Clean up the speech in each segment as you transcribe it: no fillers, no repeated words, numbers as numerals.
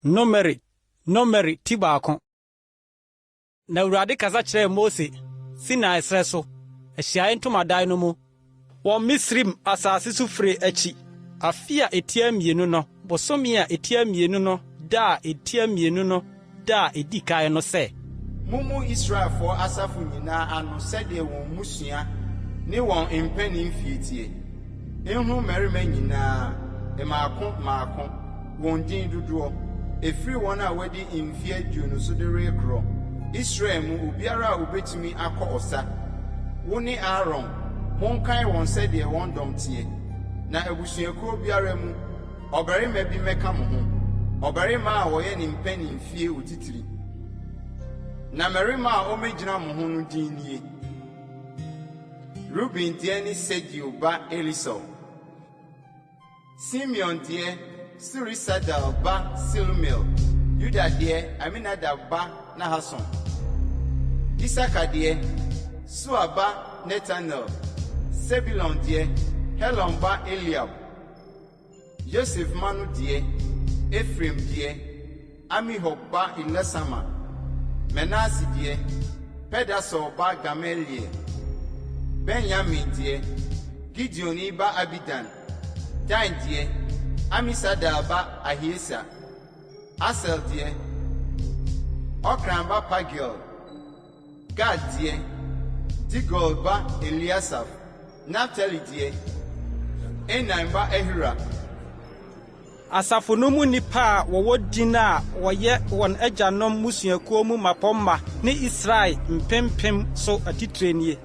Nomeri Tibaakon. Na Awurade kasa kyerɛ Mose Sinai srɛ so ahyiae ntomadan no mu wɔ Misrim asase so firi akyi afi a etia mmienu no bosome a etia mmienu no da a etia mmienu no da a edi kae no sɛ Mumu Israel for asafo nyinaa ano sɛdeɛ wɔn musua ne wɔn mpanin fietie ehu mmarima nyinaa maako wɔn din dodoɔ efiri wɔn a wɔde mfie aduonu so de rekorɔ Israel mu obiara a obetumi akɔ ɔsa wo ne Aaron monkae wɔn sɛdeɛ wɔn dɔm tie na abusuakuo biara mu ɔbarima bi mɛka mo ho ɔbarima a wɔyɛ ne mpanin fie otitiri na mmarima a ɔmegyina mo ho no din nie Ruben deɛ ne Segio ba Elisau Simeon deɛ Surisadal ba Silmil Yuda deɛ Aminadab ba Nahason Isaka deɛ Sua ba Netanel Sebulon deɛ Helon ba Eliab Joseph manu deɛ Ephraim deɛ Amihud ba Elisama Menasi deɛ Pedasur ba Gamaliel Benjamin deɛ Gideoni ba Abidan Dan deɛ Amisadai ba Ahiesa Asel deɛ Okran ba Pagiel Gad deɛ Digol ba Eliasaf Naphtali deɛ Enan ba Ahira asafo no mu nipa a wɔwɔ din a wɔyɛ wɔn agyanom musuakuo mu mapɔmma ne Israel mpempem so atitrenie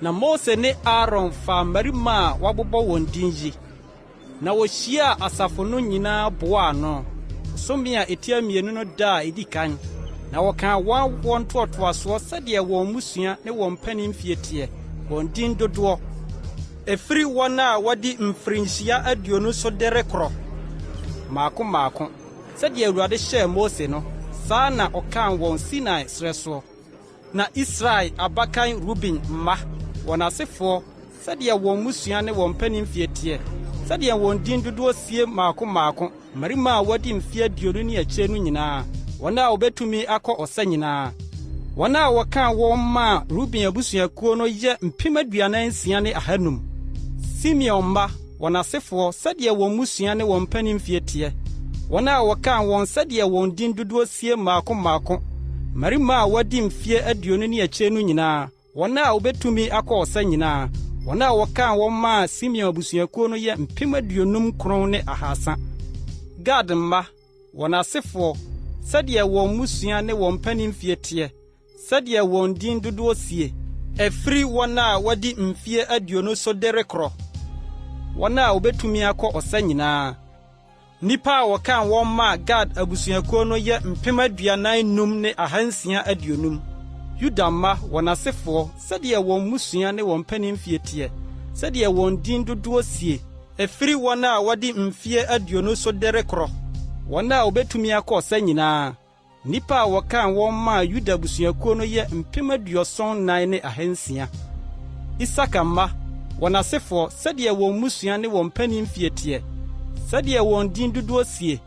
na Mose ne Aaron fa mmarima a wɔabobɔ wɔn din yi na wɔhyia asafo no nyinaa boa no some a etia mmienu no da a edi kan na wɔka wɔn toatoasoɔ sɛdeɛ wɔn musua ne wɔn mpanin fie tie wɔn din dodoɔ efiri wɔn a wɔde mfirinhyia aduonu so de rekorɔ maako sɛdeɛ Awurade hyɛɛ Mose no saa na ɔkan wɔn Sinai srɛ so na Israel abakan Ruben mma wɔn asefoɔ sɛdeɛ wɔn musua ne wɔn mpanin fie tie sɛdeɛ wɔn din dodoɔ sie maako mmarima a wɔde mfie aduonu ne akyire no nyinaa wɔn a wɔbɛtumi akɔ ɔsa nyinaa wɔn a wɔka wɔn ma Ruben abusuakuo no yɛ 46,500 Simeon mma wɔn asefoɔ sɛdeɛ wɔn musua ne wɔn mpanin fie tie wɔn a wɔka wɔn sɛdeɛ wɔn din dodoɔ sie maako mmarima a wɔde mfie aduonu ne akyire no nyinaa wɔn a wɔbɛtumi akɔ ɔsa nyinaa wɔn a wɔka wɔn ma Simeon abusuakuo no yɛ 59,300 Gad mma wɔn asefoɔ sɛdeɛ wɔn musua ne wɔn mpanin fie tie sɛdeɛ wɔn din dodoɔ sie efiri wɔn a wɔde mfie aduonu so de rekorɔ wɔn a wɔbɛtumi akɔ ɔsa nyinaa nipa a wɔka wɔn ma Gad abusuakuo no yɛ 45,650 Yuda mma wɔn asefoɔ sɛdeɛ wɔn musua ne wɔn mpanin fie tie sɛdeɛ wɔn din dodoɔ sie efiri wɔn a wɔde mfie aduonu so de rekorɔ wɔn a wɔbɛtumi akɔ ɔsa nyinaa nipa a wɔka wɔn ma Yuda abusuakuo no yɛ 74,600 Isaka mma wɔn asefoɔ sɛdeɛ wɔn musua ne wɔn mpanin fie tie sɛdeɛ wɔn din dodoɔ sie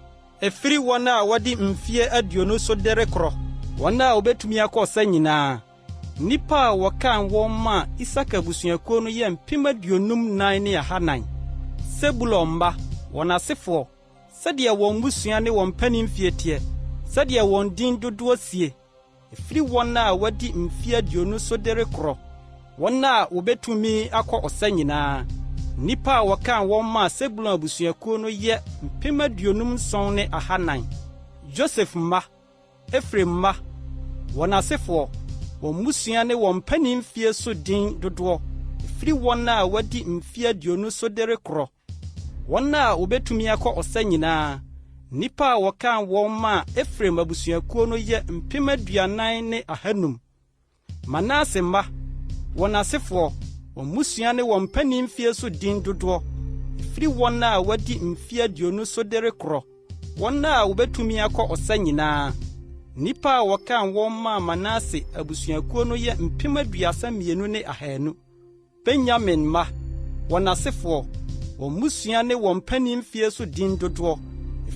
efiri wɔn a wɔde mfie aduonu so de rekorɔ wɔn a wɔbɛtumi akɔ ɔsa nyinaa nipa a wɔka wɔn ma Isaka abusuakuo no yɛ 54,400 Sebulon mma wɔn asefoɔ sɛdeɛ wɔn musua ne wɔn mpanin fie tie sɛdeɛ wɔn din dodoɔ sie efiri wɔn a wɔde mfie aduonu so de rekorɔ wɔn a wɔbɛtumi akɔ ɔsa nyinaa nipa a wɔka wɔn ma Sebulon abusuakuo no yɛ 57,400 Joseph mma Ephraim mma wɔn asefoɔ wɔn musua ne wɔn mpanin fie so din dodoɔ efiri wɔn a wɔde mfie aduonu so de rekorɔ wɔn a wɔbɛtumi akɔ ɔsa nyinaa nipa a wɔka wɔn ma Ephraim abusuakuo no yɛ 40,500 Manase mma wɔn asefoɔ wɔn musua ne wɔn mpanin fie so din dodoɔ efiri wɔn a wɔde mfie aduonu so de rekorɔ wɔn a wɔbɛtumi akɔ ɔsa nyinaa nipa a wɔka wɔn ma Manase abusuakuo no yɛ 32,200 Benjamin mma wɔn asefoɔ wɔn musua ne wɔn mpanin fie so din dodoɔ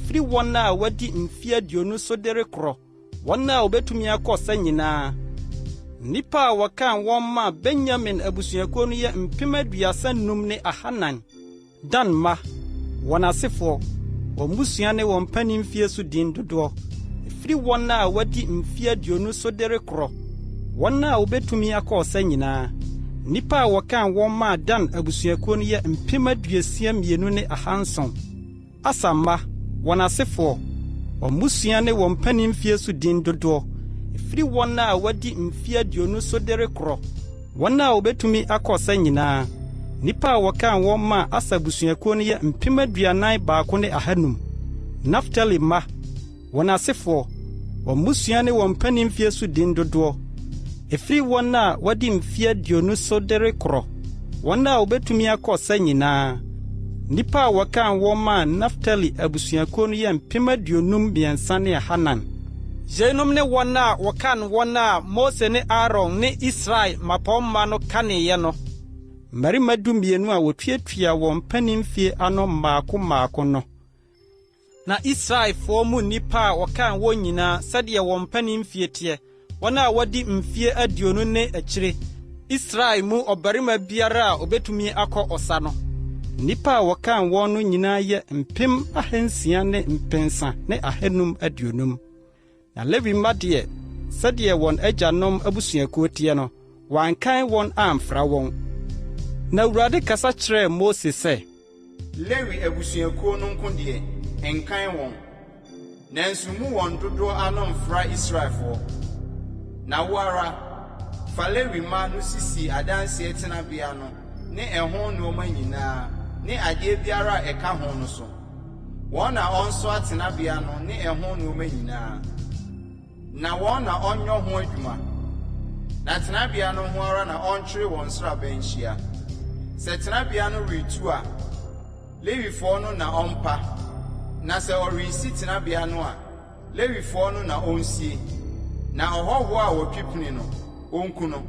free wɔn a wadi mfie aduonu so de rekorɔ wɔn a obetumi akɔ sa nyinaa nipa a wɔkan wɔn ma Benjamin abusuakuo no yɛ mpem 35,400 Dan ma wɔn asefo wɔn musua ne wɔn panin mfie so din dodoɔ free wɔn a wadi mfie aduonu so de rekorɔ wɔn a obetumi akɔ sa nyinaa nipa a wɔkan wɔn ma Dan abusuakuo no yɛ mpem 62,700 Asama wɔn asefo wɔn musua ne wɔn panin mfie so din dodoɔ free wɔn a wadi mfie aduonu so de rekorɔ wɔn a obetumi akɔ sa nyinaa nipa a wɔkan wɔn ma Asa abusuakuo no yɛ mpem 41,200 Naftali ma wɔn asefo wɔn musua ne wɔn panin mfie so din dodoɔ free wɔn a wadi mfie aduonu so de rekorɔ wɔn a obetumi akɔ sa nyinaa nipa a wɔkan wɔn ma Naftali abusuakuo no yɛ mpem 53,400 Jenom ne wɔn a wɔkan wɔn a Mose ne Aaron ne Israel mapɔmma no kaneɛ no mmarima 12 a wɔtuatua wɔn panin mfie ano maako no na Israelfoɔ mu nipa a wɔkan wɔn nyinaa sɛdeɛ wɔn panin mfie teɛ wɔn a wɔdi mfie aduonu ne akyire Israel mu ɔbarima biara a obetumi akɔ ɔsa no nipa a wɔkan wɔn no nyinaa yɛ mpem 650,550 na Lewi mma deɛ sɛdeɛ wɔn agyanom abusuakuo teɛ no wɔankan wɔn amfra wɔn na Awurade kasa kyerɛɛ Mose sɛ Lewi abusuakuo no nko deɛ enkan wɔn nanso mu wɔn dodoɔ ano mfra Israelfoɔ na wara fa Lewi ma no sisi adanse tenabea no ne ɛho nneɛma nyinaa ne adeɛ biara a ɛka ho no so wɔn na ɔnso atenabea no ne ɛho nneɛma nyinaa na wɔn na ɔnyɔ ho adwuma na tenabea no ho ara na ɔntwere wɔn sraban hyia sɛ tenabea no retu a Lewifoɔ no na ɔmpa na sɛ ɔresi tenabea no a Lewifoɔ no na ɔnsie na ɔhɔhoɔ a wɔtwipini no ɔnku no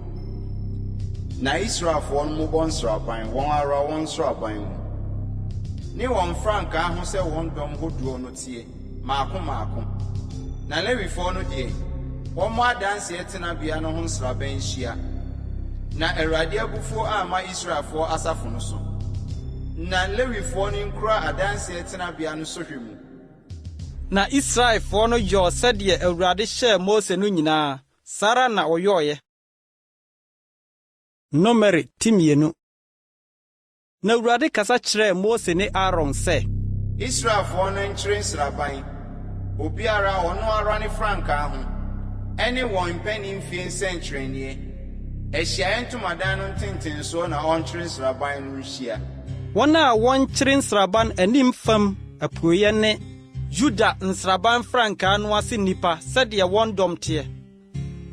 na Israelfoɔ no mobɔ nsraban wɔn ara wɔn sraban mu ne wɔn frankaa ho sɛ wɔn dɔm hodoɔ no tie maako na Lewifoɔ no deɛ wɔn mo adanse tenabea no ho nsraban hyia na Awurade abufuo ama Israelfoɔ asafo no so na Lewifoɔ no nkura adanse tenabea no so hwɛ mu na Israelfoɔ no yɔ sɛdeɛ Awurade hyɛɛ Mose no nyinaa Sara na ɔyɔɔyɛ Nomere timienu na Awurade kasa kyerɛɛ Mose ne Aaron sɛ Israelfoɔ no nkyerɛ nsraban obiara ɔno ara ne frankaa ho ɛne wɔn mpanin mfie nsɛnkyerɛnneɛ Ahyiaeɛ Ntomadan no ntentensoɔ na ɔnkyerɛ nsraban no nhyia wɔn a wɔnkyerɛ nsraban anim fam apuoyɛ ne Juda nsraban frankaa no ase nipa sɛdeɛ wɔn dɔm teɛ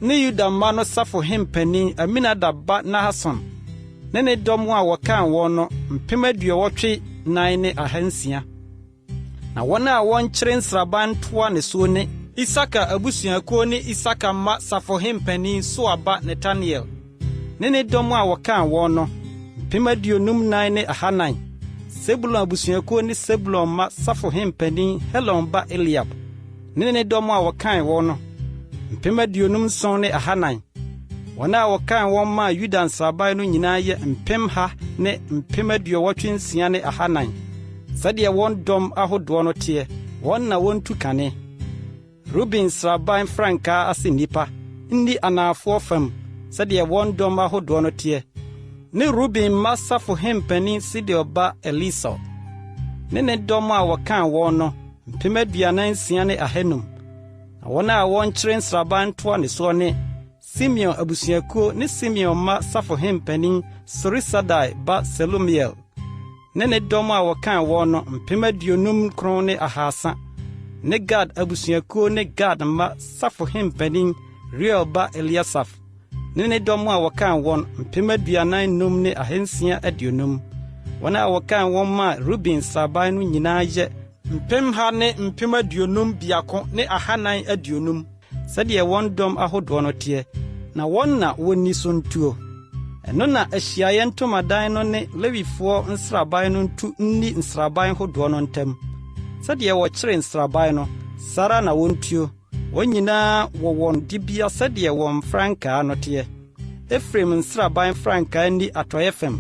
ne Yuda mma no safo hempanin Aminadab ba Nahason ne dɔm a wɔkan wɔn no mpem 89,600 na wɔn a wɔnkyerɛ nsraban toa ne so ne Isaka abusuakuo ne Isaka mma safo hempanin Soaba Nathaniel ne dɔm a wɔkan wɔn no mpem 54,400 Sebulon abusuakuo ne Sebulon ma safo hempanin Helon ba Eliab ne dɔm a wɔkan wɔn no mpem 57,400 wɔn a wɔkan wɔn ma Yuda nsraban no nyinaa yɛ mpem 100 ne mpem 86,400 sɛdeɛ wɔn dɔm ahodoɔ no teɛ wɔn na wɔntu kane Ruben nsraban frankaa ase nipa ndi anaafoɔ fam sɛdeɛ wɔn dɔm ahodoɔ no teɛ ne Ruben ma safo hempanin Sideon ba Elisau ne dɔm a wɔkan wɔn no mpem 46,500 na wɔn a wɔnkyerɛ nsraban toa ne so ne Simeon abusuakuo ne Simeon ma safo hempanin Sorisadai ba Selumiel ne dɔm a wɔkan wɔn no mpem 59,300 ne Gad abusuakuo ne Gad ma safo hempanin Reuel ba Eliasaf ne dɔm a wɔkan wɔn mpem 45,650 wɔn a wɔkan wɔn ma Ruben nsraban no nyinaa yɛ mpem 100 ne mpem 52,450 sɛdeɛ wɔn dɔm ahodoɔ no teɛ na wɔn na wɔnni so ntuo ɛno na Ahyiaeɛ Ntomadan no ne Lewifoɔ nsraban no ntu nni nsraban hodoɔ no ntam sɛdeɛ wɔkyere nsraban no sara na wɔntuo wɔn nyinaa wɔwɔn dibea sɛdeɛ wɔn frankaa no teɛ Efraim nsraban frankaa ni atɔyɛ fam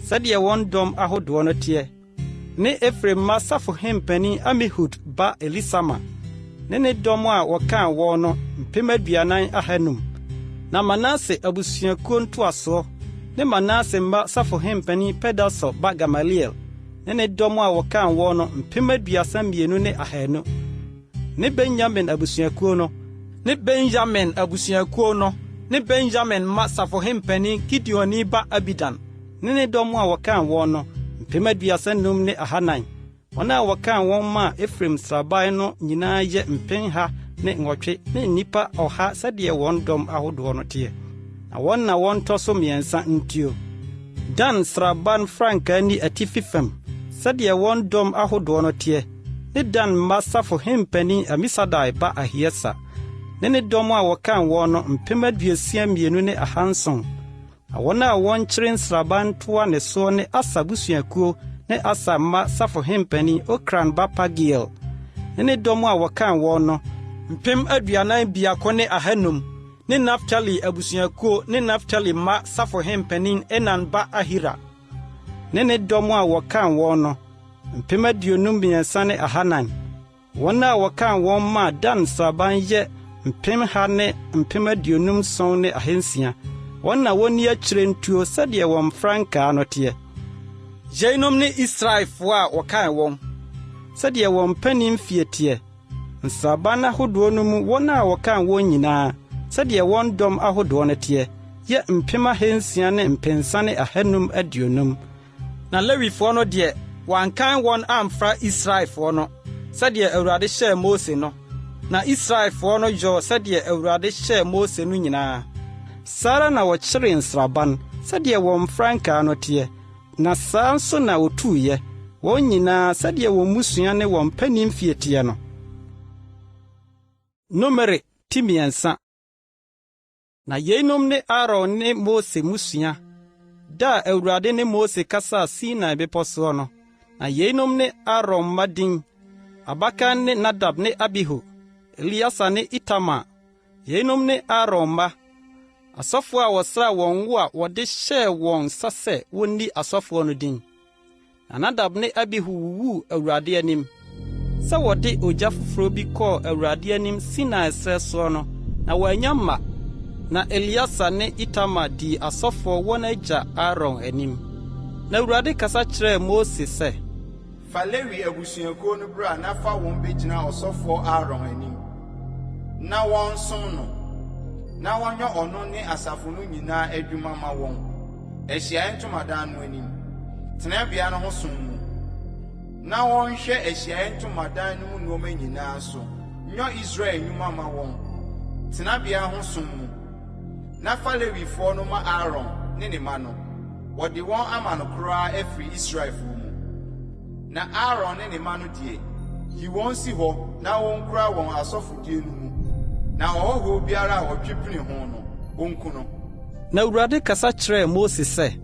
sɛdeɛ wɔn dɔm ahodoɔ no teɛ ne Efraim ma safo hempani Amihud ba Elisama ne dɔm a wɔkaa wɔn no 40,500 na Manase abusuakuo ntoasoɔ ne Manase mma safo hempani Pedasur ba Gamaliel ne dɔm a wɔkaa wɔn no 32,200 ne Benjamin abusuakuo no ne Benjamin ma safo hempani Gideoni ba Abidan ne dɔm a wɔkaa wɔn no 35,400 wɔn a wɔkaa wɔn ma Efraim sraban no nyinaa yɛ 108 ne nnipa 100 sɛdeɛ wɔn dɔm ahodoɔ no teɛ na wɔn na wɔn tɔ so mmiɛnsa ntuo Dan sraban frankaa ni atifi fam sɛdeɛ wɔn dɔm ahodoɔ no teɛ ne Dan ma safo hempani Amisadai ba Ahiesa ne dɔm a wɔkaa wɔn no 62,700 na wɔn a wɔnkyere nsraban toa ne so ne Asa busuakuo ne Asa ma safo hempani Okran ba Pagiel ne dɔm a wɔkaa wɔn no 42,500 ne Naftali abusuakuo ne Naftali ma safo hempani Enan ba Ahira ne dɔm a wɔkaa wɔn no 53,400 wɔn a wɔkaa wɔn ma Dan sraban yɛ 150,600 wɔn na wɔnni akyire ntuo sɛdeɛ wɔn frankaa no teɛ Jeinom ne Israelfoɔ a wɔkaa wɔn sɛdeɛ wɔn mpanin fie teɛ nsraban ahodoɔ no mu wɔn a wɔkaa wɔn nyinaa sɛdeɛ wɔn dɔm ahodoɔ no teɛ yɛ 6,550 na Lewifoɔ no deɛ wɔankan wɔn amfra Israelfoɔ no sɛdeɛ Awurade hyɛɛ Mose no na Israelfoɔ no yɔɔ sɛdeɛ Awurade hyɛɛ Mose no nyinaa Sara na wɔkyere nsraban sɛdeɛ wɔn frankaa no teɛ na saa nso na wɔtuuyɛ wɔn nyinaa sɛdeɛ wɔn musua ne wɔn mpanin fie teɛ no Nomere timiɛnsa na yeinom ne Aaron ne Mose musua da Awurade ne Mose kasa Sinai bepɔ so no na yeinom ne Aaron madin abakan ne Nadab ne Abihu Eliasa ne Itamar yeinom ne Aaron ma asɔfo a wɔsra wɔn wo a wɔde hyɛɛ wɔn nsa sɛ wonni asɔfo no din na Nadab ne Abihu wuwu Awurade anim sɛ wɔde ogya foforo bi kɔɔ Awurade anim Sinai srɛ so no na wɔanya mma na Eliasa ne Itamar di asɔfo wɔn agya Aaron anim na Awurade kasa kyerɛɛ Mose sɛ fa Lewi abusuakuo no bra na fa wɔn begyina ɔsɔfo Aaron anim na wɔn som no na wɔnyɛ ɔno ne asafo no nyinaa adwuma ma wɔn Ahyiae Ntomadan no anim tenabea no ho som mu na wɔnhwɛ Ahyiae Ntomadan no mu nneɛma nyinaa so nyɛ Israel nnwuma ma wɔn tenabea ho som mu na fa Lewifoɔ no ma Aaron ne ne ma no wɔde wɔn ama no koraa afiri Israelfoɔ mu na Aaron ne ne ma no die yi wɔn si hɔ na wɔn kura wɔn asɔfodie no mu na ɔhɔho biara a wɔtwepene ho no onku no na Awurade kasa kyerɛɛ Mose sɛ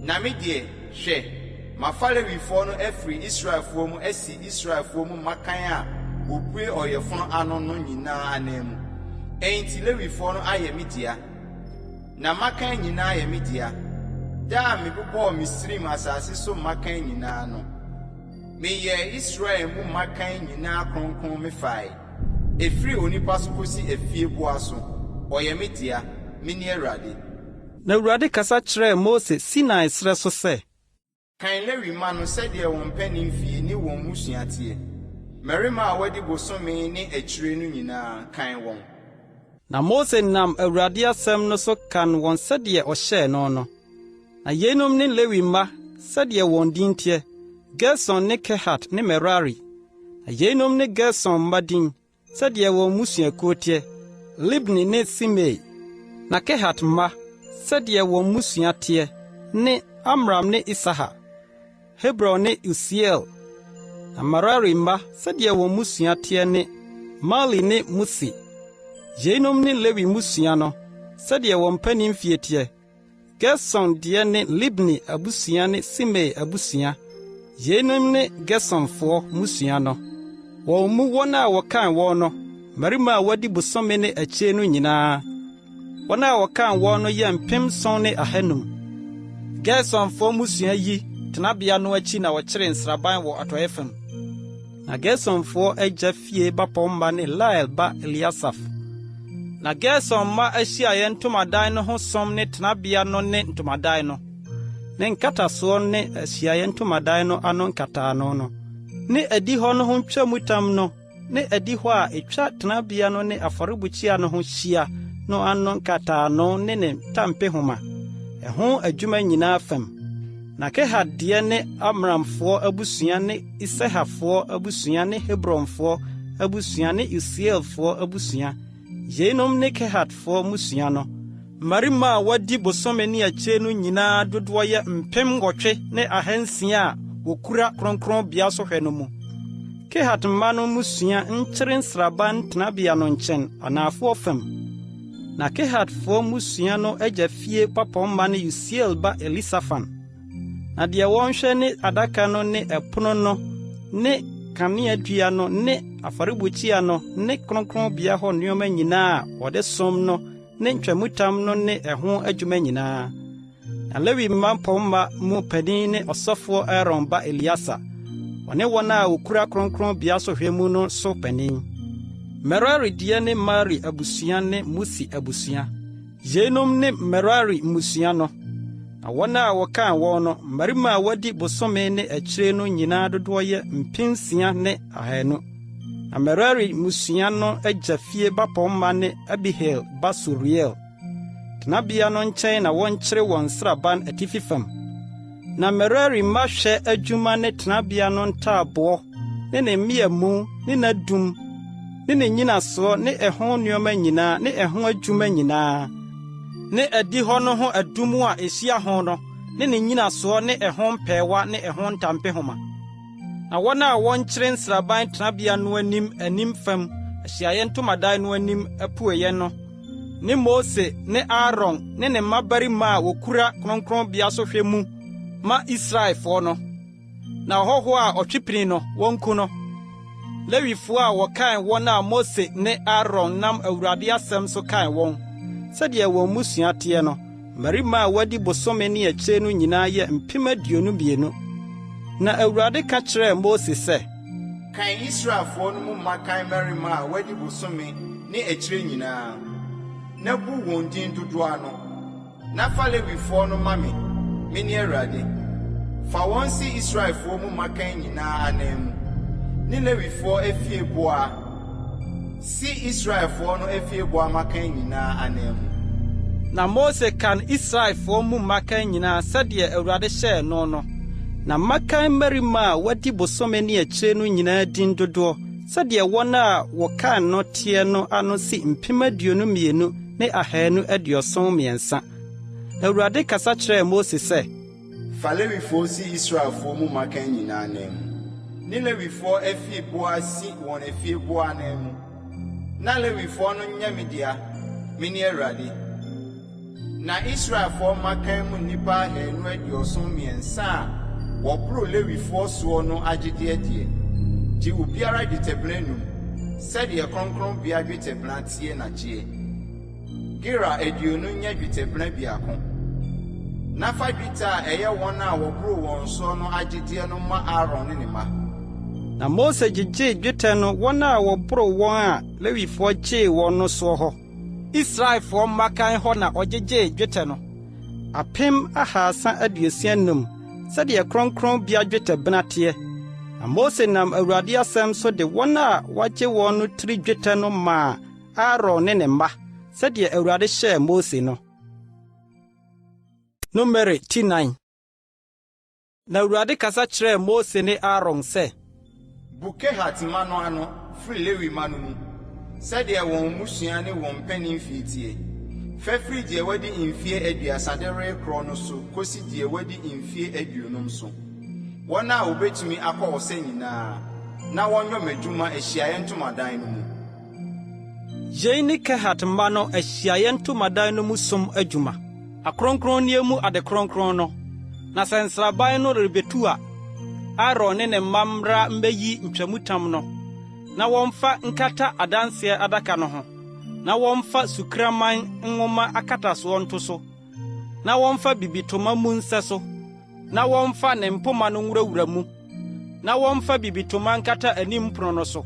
na me deɛ hwɛ mafa Lewifoɔ no afiri Israelfoɔ mu asi Israelfoɔ mu makan a opue ɔyɛfono ano no nyinaa anan mu enti Lewifoɔ no ayɛ me dea na makan nyinaa yɛ me dea da a mebobɔɔ Misraim asase so makan nyinaa no meyɛ Israel mu makan nyinaa kronkron me fae efiri onipa so kosi efie boa so ɔyɛ me dea me ne Awurade na Awurade kasa kyerɛɛ Mose Sinai srɛ so sɛ kan Lewi ma no sɛdeɛ wɔn mpanin fie ne wɔn musua teɛ mmarima a wɔde bosome ne akyire no nyinaa kan wɔn na Mose nam Awurade asɛm no so kan wɔn sɛdeɛ ɔhyɛɛ no no na yeinom ne Lewi mma sɛdeɛ wɔn din teɛ Gerson ne Kehat ne Merari na yeinom ne Gerson mma din sɛdeɛ wɔn musuakuo teɛ Libni ne Simei na Kehat mma sɛdeɛ wɔn musua teɛ ne Amram ne Isahar Hebron ne Usiel na Merari mma sɛdeɛ wɔn musua teɛ ne Mali ne Musi yeinom ne Lewi musua no sɛdeɛ wɔn mpanin fie teɛ Gerson deɛ ne Libni abusua ne Simei abusua yeinom ne Gersonfoɔ musua no wɔn mu wɔn a wɔkan wɔn no mmarima a wɔdi bosome ne akyire no nyinaa wɔn a wɔkan wɔn no yɛ 7,500. Gersonfoɔ musua yi tenabea no akyi na wɔkyere nsraban wɔ atɔe fam. Na Gersonfoɔ agya fie bapɔmma ne Lael ba Eliasaf. Na Gerson ma ahyiaeɛ ntomadan no ho som ne tenabea no ne ntomadan no, ne nkatasoɔ ne ahyiaeɛ ntomadan no ano nkataano no, ne adi hɔ no ho ntwamutam no, ne adi hɔ a etwa tenabea no ne afɔrebukyia no ho hyia no ano nkataano ne ne tampehoma, ɛho adwuma nyinaa fam. Na Kehat deɛ ne Amramfoɔ abusua ne Isahafoɔ abusua ne Hebronfoɔ abusua ne Usielfoɔ abusua. Yeinom ne Kehatfoɔ musua no. Mmarima a wɔdi bosome ne akyire no nyinaa dodoɔ yɛ 8,600 a wɔkura kronkronbea so hwɛ no mu. Kehat mma no musua nkyere nsraban tenabea no nkyɛn anafoɔ fam. Na Kehatfoɔ musua no agya fie papɔmma ne Usiel ba Elisafan. Na deɛ wɔnhwɛ ne adaka no ne ɛpono no ne kanea dua no ne afɔrebukyia no ne kronkronbea hɔ nneɛma nyinaa a wɔde som no ne ntwamutam no ne ɛho adwuma nyinaa. Na Lewi mmapɔmma mu panin ne ɔsɔfoɔ Aaron ba Eliasa, ɔne wɔn a wɔkura kronkronbea so hwɛ mu no so panin. Merari deɛ ne Mari abusua ne Musi abusua. Yeinom ne Merari musua no. Na wɔn a wɔkan wɔn no mmarima a wɔdi bosome ne akyire no nyinaa dodoɔ yɛ 6,200. Na Merari musua no agya fie bapɔmma ne Abihail ba Suriel. Tenabea no nkyɛn na wɔnkyere wɔn sraban atifi fam. Na Merari mma hwɛ adwuma ne tenabea no ntaaboɔ ne ne mmeamu ne n'adum ne ne nyinasoɔ ne ɛho nneɛma nyinaa ne ɛho adwuma nyinaa. Ne adi hɔ no ho adum a ehyia ho no ne ne nyinasoɔ ne ɛho mpɛɛwa ne ɛho ntampehoma. Na wɔn a wɔnkyere nsraban tenabea no anim fam ahyiaeɛ ntomadan no anim apueyɛ no ne Mose ne Aaron ne ne mmabarima a wɔkura kronkronbea so hwɛ mu ma Israelfoɔ no. Na ɔhɔho a ɔtwepini no wɔnku no. Lewifoɔ a wɔkan wɔn a Mose ne Aaron nam Awurade asɛm so kan wɔn. Sɛdeɛ wɔn musua teɛ no, mmarima a wɔadi bosome ne akyire no nyinaa yɛ 22,000. Na Awurade ka kyerɛɛ Mose sɛ, kan Israelfoɔ no mu mmakan mmarima a wɔadi bosome ne akyire nyinaa, na bu wɔn din dodoɔ ano. Na fa Lewifoɔ no ma me ne Awurade. Fa wɔn si Israelfoɔ mu mmakan nyinaa anan mu, ne Lewifoɔ afieboa. Si Israelfoɔ no afieboa mmakan nyinaa anan mu. Na Mose kan Israelfoɔ mu mmakan nyinaa sɛdeɛ Awurade hyɛɛ no no. Na mmakan mmarima a wɔadi bosome ne akyire no nyinaa din dodoɔ sɛdeɛ wɔn a wɔkan no teɛ no ano si 22,273. Awurade kasa kyerɛɛ Mose sɛ, fa Lewifoɔ si Israelfoɔ mu mmakan nyinaa anan mu, ne Lewifoɔ afieboa si wɔn afieboa anan mu. Na Lewifoɔ no nyɛ me dea, me ne Awurade. Na Israelfoɔ mmakan mu nnipa 273 a wɔboro Lewifoɔ soɔ no agyedeɛ deɛ, gye obiara dwetɛbena 5, sɛdeɛ kronkronbea dwetɛbena tie n'akyeɛ. Gera 20 nyɛ dwetɛbena 2. Na fa dwetɛ a ɛyɛ wɔn a wɔboro wɔn soɔ no agyedeɛ no ma Aaron ne ne mma. Na Mose gyegyee dwetɛ no wɔn a wɔboro wɔn a Lewifoɔ gyee wɔn no soɔ hɔ. Israelfoɔ mmakan hɔ na ɔgyegyee dwetɛ no 365 sɛdeɛ kronkronbea dwetɛbena teɛ. Na Mose nam Awurade asɛm so de wɔn a wɔagye wɔn no tiri dwetɛ no maa Aaron ne ne mma sɛdeɛ Awurade hyɛɛ Mose no. Numeri 9. Na Awurade kasa kyerɛɛ Mose ne Aaron sɛ, bu Kehat mma no ano firi Lewi mma no mu, sɛdeɛ wɔn musua ne wɔn mpanin fie tie. Fɛfiri deɛ wadi mfie 30 de rekorɔ no so kosi deɛ wadi mfie 50 so. Wɔn a wobetumi akɔ ɔsɛ nyinaa, na wɔnyɛ m'adwuma ahyiaeɛ ntomadan no mu. Yei ne Kehat mma no ahyiaeɛ ntomadan no mu som adwuma. Akronkronneɛ mu adekronkron no. Na sɛ nsraban no rebetu a, Aaron ne ne mma mmra mbɛyi ntwamutam no. na wɔmfa nkata adanseɛ adaka no ho, na wɔmfa sukraman nwoma akatasoɔ nto so, na wɔmfa bibitoma mu nsɛ so, na wɔmfa ne mpoma no nwurawura mu, na wɔmfa bibitoma nkata anim pono no so,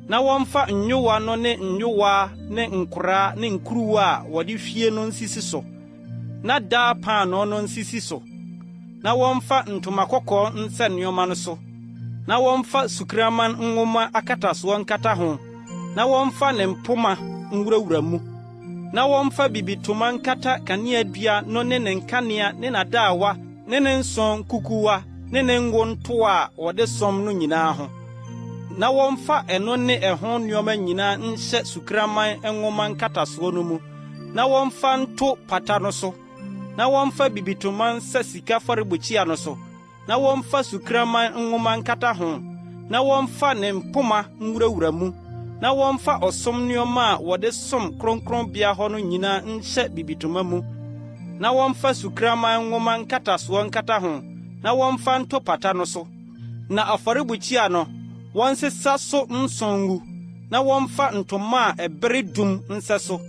na wɔmfa nnyowa no ne nnyowa ne nkora ne nkuruwa a wɔde hwie no nsisi so, na daa paano no nsisi so, na wɔmfa ntoma kɔkɔɔ nsɛ nneɔma no so, na wɔmfa sukraman nwoma akatasoɔ nkata ho, na wɔmfa ne mpoma nwurawura mu, na wɔmfa bibitoma nkata kaneadua no ne ne nkanea ne nadaawa ne ne nson kukuwa ne ne ngontoa a wɔde som no nyinaa ho, na wɔmfa ɛno ne ɛho nneɔma nyinaa nhyɛ sukraman nwoma nkatasoɔ no mu, na wɔmfa nto pata no so, na wɔmfa bibitoma nsɛ sika afɔrebukyia no so, na wɔmfa sukraman nwoma nkata ho, na wɔmfa ne mpoma nwurawura mu, na wɔmfa ɔsom nneɔma a wɔde som kronkronbea hɔ no nyinaa nhyɛ bibitoma mu, na wɔmfa sukraman nwoma nkatasoɔ nkata ho, na wɔmfa nto pata no so, na afɔrebukyia no wɔnsesa so nsongu, na wɔmfa ntoma a ɛbere dum nsɛ so,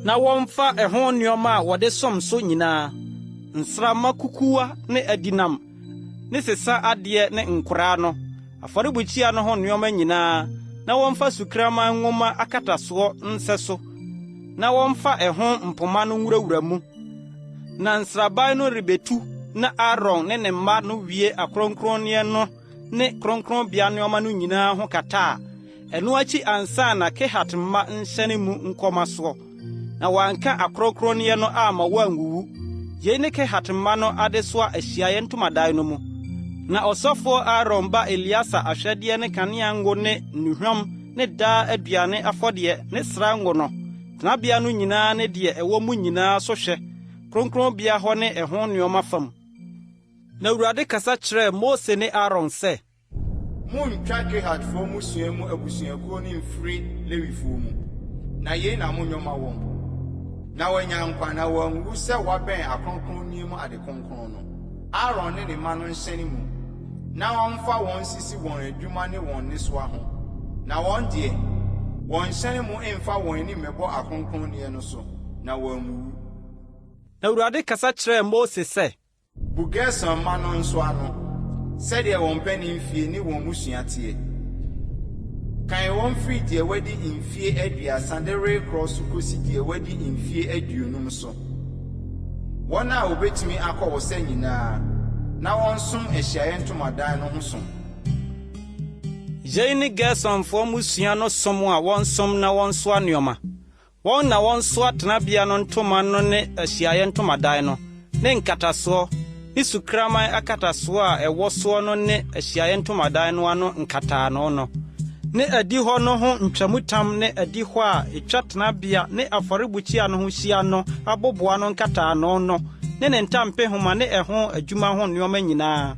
na wɔmfa ɛho nneɔma a wɔde som so nyinaa, nsrama kukuwa ne adinam, ne sesa adeɛ ne nkoraa no, afɔrebukyia no ho nneɔma nyinaa, na wɔmfa sukraman nwoma akatasoɔ nsɛ so, na wɔmfa ɛho mpoma no nwurawura mu, na nsraban no rebetu na Aaron ne ne mma no wie akronkronneɛ no ne kronkronbea nneɔma no nyinaa ho kata a, ɛno akyi ansa na Kehat mma nhyɛne mu nkɔma soɔ, na wɔanka akronkronneɛ no ama wɔanwuwu. Yei ne Kehat mma no adesoa Ahyiaeɛ Ntomadan no mu. Na ɔsɔfoɔ Aaron ba Eliasa ahwɛdeɛ ne kanea ngo ne nnuhwam ne daa aduane afɔdeɛ ne sra ngo no, tenabea no nyinaa ne deɛ ɛwɔ mu nyinaa so hwɛ, kronkronbea hɔ ne ɛho nneɔma fam. Na Awurade kasa kyerɛɛ Mose ne Aaron sɛ, Montwa Kehatfoɔ musua mu abusuakuo no mfiri Lewifoɔ mu, na yei na monyɔma wɔn, na wɔanya nkwa na wɔanwu sɛ wɔabɛn akronkronnie mu ade kronkron no. Aaron ne ne mma no nhyɛne mu, na wɔmfa wɔn sisi wɔn adwuma ne wɔn nnesoa ho, na wɔn deɛ, wɔn hyɛne mu mfa wɔn anim mmɛbɔ akronkronnie no so, na wɔanwuwu. Na Awurade kasa kyerɛɛ Mose sɛ, Bu Gerson mma no nso ano, sɛdeɛ wɔn mpanin mfie ne wɔn musua teɛ. Kan wɔn firi deɛ wadi mfie 30 de rekorɔ so kosi deɛ wadi mfie 50 so. Wɔn a obetumi akɔ wɔ sɛ nyinaa, na wɔnsom Ahyiaeɛ Ntomadan no ho som. Yei ne Gersonfoɔ musua no som a wɔnsom na wɔnsoa nneɔma. Wɔn na wɔnsoa tenabea no ntoma no ne Ahyiaeɛ Ntomadan no, ne nkatasoɔ, ne sukraman akatasoɔ a ɛwɔ soɔ no ne Ahyiaeɛ Ntomadan no ano nkataano no, ne adi hɔ no ho ntwamutam ne adi hɔ a etwa tenabea ne afɔrebukyia no ho hyia no aboboa no nkataano no, ne ne ntampehoma ne ɛho adwuma ho nneɔma nyinaa.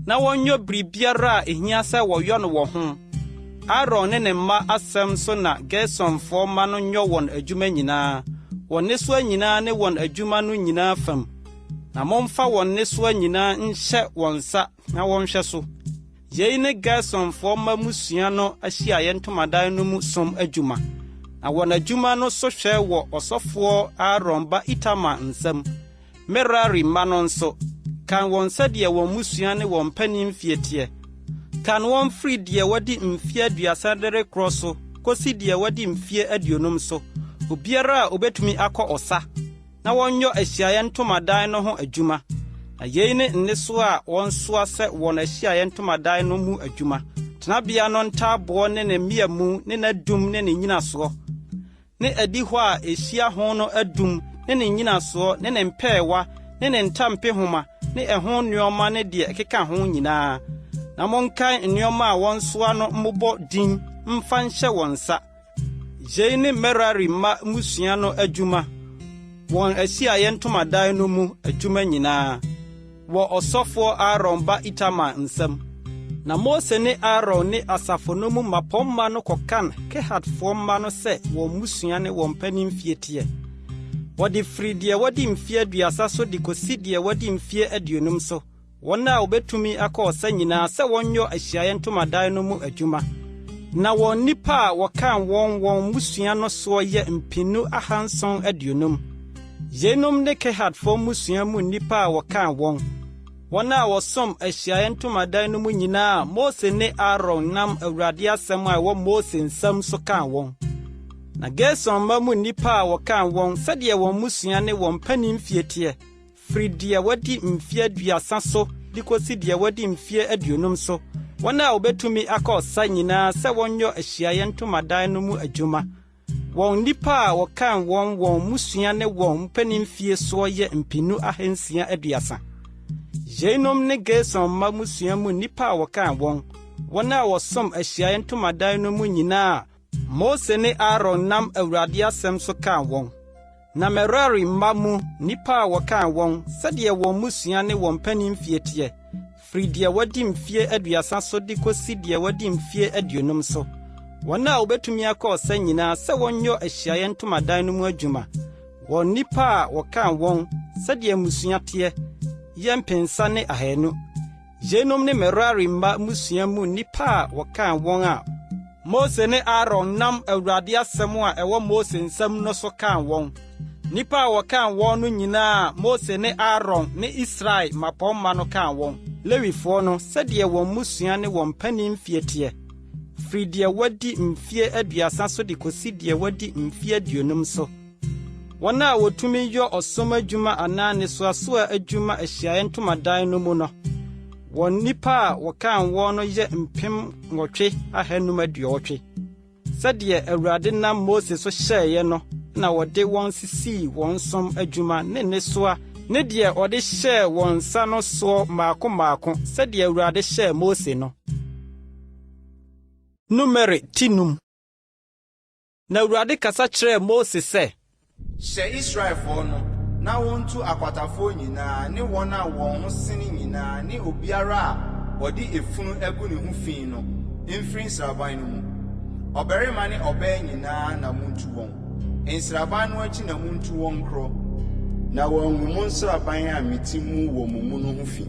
Na wɔnyɔ biribiara a ehia sɛ wɔyɔ no wɔ ho. Aaron ne ne mma asɛm so na Gersonfoɔ mma no nyɔ wɔn adwuma nyinaa, wɔn nesoa nyinaa ne wɔn adwuma no nyinaa fam. Na momfa wɔn nesoa nyinaa nhyɛ wɔn nsa na wɔnhwɛ so. Yei ne Gersonfoɔ mma musua no Ahyiaeɛ Ntomadan no mu som adwuma. Na wɔn adwuma no so hwɛ wɔ ɔsɔfoɔ Aaron ba Itamar nsam. Merari mma no nso, kan wɔn sɛdeɛ wɔn musua ne wɔn mpanin mfie teɛ. Kan wɔn firi deɛ wadi mfie 30 de rekorɔ so kosi deɛ wadi mfie 50 so, obiara a obetumi akɔ ɔsa, na wɔnyɔ Ahyiaeɛ Ntomadan no ho adwuma. Na yei ne nneso a wɔnsoa sɛ wɔn Ahyiaeɛ Ntomadan no mu adwuma, tenabea no ntaaboɔ ne ne mmeamu ne n'adum ne ne nyinasoɔ, ne adi hɔ a ehyia ho no adum ne ne nyinasoɔ ne ne mpɛɛwa ne ne ntampehoma ne ɛho nneɔma ne deɛ ɛkeka ho nyinaa. Na monkan nneɔma a wɔnsoa no mmobɔ din mfa nhyɛ wɔn nsa. Yei ne Merari mma musua no adwuma, wɔn Ahyiaeɛ Ntomadan no mu adwuma nyinaa, wɔ ɔsɔfoɔ Aaron ba Itamar nsam. Na Mose ne Aaron ne asafo no mu mmapɔmma no kɔkan Kehatfoɔ mma no sɛ wɔn musua ne wɔn mpanin mfie teɛ. Wɔde firi deɛ wadi mfie 30 so de kosi deɛ wadi mfie 50 so, wɔn a obetumi akɔ ɔsa nyinaa sɛ wɔnyɔ Ahyiaeɛ Ntomadan no mu adwuma. Na wɔn nipa a wɔkan wɔn musua no so yɛ mpenu ahanson aduonum. Yenom ne Kehatfo musua mu nipa a wɔkan wɔn. Wɔn a wɔsom Ahyiaeɛ Ntomadan no mu nyinaa Mose ne Aaron nam Awurade asɛm a ɛwɔ Mose nsɛm so kan wɔn. Na Gerson ma mu nipa a wɔkan wɔn sɛdeɛ wɔn musua ne wɔn panin fie teɛ. Firi deɛ wɔdi mfie 30 so de kosi deɛ wɔdi mfie 50 so. Wɔn a wɔbɛtumi akɔ ɔsa nyinaa sɛ wɔnyɔ Ahyiaeɛ Ntomadan no mu adwuma. Wɔn nipa a wɔkan wɔn musua ne wɔn panin fie so yɛ mpenu 630. Yenom ne Gerson ma musua mu nipa a wɔkan wɔn a wɔsom Ahyiaeɛ Ntomadan no mu nyinaa Mose ne Aaron nam Awurade asɛm so kan wɔn. Na Merari ma mu nipa a wɔkan wɔn sɛdeɛ wɔn musua ne wɔn panin fie teɛ. Firi deɛ wɔdi mfie 30 so de kosi deɛ wɔdi mfie 50 so. Wɔn a wɔbɛtumi akɔ ɔsa nyinaa sɛ wɔnyɔ Ahyiaeɛ Ntomadan no mu adwuma. Wɔn nipa a wɔkan wɔn sɛdeɛ musua teɛ yɛ mpensa ne 200. Yenom ne Merari ma musua mu nipa a wɔkan wɔn a Mose ne Aaron nam Awurade asɛm a ɛwɔ Mose nsɛm no so kan wɔn. Nipa a wɔkan wɔn no nyinaa Mose ne Aaron ne Israel mapɔmma no kan wɔn. Lewifoɔ no sɛdeɛ wɔn musua ne wɔn panin fie teɛ. Firi deɛ wɔdi mfie 30 so de kosi deɛ wɔdi mfie 50 so. Wɔn a wɔtumi yɔ ɔsom adwuma anaa nesoasoa adwuma Ahyiaeɛ Ntomadan no mu no. Wɔn nipa a wɔkan wɔn no yɛ mpem 8,520. Sɛdeɛ Awurade nam Mose so hyɛeɛ no na wɔde wɔn sisii wɔn som adwuma ne nesoa ne deɛ ɔde hyɛɛ wɔn nsa no so maako sɛdeɛ Awurade hyɛɛ Mose no. Numeri tinum. Na Awurade kasa kyerɛɛ Mose sɛ, hyɛ Israelfoɔ no na wɔntu akwatafoɔ nyinaa ne wɔn a wɔn ho sene nyinaa ne obiara a wɔde efunu agu ne ho fi no mfiri nsraban no mu. Ɔbarima ne ɔbaa nyinaa na muntu wɔn. Nsraban no akyi na muntu wɔn korɔ. Na wɔn mu nsraban a meti mu wɔ mu no ho fi.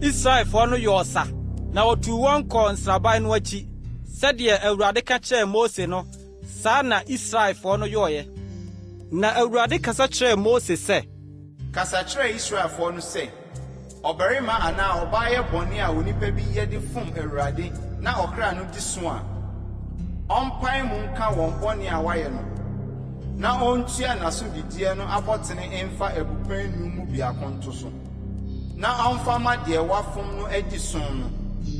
Israelfoɔ no yɛ ɔsa na wɔtu wɔn kɔ nsraban no akyi. Sɛdeɛ Awurade ka kyerɛɛ Mose no, saa na Israelfoɔ no yɔɔyɛ. Na Awurade kasa kyerɛɛ Mose sɛ, kasa kyerɛɛ Israelfoɔ no sɛ, ɔbarima anaa ɔbaa yɛ bɔne a onipa bi yɛ de fom Awurade na ɔkra no di so a, ɔmpae mu nka wɔn bɔne a wayɛ no, na ɔntua n'asodidiɛ no abɔtene mfa abupan nu mu biako nto so, na ɔmfa ma deɛ wafom no adi som no.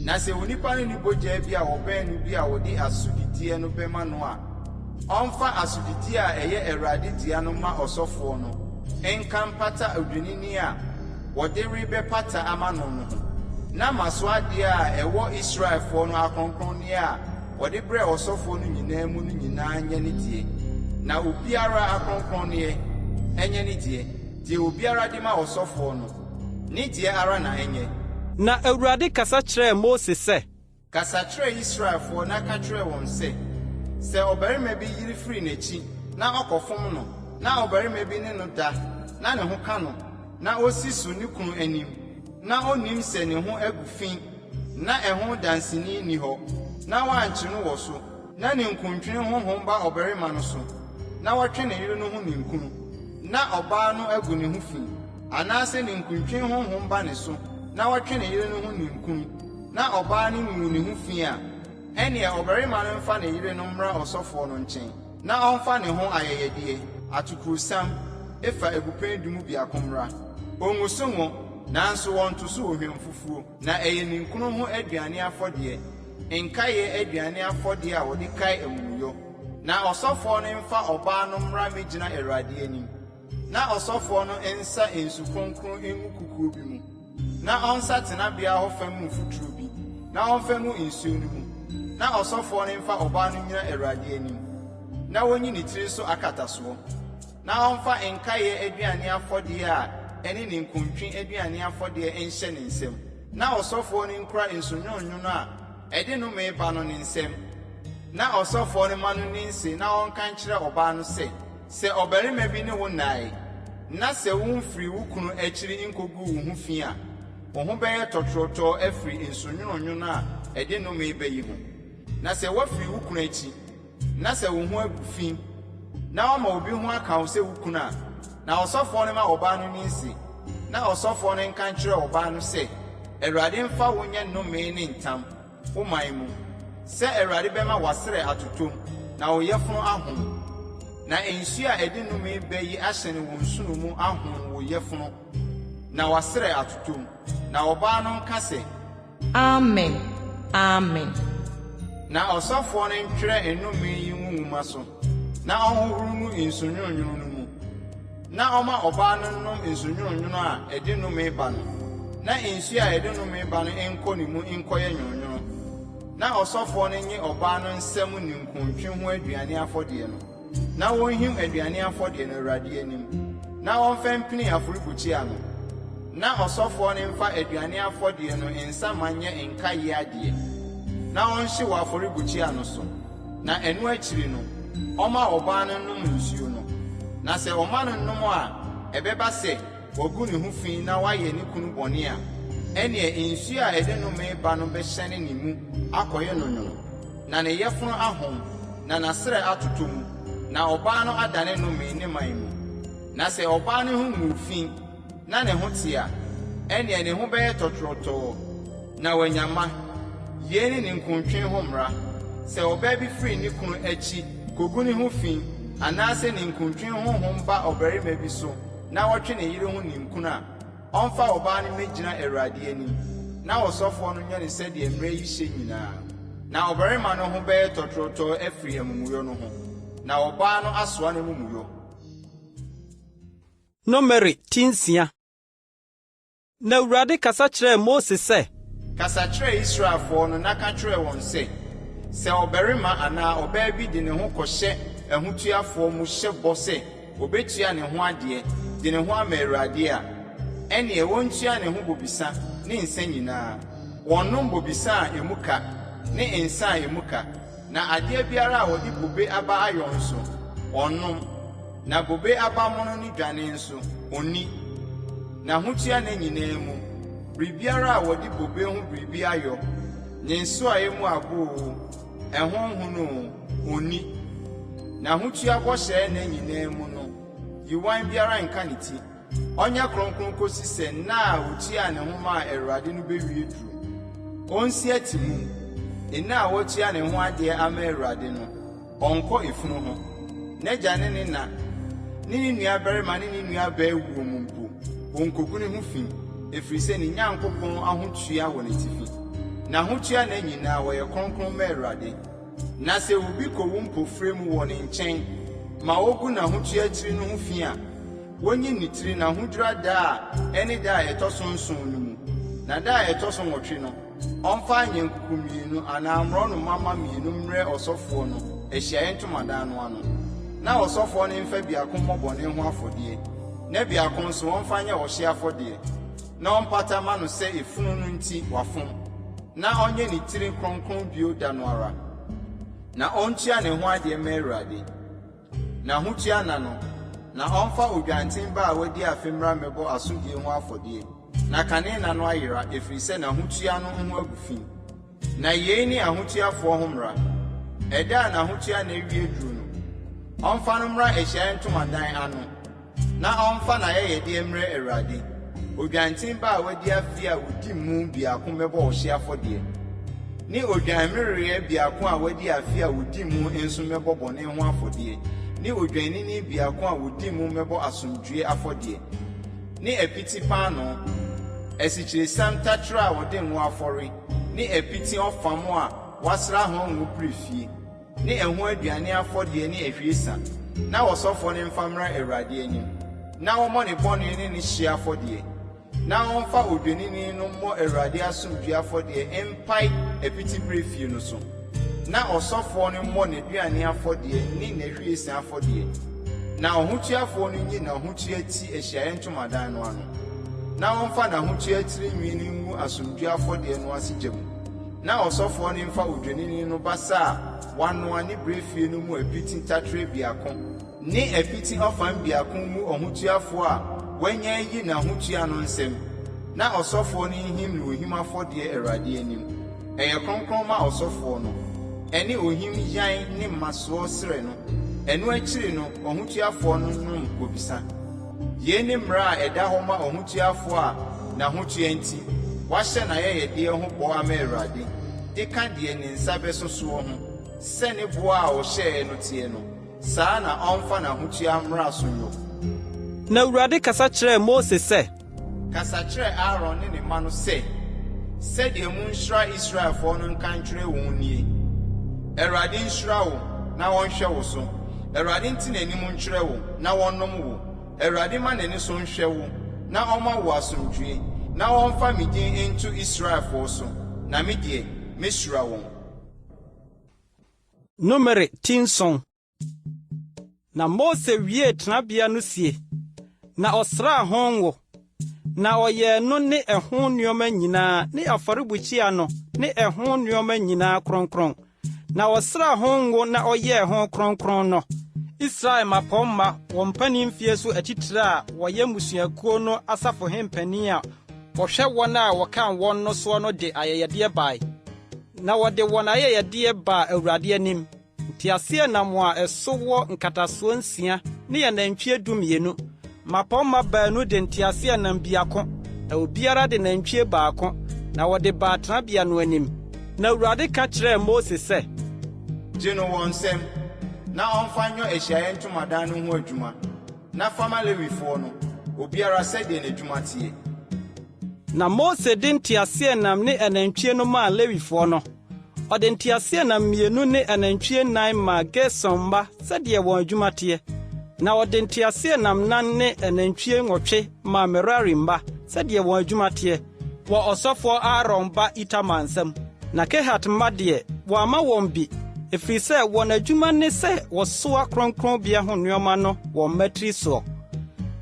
Na sɛ onipa no ni bogya bi a wɔbɛn no bi a wɔde asodidiɛ no bɛma no a, ɔmfa asodidi a ɛyɛ Awurade dia no ma ɔsɔfoɔ no enka mpata odwinini a wɔde rebɛpata ama no no. Na maso adeɛ a ɛwɔ Israelfoɔ no akronkronne a wɔde brɛ ɔsɔfoɔ no nyinaa mu no nyinaa nyɛ ne die. Na obiara akronkronne ɛnyɛ ne die. Die obiara de ma ɔsɔfoɔ no ne die ara na ɛnyɛ. Na Awurade kasa kyerɛɛ Mose sɛ, kasa kyerɛɛ Israelfoɔ na ka kyerɛɛ wɔn sɛ, sɛ ɔbarima bi yiri firi n'akyi na ɔkɔfom no, na ɔbarima bi ne no da na ne ho ka no, na osi so ne kunu anim, na onim sɛ ne ho agu fi, na ɛho danseni ni hɔ, na wankye no wɔ so, na ne nkuntwene honhom ba ɔbarima no so, na wɔtwe ne yere no ho ne nkunu, na ɔbaa no agu ne ho fi, anaasɛ ne nkuntwene honhom ba ne so, na wɔtwe ne yere no ho ne nkunu, na ɔbaa no ngu ne ho fi a, ɛnea ɔbarima no mfa ne yere no mmra ɔsɔfoɔ no nkyɛn, na ɔmfa ne ho ayɛyɛdeɛ, atokurosam, efa abupan du mu biako mmra. Ongu so ngo, nanso wɔnto so ohwem fufuo, na ɛyɛ ne nkunu ho aduane afɔdeɛ, nkaeɛ aduane afɔdeɛ a wɔde kae amumuyɔ. Na ɔsɔfoɔ no mfa ɔbaa no mmra megyina Awurade anim, na ɔsɔfoɔ no nsa nsu kronkron ngu kukuo bi mu, na ɔnsa tenabea hɔ fam mu futuro bi, na ɔmfa mu nsuo no mu, na ɔsɔfoɔ no mfa ɔbaa no nyina Awurade anim, na wonyi ne tiri so akatasoɔ, na ɔmfa nkaeɛ aduane afɔdeɛ a ɛne ne nkontwe aduane afɔdeɛ nhyɛ ne nsam, na ɔsɔfoɔ no nkura nsonwonwono a ɛde no meba no ne nsam, na ɔsɔfoɔ no ma no ne nse na ɔnka nkyerɛ ɔbaa no sɛ, sɛ ɔbarima bi ne wo nnae, na sɛ womfiri wo kunu akyiri nkogu wo ho fi a, wo ho bɛyɛ tɔtrɔtɔ afiri nsonwonwono a ɛde no meba yi ho. na sɛ wafiri wo kunu akyi na sɛ wo ho agu fi na ɔma obi ho aka wo sɛ wo kunu a na ɔsɔfoɔ no ma ɔbaa no ne nsi na ɔsɔfoɔ no nka nkyerɛ ɔbaa no sɛ Awurade mfa wo nyɛ nnome ne ntam wo man mu sɛ Awurade bɛma wasrɛ atotom na wo yɛfono ahom na nsu a ɛde nnome bɛyi ahyɛne wo nsuno mu ahom wo yɛfono na wasrɛ atotom na ɔbaa no nka sɛ Amen. Amen. na ɔsɔfoɔ no ntwerɛ nnome yi ho nwoma so na ɔhohoro mu nsonwonwono no mu na ɔma ɔbaa no nom nsonwonwono a ɛde nnome ba no na nsu a ɛde nnome ba no nkɔ ne mu nkɔyɛ nwonwono na ɔsɔfoɔ no nye ɔbaa no nsɛm ne nkontwe ho aduane afɔdeɛ no na wɔnhim aduane afɔdeɛ no Awurade anim na wɔmfa mpini afɔrebukyia no na ɔsɔfoɔ no mfa aduane afɔdeɛ no nsa ma nyɛ nkaye adeɛ na ɔnhye wɔ afɔrebukyia no so na ɛno akyiri no ɔma ɔbaa no nom nsuo no na sɛ ɔma no nom a ɛbɛba sɛ wagu ne ho fi na wayɛ ne kunu bɔne a ɛneɛ nsuo a ɛde nnome ba no bɛhyɛne ne mu akɔyɛ no nwono na ne yɛfono ahom na n'asrɛ atotɔ mu na ɔbaa no adane nnome ne man mu na sɛ ɔbaa no ho ngu fi na ne ho te a ɛneɛ ne ho bɛyɛ tɔtrɔtɔɔ na wanyama yei ne ne nkontwe ho mmara sɛ ɔbaa bi firi ne kunu akyi kogu ne ho fi anaasɛ ne nkontwe honhom ba ɔbarima bi so na wɔtwe ne yere ho ninkunu a ɔmfa ɔbaa no mmɛgyina Awurade anim na ɔsɔfoɔ no nyɛ ne sɛdeɛ mmara yi hyɛ nyinaa na ɔbarima no ho bɛyɛ tɔtrɔtɔɔ afiri amumuyɔ no ho na ɔbaa no asoa ne mumuyɔ. Nomere 9. Na Awurade kasa kyerɛɛ Mose sɛ kasa kyerɛ Israelfoɔ no na ka kyerɛ wɔn sɛ sɛ ɔbarima anaa ɔbaa bi de ne ho kɔhyɛ ahotuafoɔ mu hyɛ bɔ sɛ obetua ne ho adeɛ de ne ho ama Awurade a ɛneɛ wɔntua ne ho bobisa ne nsa nyinaa wɔnnom bobisa a emu ka ne nsa a emu ka na adeɛ biara a wɔde bobe aba ayɔ nso ɔnnom na bobe aba mono ne dwane nso onni na hotua ne nyinaa mu biribiara a wɔde bobe ho biribi ayɔ ne nso a emu aboo ɛhonhono onni na hotua bɔhyɛ ne nyinaa mu no yiwan biara nka ne ti ɔnyɛ kronkron kosi sɛ na a otua ne ho ma Awurade no bewie duru onsi ati mu ina a wotua ne ho adeɛ ama Awurade no ɔnkɔ efunu ho n'agya ne ne na ne nua barima ne ne nua baa wuo mu mpo onkogu ne ho fi efiri sɛ ne Nyankopɔn ahotua wɔ ne tifi na hotua ne nyinaa wɔyɛ kronkron ma Awurade na sɛ obi kowu mpofrɛ mu wɔ ne nkyɛn ma ogu na hotua tiri no ho fi a wonyi ne tiri na hodura da a ɛne da a ɛtɔ so nson no mu na da a ɛtɔ so nwɔtwe no ɔmfa anyankuku mmienu anaa mmorɔ no mama mmienu mmerɛ ɔsɔfoɔ no Ahyiaeɛ Ntomadan no ano na ɔsɔfoɔ no mfa biako mmɔbɔne ho afɔdeɛ na biako nso ɔmfa nyɛ ɔhye afɔdeɛ na ɔmpata ma no sɛ efunu no nti wafom na ɔnyɛ ne tiri kronkron bio da no ara na ɔntua ne ho adeɛ ma Awurade na hotua na no na ɔmfa odwanten ba a wadi afe mmra mmɛbɔ asodie ho afɔdeɛ na kane na no ayera efiri sɛ na hotua no ho agu fi na yei ne ahotuafoɔ ho mmara ɛda a na hotua na ewie duru no ɔmfa no mmra Ahyiaeɛ Ntomadan ano na ɔmfa na yɛyɛdeɛ mmrɛ Awurade odwanten ba a wadi afe a wodi mu biako mmɛbɔ ɔhye afɔdeɛ ne odwanmmerɛ biako a wadi afe a wodi mu nso mmɛbɔ bɔne ho afɔdeɛ ne odwanini biako a wodi mu mmɛbɔ asomdwie afɔdeɛ ne apiti paano asikyiresiam takyerɛ a wɔde ngo afɔre ne apiti ɔfam a wasra ho ngo prefie ne ɛho aduane afɔdeɛ ne ahwiesa na wɔsɔfoɔ ne mfa mmra Awurade anim na wɔmmɔ ne bɔne ne ne hye afɔdeɛ na wɔmfa odwanini no mmɔ Awurade asomdwie afɔdeɛ mpae apiti prefie no so na ɔsɔfoɔ no mmɔ n'aduane afɔdeɛ ne n'ahwiesa afɔdeɛ na ɔhotuafoɔ no nyi n'ahotua ti Ahyiaeɛ Ntomadan no ano na wɔmfa n'ahotua tiri nwi no ngu asomdwie afɔdeɛ no ase gya mu na ɔsɔfoɔ no mfa odwanini no basa a wanoa ne brefie no mu apiti ntatere biako ne apiti ɔfam biako mu ɔhotuafoɔ a wanya yi n'ahotua no nsɛm na ɔsɔfoɔ no nhim ne ohim afɔdeɛ Awurade anim ɛyɛ kronkron ma ɔsɔfoɔ no ene ohim yan ne maso sere no eno akiri no ohutuafo no nom kobisa ye ne mra eda homa ohutuafo a na hotua nti wahye na yeyede ho bo ama Awurade de ka de ne nsa besoso ho se ne bo a o hye no tie no saa na onfa na hotua mra so yo. Na Awurade kasa kyerɛ Mose sɛ kasa kyerɛ Aaron ne ne ma no sɛ de mu nhyira Israelfo no nka nkyerɛ wɔn nie Awurade nhyira wo na wɔnhwɛ wo so Awurade nti n'anim nkyerɛ wo na wɔnnom wo Awurade ma n'ani so nhwɛ wo na ɔma wo asomdwie na wɔmfa me din into Israelfo so na me die mehyira wɔn. Numere 10. Na Mose wie tenabea no sie na ɔsra honwo na ɔyɛ no ne ɛho nneɔma nyinaa ne afɔrebukyia no ne ɛho nneɔma nyinaa kronkron na ɔsra honwo na ɔyɛ ho kronkron no Israel mapɔmma wɔn mpanin fie so atitire a wɔyɛ musuakuo no asafo hempani a wɔhwɛ wɔn a wɔkan wɔn no so no de ayɛyɛdeɛ bae na wɔde wɔn ayɛyɛdeɛ ba Awurade anim ntiaseɛ nam a ɛso wɔ nkatasoɔ 6 ne yɛ nantwie 12 mapɔmma baanu de ntiaseɛ nam biako na obiara de nantwie baako na wɔde ba tenabea no anim na Awurade ka kyerɛɛ Mose sɛ gye no wɔn nsɛm na ɔmfa nyɔ ahyiaeɛ ntomadan no ho adwuma na fama Lewifoɔ no obiara sɛdeɛ n'adwuma tie. Na Mose de ntiaseɛnam ne anantwie no maa Lewifoɔ no ɔde ntiaseɛnam 2 ne anantwie 9 maa Gerson mma sɛdeɛ wɔn adwuma teɛ na ɔde ntiaseɛnam 4 ne anantwie 8 maa Merari mma sɛdeɛ wɔn adwuma teɛ wɔ ɔsɔfoɔ Aaron ba Itamar nsam na Kehat mma deɛ wɔama wɔn bi ɛfiri sɛ wɔn adwuma ne sɛ wɔsoa kronkronbea ho nneɔma no wɔn matiri soɔ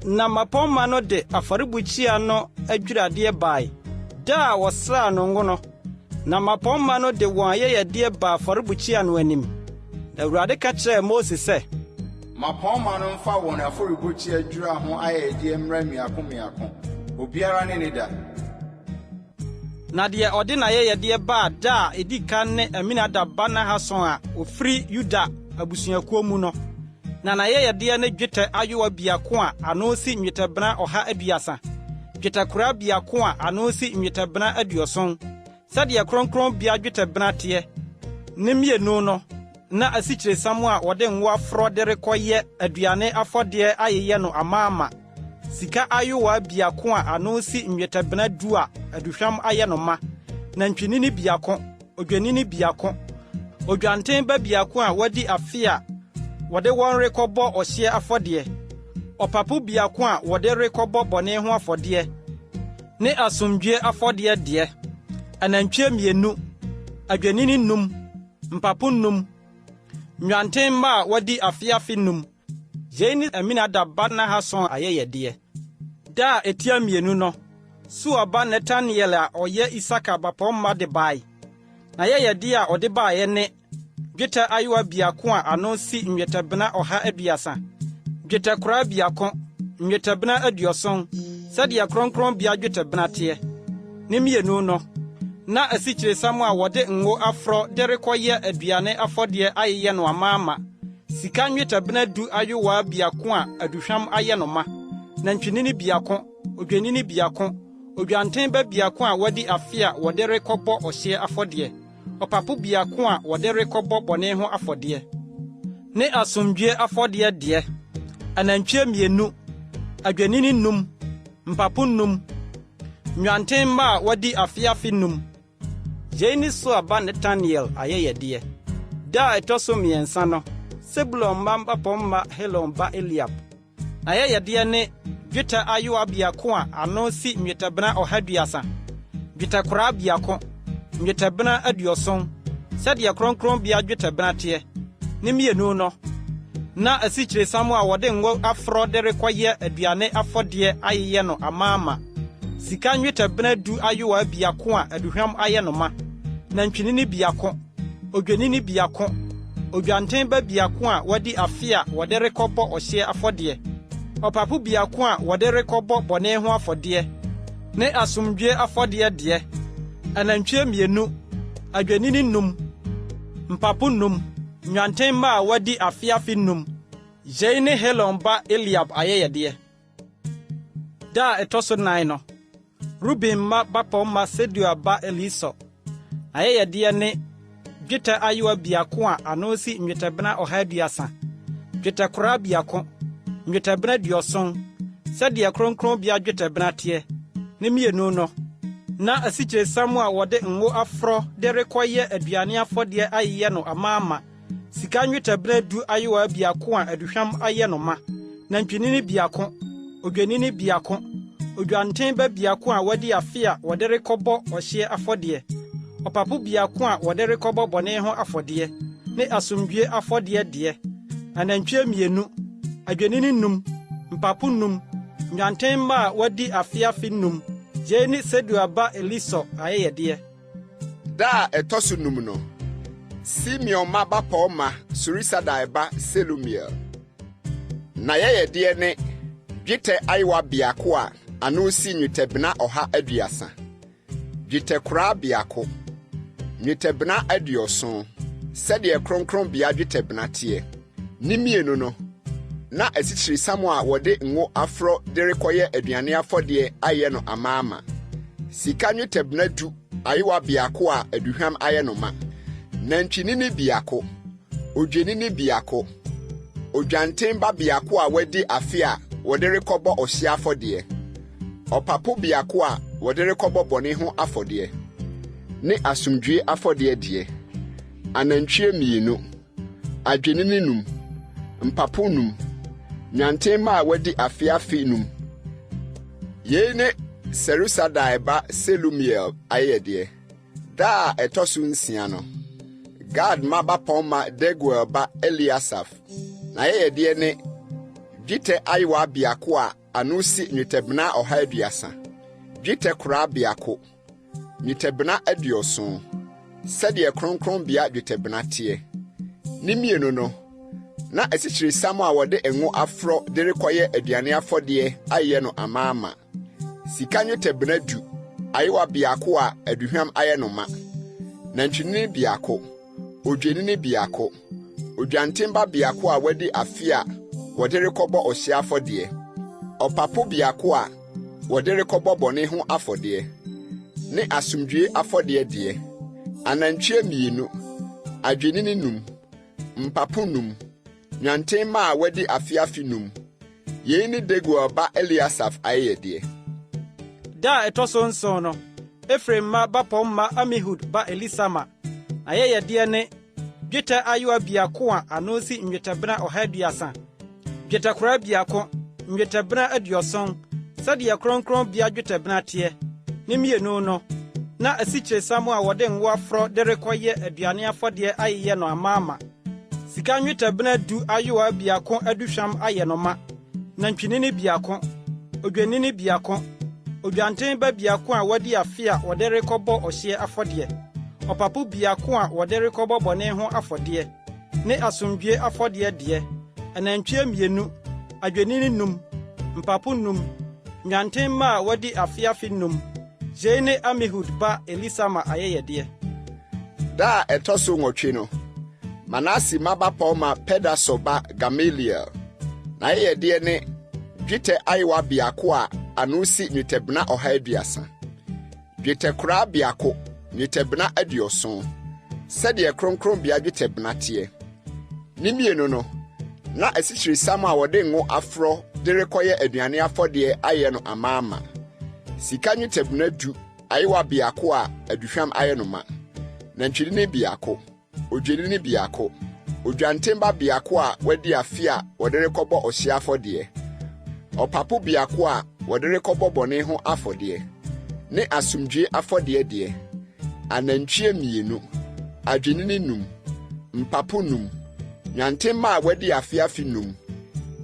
na mapɔmma no de afɔrebukyia no adwiradeɛ bae da a wɔsraa no ngo no na mapɔmma no de wɔn ayɛyɛdeɛ ba afɔrebukyia no anim na Awurade ka kyerɛɛ Mose sɛ mapɔmma no mfa wɔn afɔrebukyia adwira ho ayɛyɛdeɛ mmra miako obiara ne ne da. Na deɛ ɔde n'ayɛyɛdeɛ baa da a edi kan ne Aminadab ba Nahason a ofiri Yuda abusuakuo mu no na n'ayɛyɛdeɛ ne dwetɛ ayowa biako a ano si nnwetɛbena 130 dwetɛkora biako a ano si nnwetɛbena 70 sɛdeɛ kronkronbea dwetɛbena teɛ ne 2 no na asikyiresiam a wɔde ngo afrɔ de rekɔyɛ aduane afɔdeɛ ayeyɛ no amaama sika ayowa biako a ano si nnwetɛbena 10 a aduhwam ayɛ no ma nantwinini biako odwanini biako odwanten ba biako a wadi afe a wɔde wɔn rekɔbɔ ɔhye afɔdeɛ ɔpapo biako a wɔde rekɔbɔ bɔne ho afɔdeɛ ne asomdwe afɔdeɛ deɛ anantwie 2 adwanini 5 mpapo 5 nwanten ma a wadi afe 5 yei ne Aminadab ba Nahason ayɛyɛdeɛ da a etia 2 no Sua ba Netaniel a ɔyɛ Isaka bapɔmma de bae na yɛyɛdeɛ a ɔde baeɛ ne dwetɛ ayowa biako a ano si nnwetɛbena 130 dwetɛkora biako nnwetɛbena 70 sɛdeɛ kronkronbea dwetɛbena teɛ ne 2 no na asikyiresiam a wɔde ngo afrɔ de rekɔyɛ aduane afɔdeɛ ayeyɛ no amaama sika nnwetɛbena 10 ayowa biako a aduhwam ayɛ no ma nantwinini biako odwanini biako odwanten ba biako a wadi afe a wɔde rekɔbɔ ɔhye afɔdeɛ ɔpapo biako a wɔde rekɔbɔ bɔne ho afɔdeɛ ne asomdwe afɔdeɛ deɛ anantwie 2 adwanini 5 mpapo 5 nwanten ma a wadi afe 5 yei ne Sua ba Netaniel ayɛyɛdeɛ da a ɛtɔ so 3 no Sebulon mma bapɔmma Helon ba Eliab ayɛyɛdeɛ ne dwetɛ ayowa biako a ano si nnwetɛbena 130 dwetɛkora biako nnwetɛbena 70 sɛdeɛ kronkronbea dwetɛbena teɛ ne 2 no na asikyiresiam a wɔde ngo afrɔ de rekɔyɛ aduane afɔdeɛ ayeyɛ no amaama sika nnwetɛbena 10 ayowa biako a aduhwam ayɛ no ma nantwinini biako odwanini biako odwanten ba biako a wadi afe a wɔde rekɔbɔ ɔhye afɔdeɛ ɔpapo biako a wɔde rekɔbɔ bɔne ho afɔdeɛ ne asomdwe afɔdeɛ deɛ anantwie 2 adwanini 5 mpapo num, nwanten ma a wadi afiafi num, Jei ne Helon ba Eliab ayɛyɛdeɛ. Da a ɛtɔ so 9 no, Ruben ma bapɔ ma Sedua ba Elisɔ. Ayɛyɛdeɛ ne dwetɛ ayewa biako a ano si nnwetɛbena 130, dwetɛkora biako, nnwetɛbena 70, sɛdeɛ kronkronbea dwetɛbena teɛ, ne mmienu no. Na asikyiresiam a wɔde ngo afrɔ de rekɔyɛ aduane afɔdeɛ ayeyɛ no amaama, sika nnwetɛbena 10 ayewa biako a aduhwam ayɛ no ma, nantwinini biako, odwanini biako, odwanten ba biako a wɔde afe a wɔde rekɔbɔ ɔhyeɛ afɔdeɛ, ɔpapo biako a wɔde rekɔbɔ bɔne ho afɔdeɛ, ne asomdwie afɔdeɛ deɛ, anantwie 2, adwanini 5, mpapo 5, nwanten ma a wɔde afiafi 5, Jei ne Sedua ba Elisɔ ayɛyɛdeɛ. Da a ɛtɔ so 5 no, Simeon ma bapɔ ma Surisadai ba Selumiel. Na yɛyɛdeɛ ne dwetɛ ayewa biako a ano si nnwetɛbena 130, dwetɛkora biako, nnwetɛbena 70, sɛdeɛ kronkronbea dwetɛbena teɛ, ne mmienu no. Na asikyiresiam a wɔde ngo afrɔ de rekɔyɛ aduane afɔdeɛ ayɛ no amaama, sika nnwetɛbena 10 ayewa biako a aduhwam ayɛ no ma, nantwinini biako, odwanini biako, odwanten ba biako a wɔde afe a wɔde rekɔbɔ ɔhyeɛ afɔdeɛ, ɔpapo biako a wɔde rekɔbɔ bɔne ho afɔdeɛ, ne asomdwie afɔdeɛ deɛ, anantwie 2, adwenini 5, mpapo 5, nwanten ma a wɔde afiafi 5. Yei ne Serusadai ba Selumiel ayɛdeɛ. Da a ɛtɔ so 6 no, Gad ma bapɔn ma Deguel ba Eliasaf. Na ayɛyɛdeɛ ne dwetɛ ayewa biako a ano si nnwetɛbena 130, dwetɛkora biako, nnwetɛbena 70, sɛdeɛ kronkronbea dwetɛbena teɛ, ne mmienu no. Na asikyiresiam a wɔde ngo afrɔ de rekɔyɛ aduane afɔdeɛ ayɛ no amaama, sika nnwetɛbena 10 ayewa biako a aduhwam ayɛ no ma, nantwinini biako, odwanini biako, odwanten ba biako a wɔde afe a wɔde rekɔbɔ ɔhyeɛ afɔdeɛ, ɔpapo biako a wɔde rekɔbɔ bɔne ho afɔdeɛ, ne asomdwie afɔdeɛ deɛ, anantwie 2, adwenini 5, mpapo 5, nwanten ma a wɔde afiafi 5. Yei ne Deguel ba Eliasaf ayɛyɛdeɛ. Da a ɛtɔ so 9 no, Efraim ma bapɔ ma Amihud ba Elisama. Ayɛyɛdeɛ ne dwetɛ ayewa biako a ano si nnwetɛbena 130, dwetɛkora biako, nnwetɛbena 70, sɛdeɛ kronkronbea dwetɛbena teɛ, ne mmienu no. Na asikyiresiam a wɔde ngo afrɔ de rekɔyɛ aduane afɔdeɛ ayeyɛ no amaama, sika nnwetɛbena 10 ayewa biako aduhwam ayɛ no ma, nantwinini biako, odwanini biako, odwanten ba biako a wɔde afe a wɔde rekɔbɔ ɔhyeɛ afɔdeɛ, ɔpapo biako a wɔde rekɔbɔ bɔne ho afɔdeɛ, ne asomdwie afɔdeɛ deɛ, anantwie 2, adwanini 5, mpapo 5, nwanten ma a wɔde afiafi 5. Jei ne Amihud ba Elisama ayɛyɛdeɛ. Da a ɛtɔ so 8 no, Manase ma bapɔ ma Pedasɔ ba Gamaliel. Na ayɛyɛdeɛ ne dwetɛ ayewa biako a ano si nnwetɛbena 130, dwetɛkora biako, nnwetɛbena 70, sɛdeɛ kronkronbea dwetɛbena teɛ, ne mmienu no. Na asikyiresiam a wɔde ngo afrɔ de rekɔyɛ aduane afɔdeɛ ayɛ no amaama, sika nnwetɛbena 10 ayewa biako a aduhwam ayɛ no ma, nantwinini biako, odwanini biako, odwanten ba biako a wɔde afe a wɔde rekɔbɔ ɔhyeɛ afɔdeɛ, ɔpapo biako a wɔde rekɔbɔ bɔne ho afɔdeɛ, ne asomdwie afɔdeɛ deɛ, anantwie 2, adwenini 5, mpapo 5, nwanten ma a wɔde afiafi 5.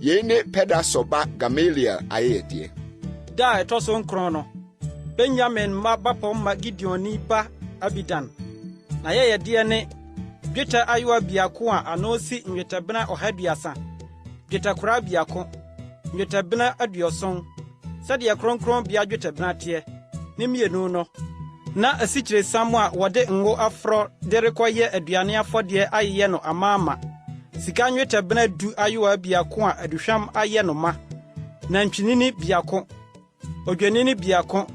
Yei ne Pedasɔ ba Gamaliel ayɛyɛdeɛ. Da a ɛtɔ so 9 no, Benyamin ma bapɔ ma Gideoni ba Abidan. Na ayɛyɛdeɛ ne dwetɛ ayewa biako a ano si nnwetɛbena 130, dwetɛkora biako, nnwetɛbena 70, sɛdeɛ kronkronbea dwetɛbena teɛ, ne mmienu no. na asikyire samu a wɔde ngo afro de rekɔyɛ aduane afɔdeɛ ayɛ no amaama sika nwetɛ bena du ayowa biako a aduhwam ayɛ no ma na ntwinini biako odwanini biako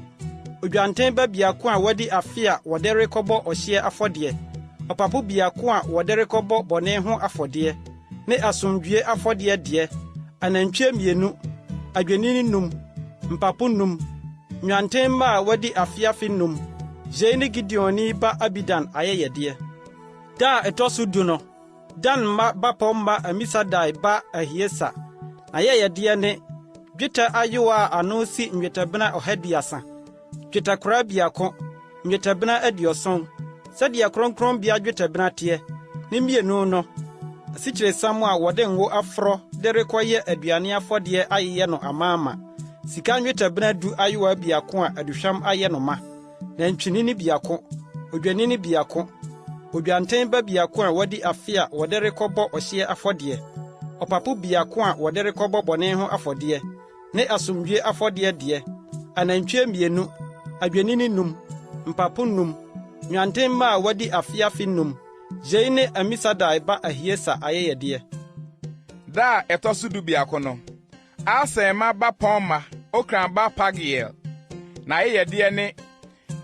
odwanten ba biako a wɔde afe a wɔde rekɔbɔ ɔhye afɔdeɛ ɔpapo biako a wɔde rekɔbɔ bɔne ho afɔdeɛ ne asomdwie afɔdeɛ deɛ anantwie mienu adwanini num mpapo num nwanten ma a wɔde afiafi num Jeni Gideoni ba Abidan ayɛyɛdeɛ. Da ɛtɔ du no, Dan ma bapɔmma Amisadai ba Ahiesa. Ayɛyɛdeɛ ne dwetɛ ayowa ano si nwetɛbena 130. Dwetɛkora biako, nwetɛbena 70. Sɛdeɛ kronkron bia dwetɛbena teɛ. Ne mmienu no, asikyire samu a wɔde ngo afrɔ de rekɔyɛ aduane afɔdeɛ ayɛ no amaama. Sika nwetɛbena du ayowa biako a aduhwam ayɛ no ma. Na ntwinini biako, odwanini biako, odwanten ba biako a wɔde afe a wɔde rekɔbɔ ɔhye afɔdeɛ, ɔpapo biako a wɔde rekɔbɔ bɔne ho afɔdeɛ, ne asomdwie afɔdeɛ deɛ, anantwie mienu, adwanini num, mpapo num, nwanten ma a wɔde afiafi num, Jei ne Amisadai ba Ahiesa ayɛyɛdeɛ. Da ɛtɔ so du biako no, Asema ba Pɔnma, Okran ba Pagiel, na ayɛyɛdeɛ ne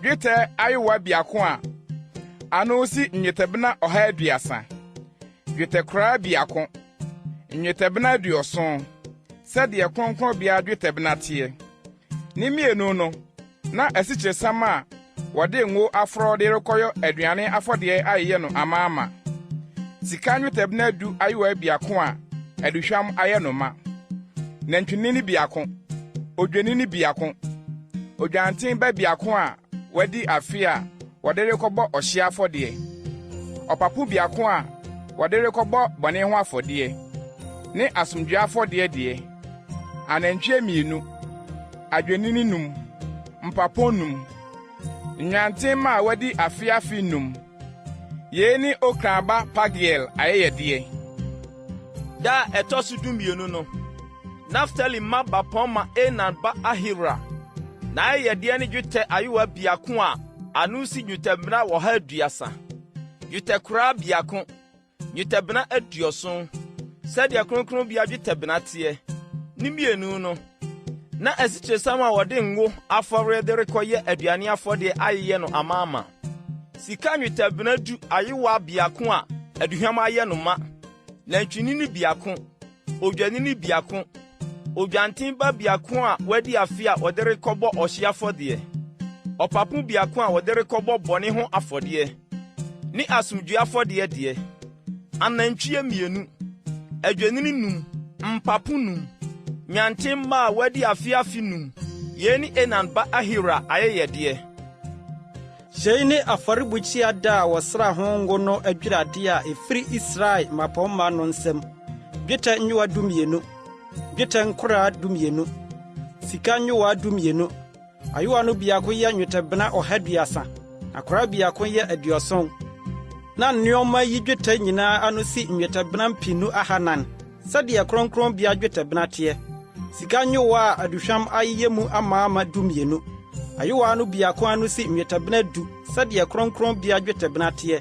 dwetɛ ayowa biako a ano si nwetɛbena 130. Dwetɛkora biako, nwetɛbena 70. Sɛdeɛ kronkron bia dwetɛbena teɛ. Ne mmienu no, na asikyire sam a wɔde ngo afrɔ de rekɔyɔ aduane afɔdeɛ ayɛ no amaama. Sika nwetɛbena du ayowa biako a aduhwam ayɛ no ma. Nantwinini biako, odwanini biako, odwanten ba biako a wɔde afe a wɔde rekɔbɔ ɔhye afɔdeɛ. Ɔpapo biako a wɔde rekɔbɔ bɔne ho afɔdeɛ. Ne asomdwie afɔdeɛ deɛ. Anantwie mienu, adwanini num, mpapo num, nwanten ma a wɔde afe num. Yei ne Okran ba Pagiel ayɛyɛdeɛ. Da ɛtɔ so du mmienu no, Naftali ma bapɔmma Enan ba Ahira. Na ayɛyɛdeɛ ne dwetɛ ayowa biako a ano si nwetɛbena 130. Dwetɛkora biako, nwetɛbena 70. Sɛdeɛ kronkron bia dwetɛbena teɛ. Ne mmienu no, na asikyire sam a wɔde ngo afɔre de rekɔyɛ aduane afɔdeɛ ayɛ no amaama. Sika nwetɛbena du ayowa biako a aduhwam ayɛ no ma. Nantwinini biako, odwanini biako, odwanten ba biako a wɔde afe a wɔde rekɔbɔ ɔhye afɔdeɛ. Ɔpapo biako a wɔde rekɔbɔ bɔne ho afɔdeɛ. Ne asomdwie afɔdeɛ deɛ. Anantwie mienu, adwanini num, mpapo num, nwanten ma a wɔde afe num. Yei ne Enan ba Ahira ayɛyɛdeɛ. Jei ne afɔrebukyia da a wɔsra ho ngo no adwirade a ɛfiri Israel mapɔmma no nsɛm. Dwetɛ nyowa 12, dwetɛ nkora 12, sika nyowa 12. Ayowa no biako yɛ nwetɛbena 130, akora biako yɛ 70. Na nneɔma yi dwetɛ nyinaa ano si nwetɛbena 200, sɛdeɛ kronkron bia dwetɛbena teɛ. Sika nyowa a aduhwam ayɛ mu amaama 12. Ayowa no biako ano si nwetɛbena 10, sɛdeɛ kronkron bia dwetɛbena teɛ.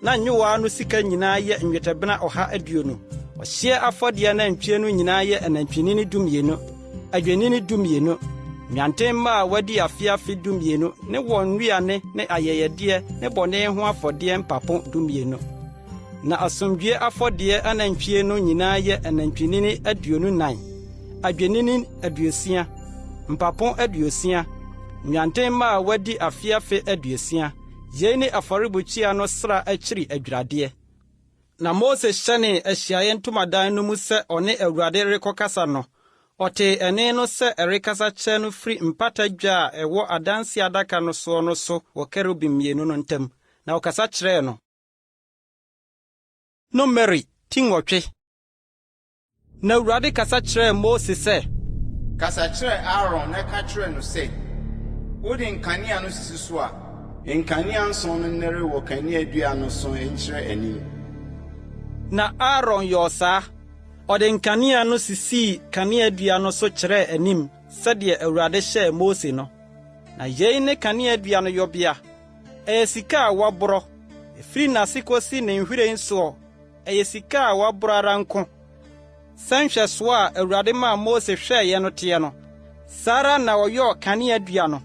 Na nyowa no sika nyinaa yɛ nwetɛbena 120. Ɔhye afɔdeɛ na ntwie no nyinaa yɛ anantwinini 12, adwanini 12, nwanten ma a wɔde afe 12, ne wɔn nnuane ne ayɛyɛdeɛ ne bɔne ho afɔdeɛ mpapo 12. Na asomdwie afɔdeɛ anantwie no nyinaa yɛ anantwinini 24, adwanini 60, mpapo 60, nwanten ma a wɔde afe 60. Yei ne afɔrebukyia no sra akyiri adwiradeɛ. Na Mose hyɛne ahyiaeɛ ntomadan no mu sɛ ɔne Awurade rekɔkasa no, ɔte ɛne no sɛ ɛrekasa kyerɛ no firi mpata dwa a ɛwɔ adanse adaka no soɔ no so wɔ kerubim mmienu no ntam, na ɔkasa kyerɛɛ no. Numeri 18. Na Awurade kasa kyerɛɛ Mose sɛ, Kasa kyerɛ Aaron na ka kyerɛ no sɛ, wode nkanea no sisi so a, nkanea nson no nnɛre wɔ kanea dua no so nkyerɛ anim. Na Aaron yɛ ɔsaa, ɔde nkanea no sisii kanea dua no so kyerɛɛ anim, sɛdeɛ Awurade hyɛɛ Mose no. Na yei ne kanea dua no yɔbea, sika a waboro efiri n'ase kosi ne nhwire nso sika a waboro ara nko sanhwe so a Awurade ma Mose hwɛɛ no te no Sara na ɔyɛ kanea dua no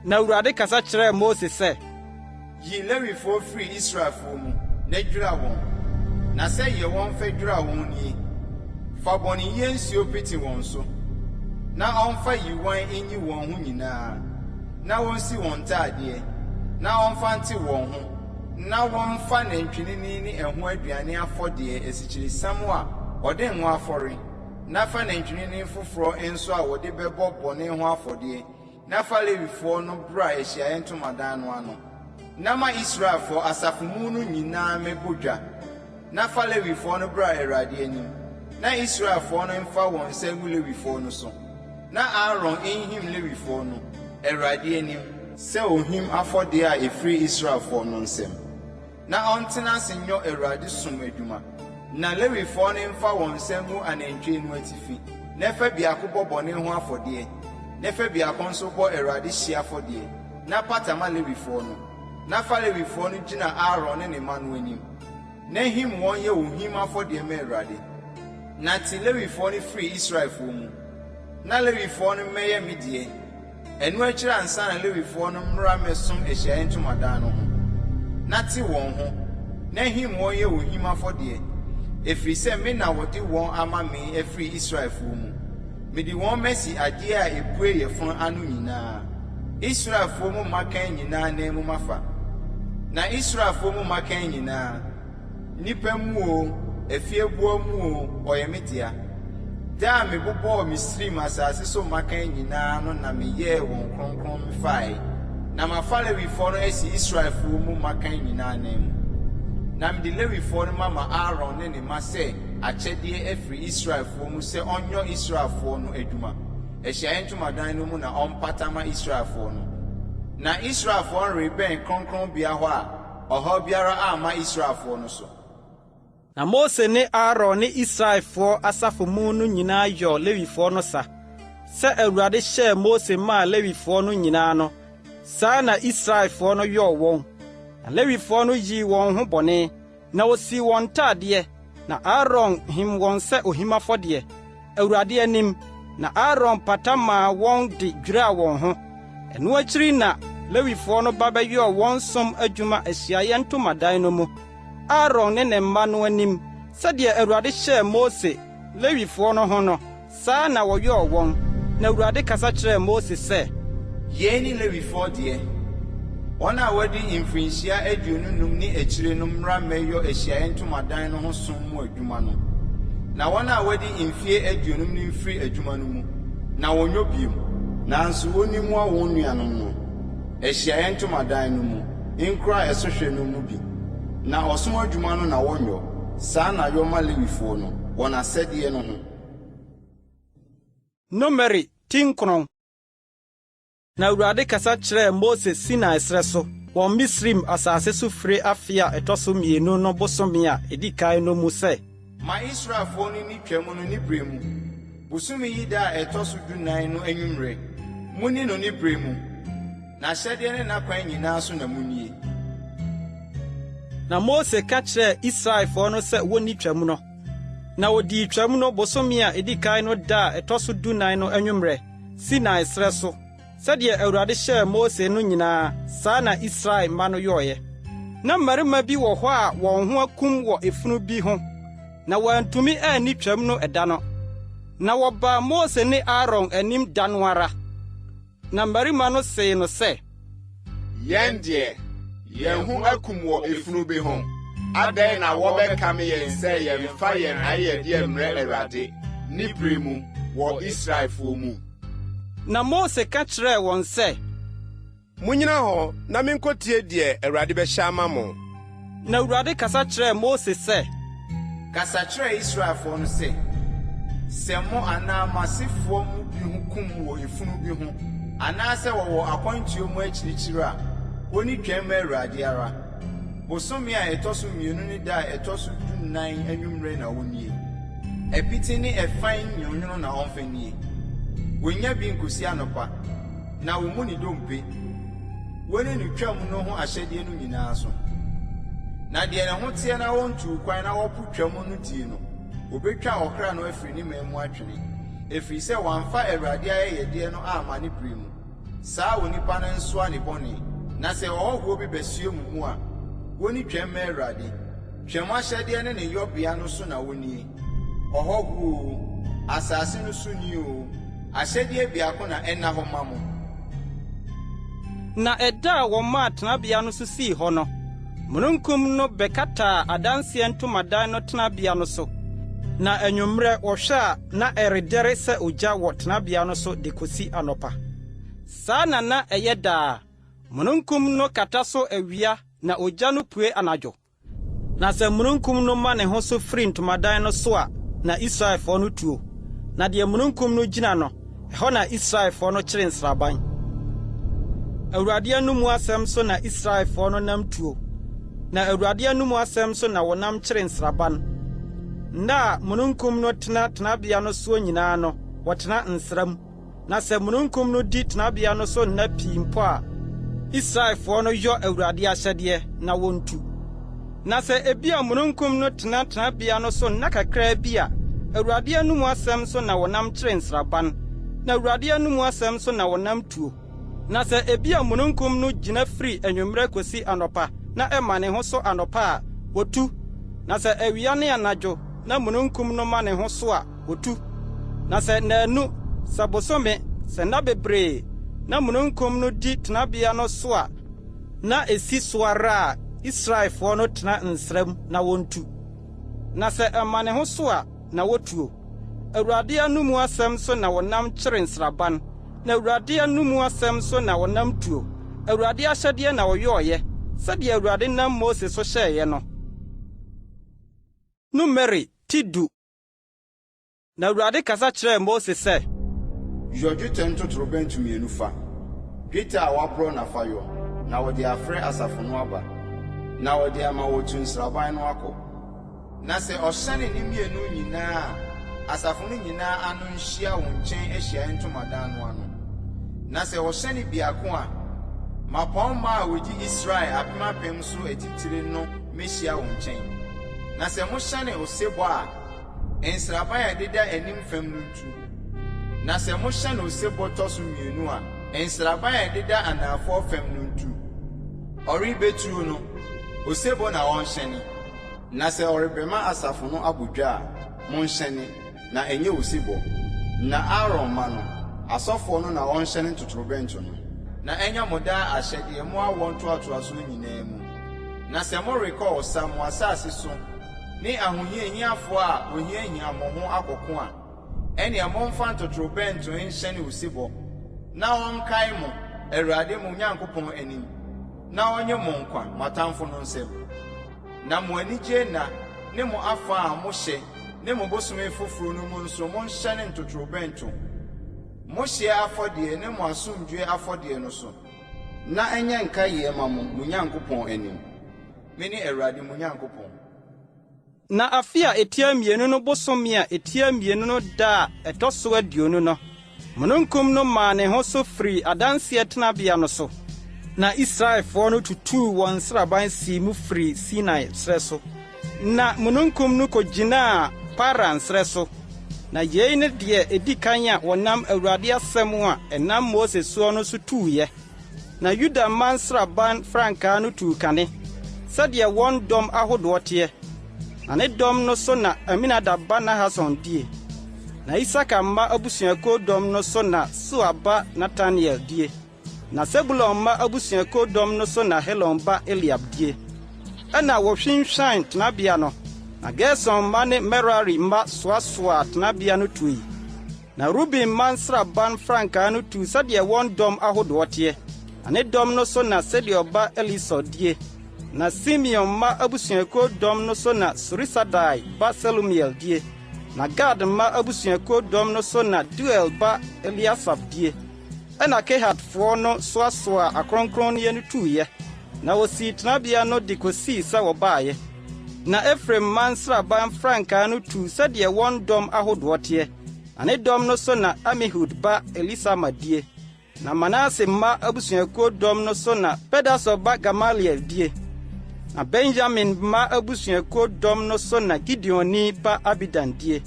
na Awurade kasa kyerɛɛ Mose sɛ yi Lewifo firi Israelfo mu na dwira wɔn na sɛ yɛ wɔn fa dwira wɔn nie fa bɔne yɛ nsuo pete wɔn so na ɔmfa yiwan enyi wɔn ho nyinaa na wɔnsi wɔn ntaadeɛ na ɔmfa nte wɔn ho na wɔmfa nantwinini ne ɛho aduane afɔdeɛ esikyiriesam a ɔde ngo afɔre na fa nantwinini foforo nso a wɔde bɛbɔ bɔne ho afɔdeɛ na fa Lewifoɔ no bra Ahyiaeɛ Ntomadan no ano na ma Israelfoɔ asafomu no nyinaa mebodwa na fa Lewifoɔ no bra Awurade anim na Israelfoɔ no mfa wɔn nsa ngu Lewifoɔ no so na Aaron nhim Lewifoɔ no Awurade anim sɛ ohim afɔdeɛ a efiri Israelfoɔ no nsam na ɔntena ase nyɔ Awurade som adwuma na Lewifoɔ no mfa wɔn nsa ngu anantwie no atifi na fa biako bɔ bɔne ho afɔdeɛ na fa biako nso bɔ Awurade hyia afɔdeɛ na patama Lewifoɔ no na fa Lewifoɔ no gyina Aaron ne ne mma no anim na him wɔn yɛ ohim afɔdeɛ ma Awurade na te Lewifoɔ no firi Israelfoɔ mu na Lewifoɔ no mmɛyɛ medie ɛno akyiri ansa na Lewifoɔ no mmra mɛsom Ahyiaeɛ Ntomadan no ho na te wɔn ho na him wɔn yɛ ohim afɔdeɛ efiri sɛ me na wɔde wɔn ama me afiri Israelfoɔ mu mede wɔn mɛsi adeɛ a epue yɛ fon ano nyinaa Israelfoɔ mu makan nyinaa na emu mafa na Israelfoɔ mu makan nyinaa nipa mu o efiebuo mu o ɔyɛ me dea da me bobɔ Misrim asase so makan nyinaa no na me yɛ wɔn kronkron me fae na mafa Lewifoɔ no asi Israelfoɔ mu makan nyinaa na mu na me de Lewifoɔ no mama Aaron ne ne ma sɛ akyɛdeɛ afiri Israelfoɔ mu sɛ ɔnyɔ Israelfoɔ no adwuma Ahyiaeɛ Ntomadan no mu na ɔmpatama Israelfoɔ no na Israelfoɔ rebɛn kronkronbea hɔ a ɔhaw biara ama Israelfoɔ no so na Mose ne Aaron ne Israelfoɔ asafo mu no nyinaa yɔ Lewifoɔ no sa sɛ Awurade hyɛɛ Mose maa Lewifoɔ no nyinaa no saa na Israelfoɔ no yɔɔ wɔn na Lewifoɔ no yii wɔn ho bɔne na osii wɔn ntaadeɛ na Aaron him wɔn sɛ ohim afɔdeɛ Awurade anim na Aaron pata maa wɔn de dwiraa wɔn ho ɛno akyiri na Lewifoɔ no ba bɛyɔɔ wɔn som adwuma Ahyiaeɛ Ntomadan no mu Aaron ne ne mma no anim sɛdeɛ Awurade hyɛɛ Mose Lewifoɔ no ho no saa na wɔyɔɔ wɔn na Awurade kasa kyerɛɛ Mose sɛ yɛn ne Lewifoɔ deɛ wɔn a wɔde mfirinhyia 25 ne akyire no mmra mmɛyɔ Ahyiaeɛ Ntomadan no ho som mu adwuma no na wɔn a wɔde mfie 50 ne mfiri adwuma no mu na wɔnyɔ biom nanso wɔni mu a wɔn nuanom no Ahyiaeɛ Ntomadan no mu nkura ɛsohwɛ no mu bi na ɔsom adwuma no na wɔnyɔ saa na yɔma Lewifoɔ no wɔn asɛdeɛ no ho Numeri 10 na Awurade kasa kyerɛɛ Mose Sinai srɛ so wɔ Misrim asase so fire afe a ɛtɔ so 2 no bosome a edi kan no mu sɛ ma Israelfoɔ no ni twam no ni brɛ mu bosome yi da a ɛtɔ so 14 no anwummerɛ muni no ni brɛ mu na hyɛdeɛ ne n'akwan nyinaa so na munie na Mose ka kyerɛɛ Israelfoɔ no sɛ wonni twam no na wodii twam no bosome a edi kan no da a ɛtɔ so 14 no anwummerɛ Sinai srɛ so sɛdeɛ Awurade hyɛɛ Mose no nyinaa saa na Israel mma no yɔɔyɛ na mmarima bi wɔ hɔ a wɔn ho akum wɔ efunu bi ho na wɔantumi anni twam no ɛda no na wɔbaa Mose ne Aaron anim da no ara na mmarima no see no sɛ yɛn deɛ yɛn ho akum wɔ efunu bi ho adɛn na wɔbɛkame yɛn sɛ yɛmfa yɛn ayɛdeɛ mmerɛ Awurade ne bere mu wɔ Israelfoɔ mu na Mose ka kyerɛɛ wɔn sɛ munyina hɔ na menkɔtie deɛ Awurade bɛhyɛ ama mo na Awurade kasa kyerɛɛ Mose sɛ kasa kyerɛ Israelfoɔ no sɛ mo anaa masefoɔ mu bi ho kum wɔ efunu bi ho anaasɛ wɔwɔ akwantuo mu akyirikyiri a wɔni twam ma Awurade ara bosome a ɛtɔ so 2 ne da a ɛtɔ so 19 anwummerɛ na wɔnie ɛpiti ne ɛfan nwonwono na ɔmfa nie wonya bi nkosi anɔpa na wo mu ni dompe woni ne twam no ho ahyɛde no nyinaa so na deɛ ne ho teɛ na wɔntu kwan na wɔpo twam no die no obetwa ɔkra no afiri ne mamu atwene efiri sɛ wɔamfa Awurade ayɛyɛdeɛ no ama ne bere mu saa onipa no nso a ne bɔne na sɛ ɔhɔhoɔ bi bɛsue mu a woni twam ma Awurade twam ahyɛdeɛ ne ne yɔbea no so na wonie ɔhɔhoɔ asase no so ni o ahyɛdeɛ biako na ɛna hɔ ma mo na ɛda a wɔmaa tenabea no so sii hɔ no mununkum no bɛkataa adanseɛ ntomadan no tenabea no so na anwummerɛ wɔhwɛ a na ɛredɛre sɛ ogya wɔ tenabea no so de kosi anɔpa saa na ɛyɛ daa mununkum no kata so awia na ogya no pue anadwo na sɛ mununkum no ma ne ho so firi ntomadan no so a na Israelfoɔ no tuo na deɛ mununkum no gyina no ɛhɔ na Israelfoɔ no kyere nsraban Awurade anum asɛm so na Israelfoɔ no nam tuo na Awurade anum asɛm so na wɔnam kyere nsraban na mununkum no tenabea no so nyinaa no wɔtena nsram na sɛ mununkum no di tenabea no so nna pii mpo a Israelfoɔ no yɔ Awurade ahyɛdeɛ na wɔntu na sɛ ebia mununkum no tenabea no so nna kakraa bi a Awurade anum asɛm so na wɔnam kyere nsraban na Awurade anum asɛm so na wɔnam tuo na sɛ ebia mununkum no gyina firi anwummerɛ kosi anɔpa na ɛma ne ho so anɔpa a wotu na sɛ awia ne anadwo na mununkum no ma ne ho so a wotu na sɛ naanu sɛ bosome sɛ nna bebree na mununkum no di tenabea no so a na esi so ara a Israelfoɔ no tena nsram na wontu na sɛ ɛma ne ho so a na wotuo Awurade anum asɛm so na wɔnam kyere nsraban na Awurade anum asɛm so na wɔnam tuo Awurade ahyɛdeɛ na wɔyɔɔyɛ sɛdeɛ Awurade nam Mose so hyɛeɛ no Numeri tidu na Awurade kasa kyerɛɛ Mose sɛ yɔ dwetɛ ntotorobɛnto mmienu fa dwetɛ a wɔaborɔ na fa yɔ na wɔde afrɛ asafo no aba na wɔde ama wɔtu nsraban no akɔ na sɛ ɔhyɛne ne mmienu nyinaa asafo no nyinaa ano nhyia wo nkyɛn ahyiaeɛ ntomadan no ano na sɛ ɔhyɛne biako a mapɔmma a wɔdi Israel apem so atitire no mehyia wo nkyɛn na sɛ mohyɛne osebɔ a nsraban a ɛdeda anim fam no ntu na sɛ mohyɛne osebɔ tɔ so mmienu a nsraban a ɛdeda anafoɔ fam no ntu ɔrebetuo no osebɔ na wɔnhyɛne na sɛ ɔrebɛma asafo no abodwa a monhyɛne na ɛnyɛ osebɔ na Aaron ma no asɔfoɔ no na wɔnhyɛne ntotorobɛnto no na ɛnyɛ mo daa ahyɛdeɛ mo awɔ ntoatoaso nyinaa mu na sɛ morekɔ ɔsa mo asase so ne ahohiahiafoɔ a ohiahia mo ho akɔko a ɛnea momfa ntotorobɛnto nhyɛne osebɔ na wɔnkae mo Awurade mo Nyankopɔn anim na ɔnyɛ mo nkwa matamfo no nsɛm na mo anigye na ne mo afa a mohyɛ ne mo bosome foforo no mu nso monhyɛne ntotorobɛnto mohyɛ afɔdeɛ ne mo asomdwe afɔdeɛ no so na ɛnyɛ nka yie ma mo Nyankopɔn anim mene Awurade mo Nyankopɔn na afi a etia mmienu no bosome a etia mmienu no da a ɛtɔ so aduonu no mununkum no maa ne ho so firi adanseɛ tenabea no so na Israelfoɔ no tutuu wɔn nsraban sii mu firi Sinai srɛ so na mununkum no kogyinaa Paran srɛ so na yei ne deɛ edi kan a wɔnam Awurade asɛm a ɛnam Mose soɔ no so tuuyɛ na Yuda man nsraban frankaa no tuu kane sɛdeɛ wɔn dɔm ahodoɔ teɛ na ne dɔm no so na Aminadab ba Nahason die na Isaka mma abusuakuo dɔm no so na Sua ba Nathaniel die na Sebulon mma abusuakuo dɔm no so na Helon ba Eliab die ɛna wɔhwinhwan tenabea no na Gerson mma ne Merari mma soasoa tenabea no tui na Ruben mma nsraban frankaa no tu sɛdeɛ wɔn dɔm ahodoɔ teɛ na ne dɔm no so na Sedior ba Elisor die na Simeon mma abusuakuo dɔm no so na Surisadai ba Selumiel die na Gad mma abusuakuo dɔm no so na Duel ba Eliasaf die ɛna Kehatfoɔ no soasoa akronkronneɛ no tuuyɛ na wosi tenabea no de kosii sɛ wɔbaeɛ na Efraim mma nsraban frankaa no tu sɛdeɛ wɔn dɔm ahodoɔ teɛ na ne dɔm no so na Amihud ba Elisama die na Manase mma abusuakuo dɔm no so na Pedasur ba Gamaliel die. Na Benjamin mma abusuakuo dɔm no so na Gideoni ba Abidan die.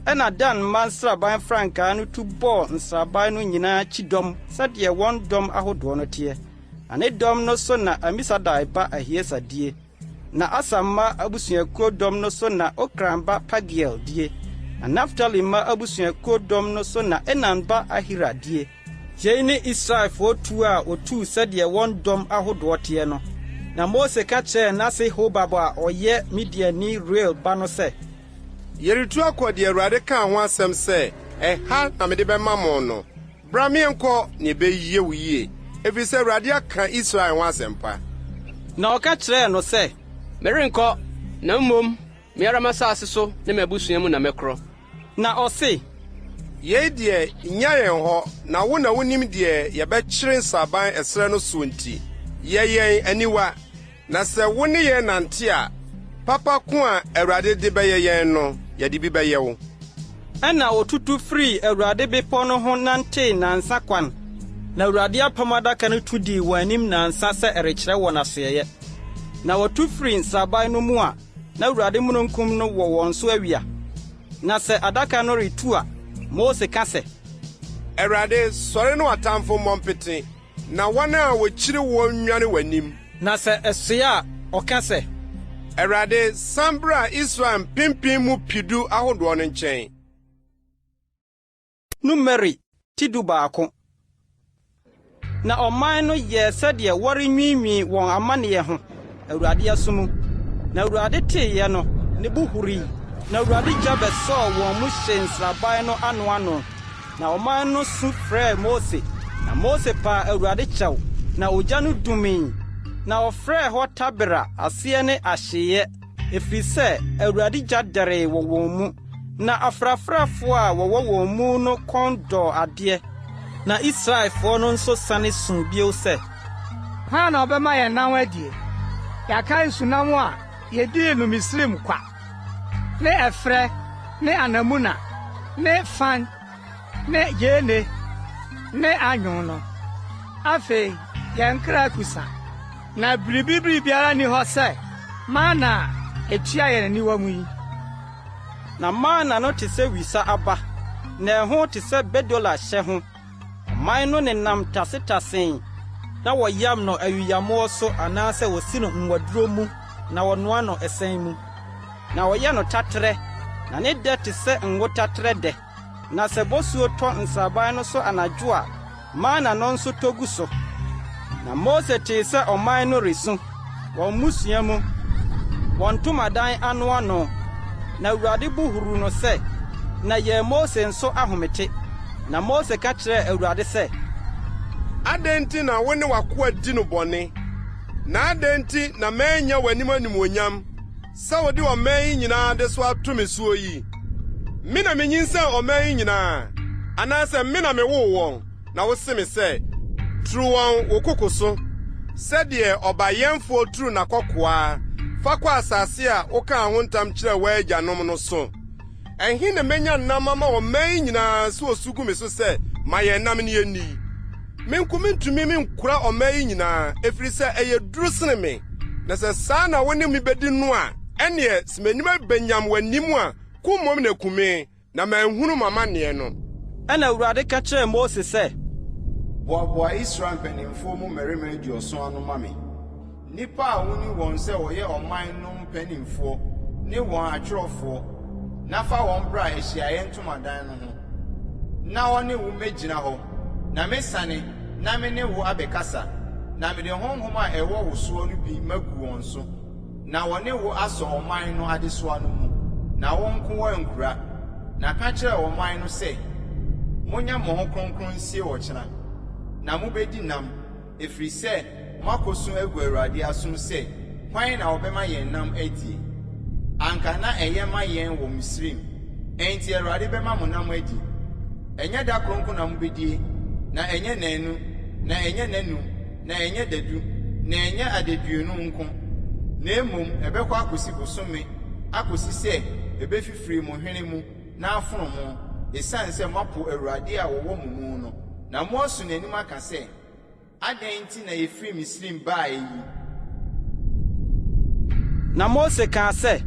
Ɛna Dan mma nsraban frankaa no tu bɔɔ nsraban no nyinaa kyidɔm sɛdeɛ wɔn dɔm ahodoɔ no teɛ. Na ne dɔm no so na Amisadai ba Ahiesa die. Na Asa mma abusuakuo dɔm no so na Okran ba Pagiel die. Na Naftali mma abusuakuo dɔm no so na Enan ba Ahira die. Yei ne Israelfoɔ tu a otu sɛdeɛ wɔn dɔm ahodoɔ teɛ no. Na Mose ka kyerɛɛ n'ase Hobab a ɔyɛ Midiani Reuel ba no sɛ, Yɛretu akɔ de Awurade ka ho asɛm sɛ, ɛha na mede bɛma mo no. Bra meɛnkɔ ne ɛbɛyie wo yie, ɛfiri sɛ Awurade aka Israel ho asɛmpa. Na ɔka kyerɛɛ no sɛ, merenkɔ, na mmom, meara m'asase so ne m'abusua mu na mɛkorɔ. Na ɔse, Yei deɛ nya yɛn hɔ, na wo na wonim deɛ yɛbɛkyere nsaban ɛsrɛ no so nti. Yɛyɛn aniwa, na sɛ wo ne yɛn nante a, papa ko a Awurade de bɛyɛ yɛn no, yɛde bi bɛyɛ wo. ɛna otutu firi Awurade bepɔ no ho nante nansa kwan. Na Awurade apam adaka no tu dii wɔn anim nansa sɛ ɛrekyerɛ wɔn asoɛyɛ. Na wɔtu firi nsaban no mu a, na Awurade mununkum no wɔ wɔn so awia. Na sɛ adaka no retu a, Mose ka sɛ, Awurade sɔre no atamfo mmɔ mpete, na wɔn a wɔkyiri wɔn nwane w'anim. na sɛ ɛsoɛ a, ɔka sɛ, Awurade san bra Israel mpempem mu pidu ahodoɔ no nkyɛn. Numeri tidu baako. Na ɔman no yɛ sɛdeɛ wɔrenwiinwii wɔn amanneɛ ho, Awurade asom. Na Awurade teeɛ no, ne bo hurii. Na Awurade gya bɛsɔɔ wɔn mu hyɛ nsraban no ano. Na ɔman no su frɛɛ Mose. Na Mose paa Awurade kyɛw, na ogya no dumii. Na ɔfrɛɛ hɔ Tabera aseɛ ne ahyeeɛ, ɛfiri sɛ Awurade gya dɛree wɔ wɔn mu. Na afrafrafoɔ a wɔwɔ wɔn mu no kɔn dɔɔ adeɛ. Na Israelfoɔ no nso sane suu bio sɛ, ha na ɔbɛma yɛn nan adie. Yɛaka nsunam a yɛdii no Misraim kwa, ne ɛfrɛ, ne anamuna, ne fan, ne yene, ne anwon no. Afei, yɛn kra kusa, na biribi biara ni hɔ sɛ, mana etua yɛn aniwa mu yi. Na mana no te sɛ wisa aba, na ɛho te sɛ bedola hyɛ ho. Ɔman no nenam tasetasee, na wɔyam no awiyammoɔ so anaasɛ wɔsi no nwaduro mu, na wɔnoa no ɛsɛn mu. Na wɔyɛ no tatrɛ, na ne dɛ te sɛ ngo tatrɛ dɛ. Na sɛ bosuo tɔ nsaban no so anadwo a, mana no nso tɔ gu so. Na Mose tee sɛ ɔman no resu, wɔn mmusua mu, wɔn ntomadan ano. Na Awurade bo huru no sɛ, na yɛn Mose nso ahomete. Na Mose ka kyerɛɛ Awurade sɛ, Adɛn nti na wo ne w'akoa di no bɔne? Na adɛn nti na mɛnya w'anim animuonyam, sɛ wode ɔman yi nyinaa de so ato me suo yi? Me na menyinsɛn ɔman yi nyinaa, anaasɛ me na mewoo wɔn, na wo se me sɛ, turu wɔn wo koko so, sɛdeɛ ɔbayɛmfoɔ turu n'akɔkoaa, fa kɔ asase a wokaa ho ntam kyerɛ w'agyanom no so. Ɛhe na menya nnam ama ɔman yi nyinaa sɛ osugu me so sɛ, ma yɛn nam ne yɛnni. Menkumi ntumi menkura ɔman yi nyinaa, ɛfiri sɛ ɛyɛ duru sene me. Na sɛ saa na wo ne me bɛdi no a, ɛneɛ sɛ m'anim abɛnyam w'anim a, kummom na kume, na manhunu m'amanneɛ no. Ɛna Awurade ka kyerɛɛ Mose sɛ, boaboa Israel mpanimfoɔ mu mmarima 70 ano ma me. Nnipa a woni wɔn sɛ wɔyɛ ɔman no mpanimfoɔ ne wɔn atwerɛfoɔ, na fa wɔn bra Ahyiaeɛ Ntomadan no ho. Na wɔne wo megyina hɔ, na mesane, na me ne wo abɛkasa, na mede honhom a ɛwɔ wo soɔ no bi magu wɔn so, na wɔne wo asɔ ɔman no adesoa no mu, na wɔnko wɔ nkura, na ka kyerɛ ɔman no sɛ, monya mo ho kronkron nsie wɔ kyena, na mubedi nam, ɛfiri sɛ moakɔso agu Awurade asom sɛ, hwan na wɔbɛma yɛn nam adi? Anka na ɛyɛ ma yɛn wɔ Misraim, enti Awurade bɛma mo nam adi. Ɛnyɛ da kronkron na mubedie, na ɛnyɛ nanu, na ɛnyɛ nanum, na ɛnyɛ dadu, na ɛnyɛ adaduonu nko, na mmom ɛbɛkɔ akosi bosome, akosi sɛ ɛbɛfifiri mo hwene mu na afono mo, ɛsiane sɛ moapo Awurade a wɔwɔ mo mu no. Na Mose n'anim aka sɛ, adɛn nti na yɛfiri Misrim baa yi? Na Mose kaa sɛ,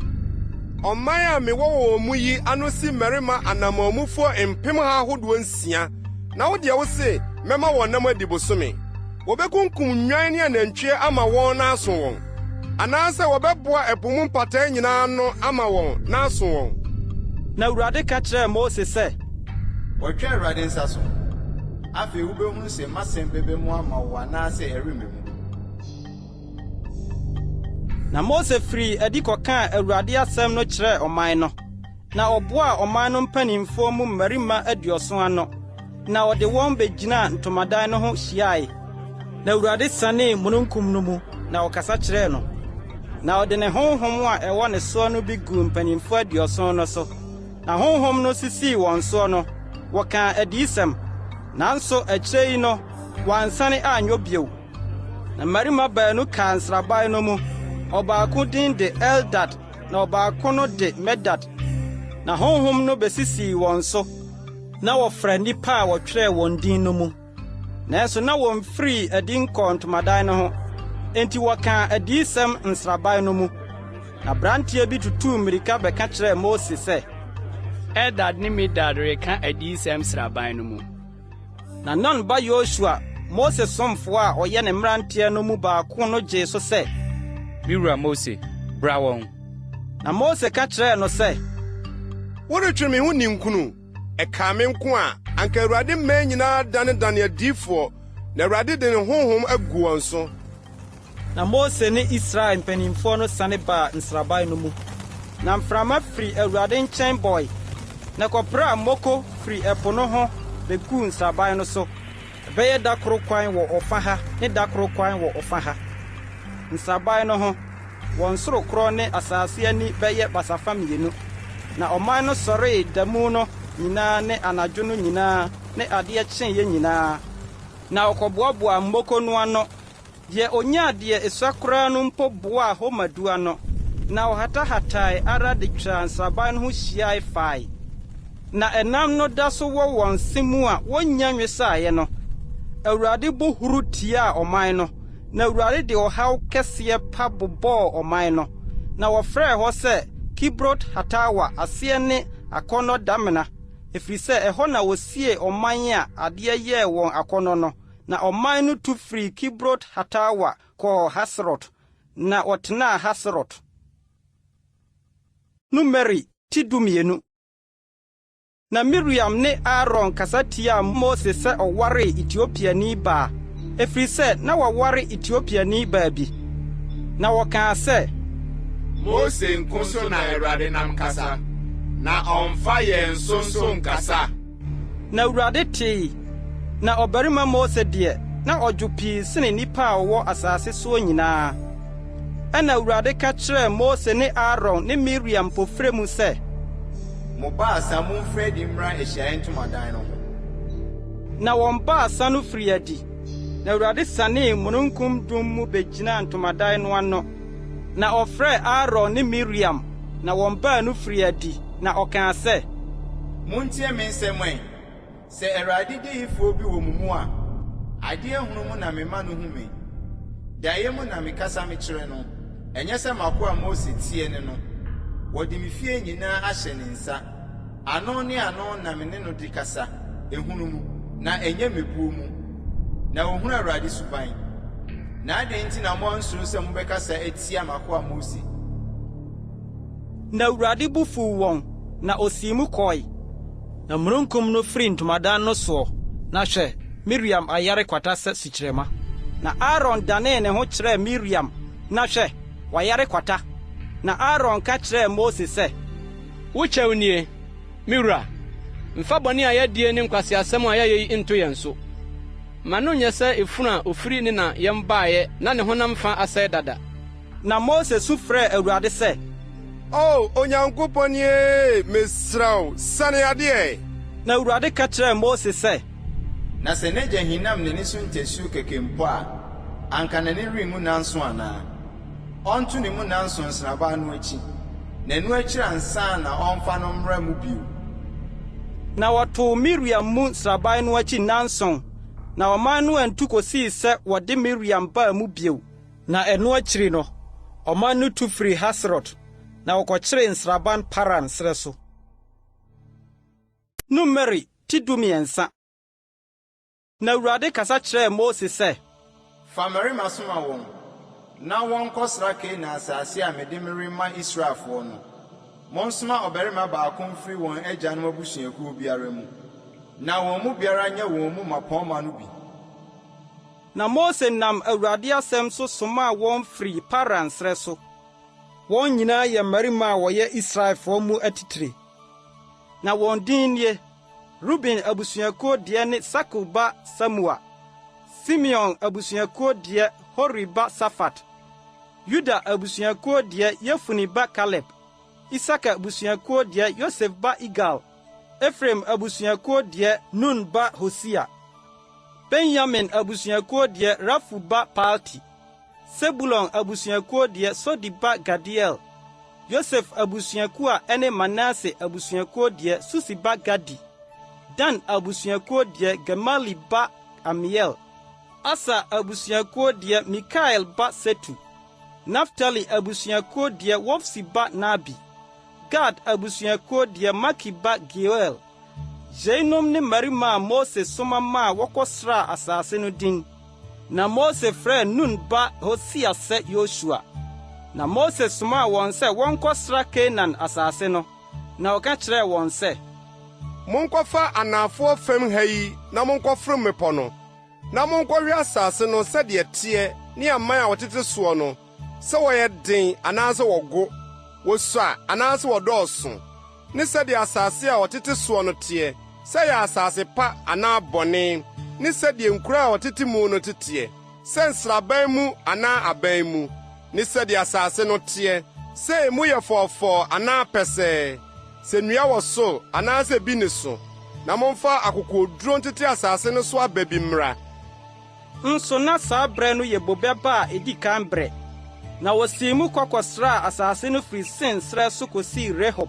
ɔman a mewɔ wɔ mu yi ano si mmarima anamamufoɔ mpem ha ahodoɔ 6 na wo deɛ wo se mɛma wɔn nam adi bosome. Wɔbɛkunkum nnwan ne anantwie ama wɔn na aso wɔn, anaasɛ wɔbɛboa ɛpo mu mpataa nyinaa no ama wɔn na aso wɔn. Na Awurade ka kyerɛɛ Mose sɛ, wɔtwa Awurade nsa so. Afei wobɛhunu sɛ masɛm bɛbɛ mu ama wo anaasɛ ɛremmɛ mu. Na Mose firi adi kɔkaa Awurade asɛm no kyerɛɛ ɔman no. Na ɔboaa ɔman no mpanimfoɔ mu mmarima 70 ano. Na ɔde wɔn begyinaa ntomadan no ho hyiae. Na Awurade sanee mununkum no mu, na ɔkasa kyerɛɛ no. Na ɔde ne honhom a ɛwɔ ne soɔ no bi guu mpanimfoɔ 70 no so. Na honhom no sisii wɔn soɔ no, wɔkaa adiyisɛm. Nanso akyire yi no, wɔansane anyɔ bio. Na mmarima baanu kaa nsraban no mu. Ɔbaako din de Eldad, na ɔbaako no de Medad. Na honhom no besisii wɔn so. Na wɔfrɛ nnipa a wɔtwerɛɛ wɔn din no mu. Nanso na wɔmfiri adi nkɔɔ ntomadan no ho. Enti wɔkaa adiyisɛm nsraban no mu. Na branteɛ bi tutuu mmirika bɛka kyerɛɛ Mose sɛ, Eldad ne Medad reka adiyisɛm nsraban no mu. Na Nun ba Yosua, Mose somfoɔ a ɔyɛ ne mmeranteɛ no mu baako no gyee so sɛ, Miwura Mose, bra wɔn. Na Mose ka kyerɛɛ no sɛ, woretwe me ho ninkunu, ɛkaa me nko a anka Awurade mmaa nyinaa dane adiifoɔ, na Awurade de ne honhom agu wɔn so. Na Mose ne Israel mpanimfoɔ no sane baa nsraban no mu. Na mframa firi Awurade nkyɛn bɔe, na kɔpraa mmoko firi ɛpo no ho beguu nsraban no so. Ɛbɛyɛ da koro kwan wɔ ɔfa ha ne da koro kwan wɔ ɔfa ha. Nsraban no ho, wɔn soro korɔ ne asase ani bɛyɛ basafa 2. Na ɔman no sɔree da mu no nyinaa ne anadwo no nyinaa ne adeɛ kyeeɛ nyinaa. Na ɔkɔboaboa mmoko no ano. Deɛ onyaa deɛ esua koraa no mpo boaa hɔ madua no. Na ɔhatahatae ara de twaa nsraban no ho hyiae fae. Na ɛnam no da so wɔ wɔn se mu a wonnya nwesaeɛ no. Awurade bo huru tiaa ɔman no. Na Awurade de ɔhaw kɛseɛ pa bobɔɔ ɔman no. Na wɔfrɛɛ hɔ sɛ Kibrot Hatawa, aseɛ ne akɔnnɔ damena. Ɛfiri sɛ ɛhɔ na wosie ɔman a adeɛ yɛɛ wɔn akɔnnɔ no. Na ɔman no tu firi Kibrot Hatawa kɔɔ Haserot. Na ɔtenaa Haserot. Numeri ti 12. Na Miriam ne Aaron kasa tiaa Mose sɛ ɔware Etiopiani baa. Ɛfiri sɛ na wɔware Etiopiani baa bi. Na wɔkaa sɛ, Mose nko so na Awurade nam kasa, na ɔmfa yɛn nso nkasa. Na Awurade tee. Na ɔbarima Mose deɛ, na ɔdwo pii sene nnipa a wɔwɔ asase soɔ nyinaa. Ɛna Awurade ka kyerɛɛ Mose ne Aaron ne Miriam pofrɛ mu sɛ, mo baasa momfrɛ adi mmra Ahyiaeɛ Ntomadan no ho. Na wɔn baasa no firi adi. Na Awurade sanee mununkum dum mu begyinaa ntomadan no ano. Na ɔfrɛɛ Aaron ne Miriam, na wɔn baa no firi adi. Na ɔkaa sɛ, montie me nsɛm ɛ. Sɛ Awurade deyifoɔ bi wɔ mo mu a, adeɛ hunu mu na mema no hu me. Daeɛ mu na mekasa mekyerɛ no. Ɛnyɛ sɛ makoa Mose tie ne no. Wɔde me fie nyinaa ahyɛ ne nsa. Ano ne ano na me ne no de kasa. Ehunu mu, na ɛnyɛ mebuo mu. Na ohunu Awurade suban. Na adɛn nti na monsuro sɛ mobɛkasa atia makoa Mose? Na Awurade bu fuw wɔn, na osii mu kɔe. Na mununkum no firi ntomadan no soɔ. Na hwɛ, Miriam ayare kwata sɛ sikyerɛma. Na Aaron danee ne ho kyerɛɛ Miriam. Na hwɛ, wayare kwata. Na Aaron ka kyerɛɛ Mose sɛ, Wokyɛw nie, Miwura, mfa bɔne a yɛadie ne nkwaseasɛm a yɛayɛ yi nto yɛn so. Ma no nyɛ sɛ efunu a ofiri ne na yɛm baeɛ na ne honam fa asɛe dada. Na Mose su frɛɛ Awurade sɛ, Onyankopɔn ye, mesrɛ wo, sane adeɛ. Na Awurade ka kyerɛɛ Mose sɛ, na sɛ n'agya hinam n'ani so ntasuo kɛkɛ mpo a, anka n'ani rengu nanso anaa? Ɔnto ne mu nanso nsraba no akyi. N'anu akyiri ansa na ɔmfa no mmra mu bio. Na wɔtoo Miriam mu nsraban no akyi nanson, na ɔman no antu kosii sɛ wɔde Miriam baa mu bio. Na ɛno akyiri no, ɔman no tu firi Haserot, na wɔkɔkyeree nsraban Paran srɛ so. Numeri ti 13. Na Awurade kasa kyerɛɛ Mose sɛ, fa mmarima soma wɔn, na wɔnkɔsra Kanaan asase a mede merema Israelfoɔ no. Monsoma ɔbarima baako mfiri wɔn agyanom abusuakuo biara mu, na wɔn mu biara nyɛ wɔn mu mmapɔmma no bi. Na Mose nam Awurade asɛm so somaa wɔn firi Paran srɛ so. Wɔn nyinaa yɛ mmarima a wɔyɛ Israelfoɔ mu atitire. Na wɔn din nie: Ruben abusuakuo deɛ ne Sakur ba Samua, Simeon abusuakuo deɛ Hori ba Safat, Yuda abusuakuo deɛ Yefuni ba Kaleb, Isaka abusuakuo deɛ Yosef ba Igal, Efraim abusuakuo deɛ Nun ba Hosia, Benyamin abusuakuo deɛ Rafu ba Palti, Sebulon abusuakuo deɛ Sodi ba Gadiel, Yosef abusuakuo a ɛne Manase abusuakuo deɛ Susi ba Gadi, Dan abusuakuo deɛ Gemali ba Amiel, Asa abusuakuo deɛ Mikael ba Setu, Naftali abusuakuo deɛ Wofsi ba Nabi, Gad abusuakuo deɛ Maki ba Geuel. Jeinom ne mmarima a Mose soma maa wɔkɔsraa asase no din. Na Mose frɛɛ Nun ba Hosia sɛ Yosua. Na Mose somaa wɔn sɛ wɔnkɔsra Kanaan asase no. Na ɔka kyerɛɛ wɔn sɛ, monkɔfa anafoɔ fam ha yi na monkɔforo mmepɔ no, na monkɔhwɛ asase no sɛdeɛ teɛ ne aman a wɔtete soɔ no, sɛ wɔyɛ den anaasɛ wɔgo, wosua anaasɛ wɔdɔɔso, ne sɛdeɛ asase a wɔtete soɔ no teɛ, sɛ yɛ asase pa anaa bɔne, ne sɛdeɛ nkuro a wɔtete mu no teteɛ, sɛ nsraban mu anaa aban mu, ne sɛdeɛ asase no teɛ, sɛ emu yɛ fɔɔfɔɔ anaa pɛsɛɛ, sɛ nnua wɔ so anaasɛ bi ne so, na momfa akokoduro ntete asase no so aba bi mmra. Nso na saa brɛ no yɛ bobe ba a edi kan brɛ. Na wɔsii mu kɔkɔsraa asase no firi Sin srɛ so kosii Rehob,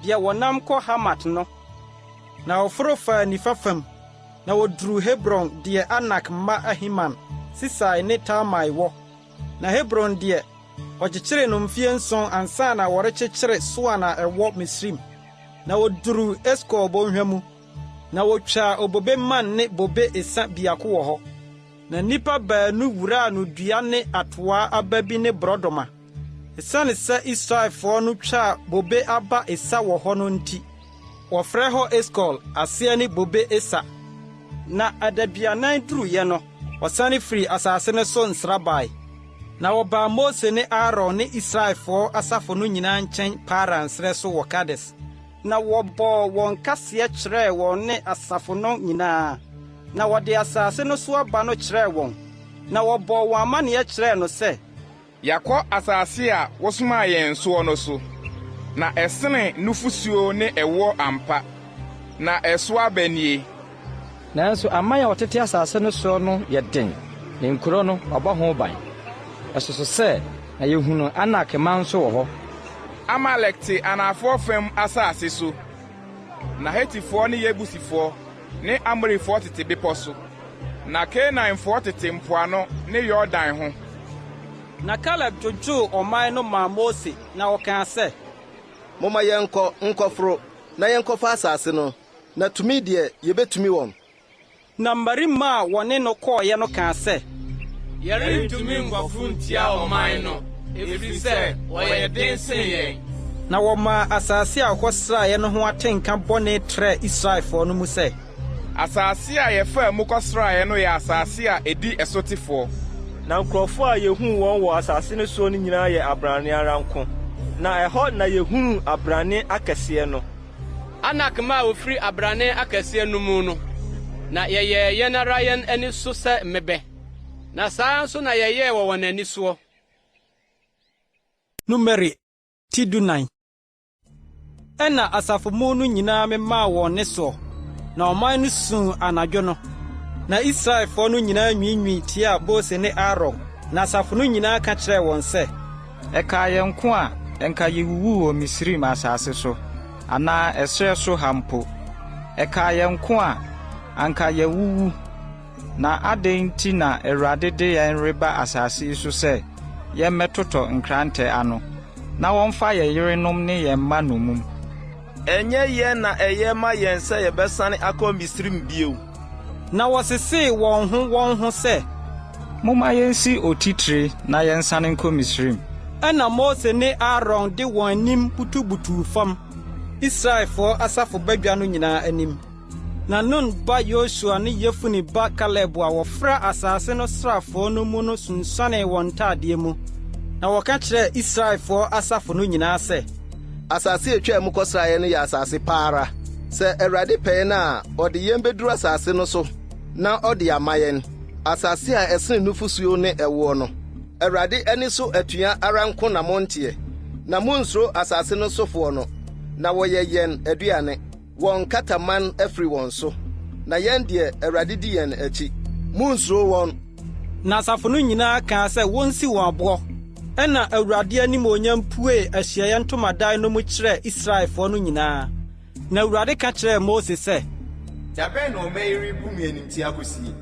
deɛ wɔnam kɔ Hamat no. Na wɔforo faa nifa fam, na wɔduru Hebron deɛ Anak mma Ahiman, Sisai ne Talmai wɔ. Na Hebron deɛ, wɔkyekyere no mfeɛ 7 ansa na wɔrekyekyere Soan a ɛwɔ Misrim. Na wɔduru Eskol bɔnhwa mu, na wɔtwaa obobe man ne bobe esa biako wɔ hɔ. Na nipa baanu wuraa no dua ne atoa aba bi ne brodoma. Esiane sɛ Israelfoɔ no twaa bobe aba esa wɔ hɔ no nti, wɔfrɛ hɔ Eskol, aseɛ ne bobe esa. Na adaduanan duruyɛ no, wɔsane firi asase no so nsrabae. Na wɔbaa Mose ne Aaron ne Israelfoɔ asafo no nyinaa nkyɛn Paran srɛ so wɔ Kades. Na wɔbɔɔ wɔn kaseɛ kyerɛɛ wɔn ne asafo no nyinaa. Na wɔde asase no so aba no kyerɛɛ wɔn. Na wɔbɔɔ wɔn amanneɛ kyerɛɛ no sɛ, Yɛakɔ asase a wɔsomaa yɛn soɔ no so, na ɛsene nufusuo ne ɛwɔ ampa, na ɛso aba nie. Nanso aman a wɔtete asase no so no yɛ den, ne nkuro no wɔbɔ ho ban. Ɛsoso sɛ na yɛhunu Anak man nso wɔ hɔ. Amalek te anafoɔ fam asase so, na Hetifoɔ ne Yebusifoɔ ne Amorifoɔ tete bepɔ so, na Kanaanfoɔ tete mpoano ne Yordan ho. Na Kaleb dwodwoo ɔman no maa Mose, na ɔkaa sɛ, momma yɛnkɔ nkɔforo na yɛnkɔfa asase no, na tumi deɛ yɛbɛtumi wɔn. Na mmarima a wɔne no kɔɔeɛ no kaa sɛ, yɛrentumi nkɔforo ntia ɔman no, ɛfiri sɛ wɔyɛ den sen yɛn. Na wɔmaa asase a wɔkɔsraeɛ no ho atenka bɔne trɛ Israelfoɔ no mu sɛ, Asase a yɛfaa mu kɔsraeɛ no yɛ asase a edi ɛsotefoɔ. Na nkurɔfoɔ a yehuu wɔn wɔ asase no so no nyinaa yɛ abrane ara nko. Na ɛhɔ na yehuu abrane akɛseɛ no. Anak ma a ofiri abrane akɛseɛ no mu no, na yɛyɛ yɛn ara yɛn ani so sɛ mmebɛ. Na saa nso na yɛyɛɛ wɔ wɔn ani soɔ. Numeri ti 14. Ɛna asafomu no nyinaa memaa wɔn ne soɔ, na ɔman no suu anadwo no. Na Israelfoɔ no nyinaa nwiinwii tiaa Mose ne Aaron, na asafo no nyinaa ka kyerɛɛ wɔn sɛ, Ɛka yɛn ko a ɛnka yɛwuwu wɔ Misrim asase so, anaa ɛsrɛ so ha mpo. Ɛka yɛn ko a anka yɛwuwu, na adɛn nti na Awurade de yɛn reba asase yi so sɛ yɛmmɛtotɔ nkrantɛ ano na wɔmfa yɛn yerenom ne yɛn mma nomum. Ɛnyɛ yɛn na ɛyɛ ma yɛn sɛ yɛbɛsane akɔ Misrim bio. Na wɔsesee wɔn ho sɛ, momma yɛnsi otitire na yɛnsane nkɔ Misrim. Ɛna Mose ne Aaron de wɔn anim butubutu fam Israelfoɔ asafo badwa no nyinaa anim. Na Nun ba Yosua ne Yefune ba Kaleb a wɔfra asase no srafoɔ no mu no sunsuanee wɔn ntadeɛ mu. Na wɔka kyerɛɛ Israelfoɔ asafo no nyinaa sɛ, asase etwa mu kɔsraeɛ no yɛ asase paara. Sɛ Awurade pɛɛ na ɔde yɛn beduru asase no so na ɔde ama yɛn. Asase a ɛsene nufusuo ne ɛwoɔ no. Awurade ani so atua ara nko na monteɛ. Na monsuro asase no sofoɔ no. Na wɔyɛ yɛn aduane. Wɔn kataman afiri wɔn so. Na yɛn deɛ Awurade di yɛn akyi. Monsuro wɔn. Na asafo no nyinaa kaa sɛ wonsi wɔn aboɔ. Ɛna Awurade anim onyam pue ahyiaeɛ ntomadan no mu kyerɛ Israelfoɔ no nyinaa. Na Awurade ka kyerɛɛ Mose sɛ, dabɛn na ɔmɛyiri bu mi animti akosie.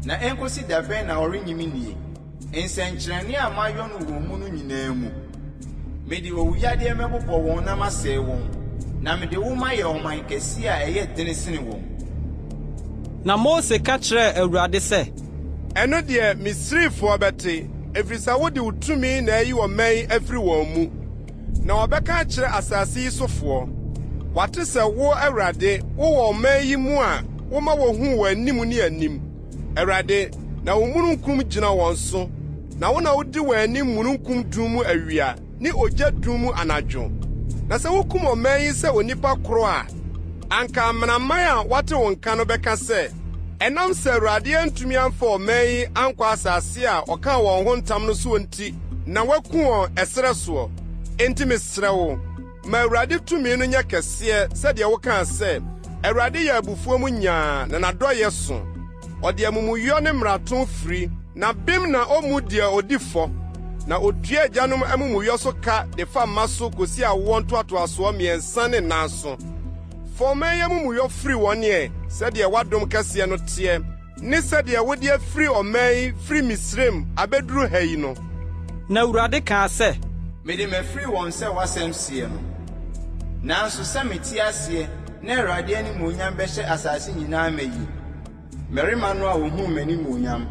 Na enkosi dabɛn na ɔrenyimi nie. Nsɛnkyerɛnne a mayɔ no wɔ mu no nyinaa mu. Mede owuyadeɛ mɛbobɔ wɔn na masɛe wɔn. Na mede wo ma yɛ ɔman kɛse a ɛyɛ dene sene wɔn. Na Mose ka kyerɛɛ Awurade sɛ, ɛno deɛ Misrifoɔ bɛte, ɛfiri sɛ wode wo tumi na ayi ɔman yi afiri wɔn mu. Na wɔbɛka akyerɛ asase yi sofoɔ, wate sɛ wo Awurade wowɔ ɔman yi mu a woma wɔhu wɔ anim ne anim. Awurade, na wo mununkum gyina wɔn so, na wo na wodi wɔn anim mununkum dum mu awia ne ogya dum mu anadwo. Na sɛ wokum ɔman yi sɛ onipa koro a, anka amanaman a wate wo nka no bɛka sɛ, ɛnam sɛ Awurade antumi amfa ɔman yi ankɔ asase a ɔka wɔn ho ntam no so nti, na waku wɔn ɛserɛ soɔ. Enti mesrɛ wo, ma Awurade tumi no nyɛ kɛseɛ sɛdeɛ wokaa sɛ, Awurade yɛ abufuo mu nyaa na n'adɔyɛ so. Ɔde amumuyɔ ne mmarato firi, na bem na ɔmu deɛ odi fɔ. Na otua agyanom amumuyɔ so ka de fa mma so kosi awoɔ ntoatoasoɔ mmiɛnsa ne nan so. Fɔma yi amumuyɔ firi wɔn ɛ, sɛdeɛ wadom kɛseɛ no teɛ, ne sɛdeɛ wode afiri ɔman yi firi Misraim abɛduru ha yi no. Na Awurade kaa sɛ, mede mafiri wɔn sɛ wasɛm sie no. Nanso sɛ mete aseɛ na Awurade animuonyam bɛhyɛ asase nyinaa ma yi. Mmarima no a wohuu m'animuonyam,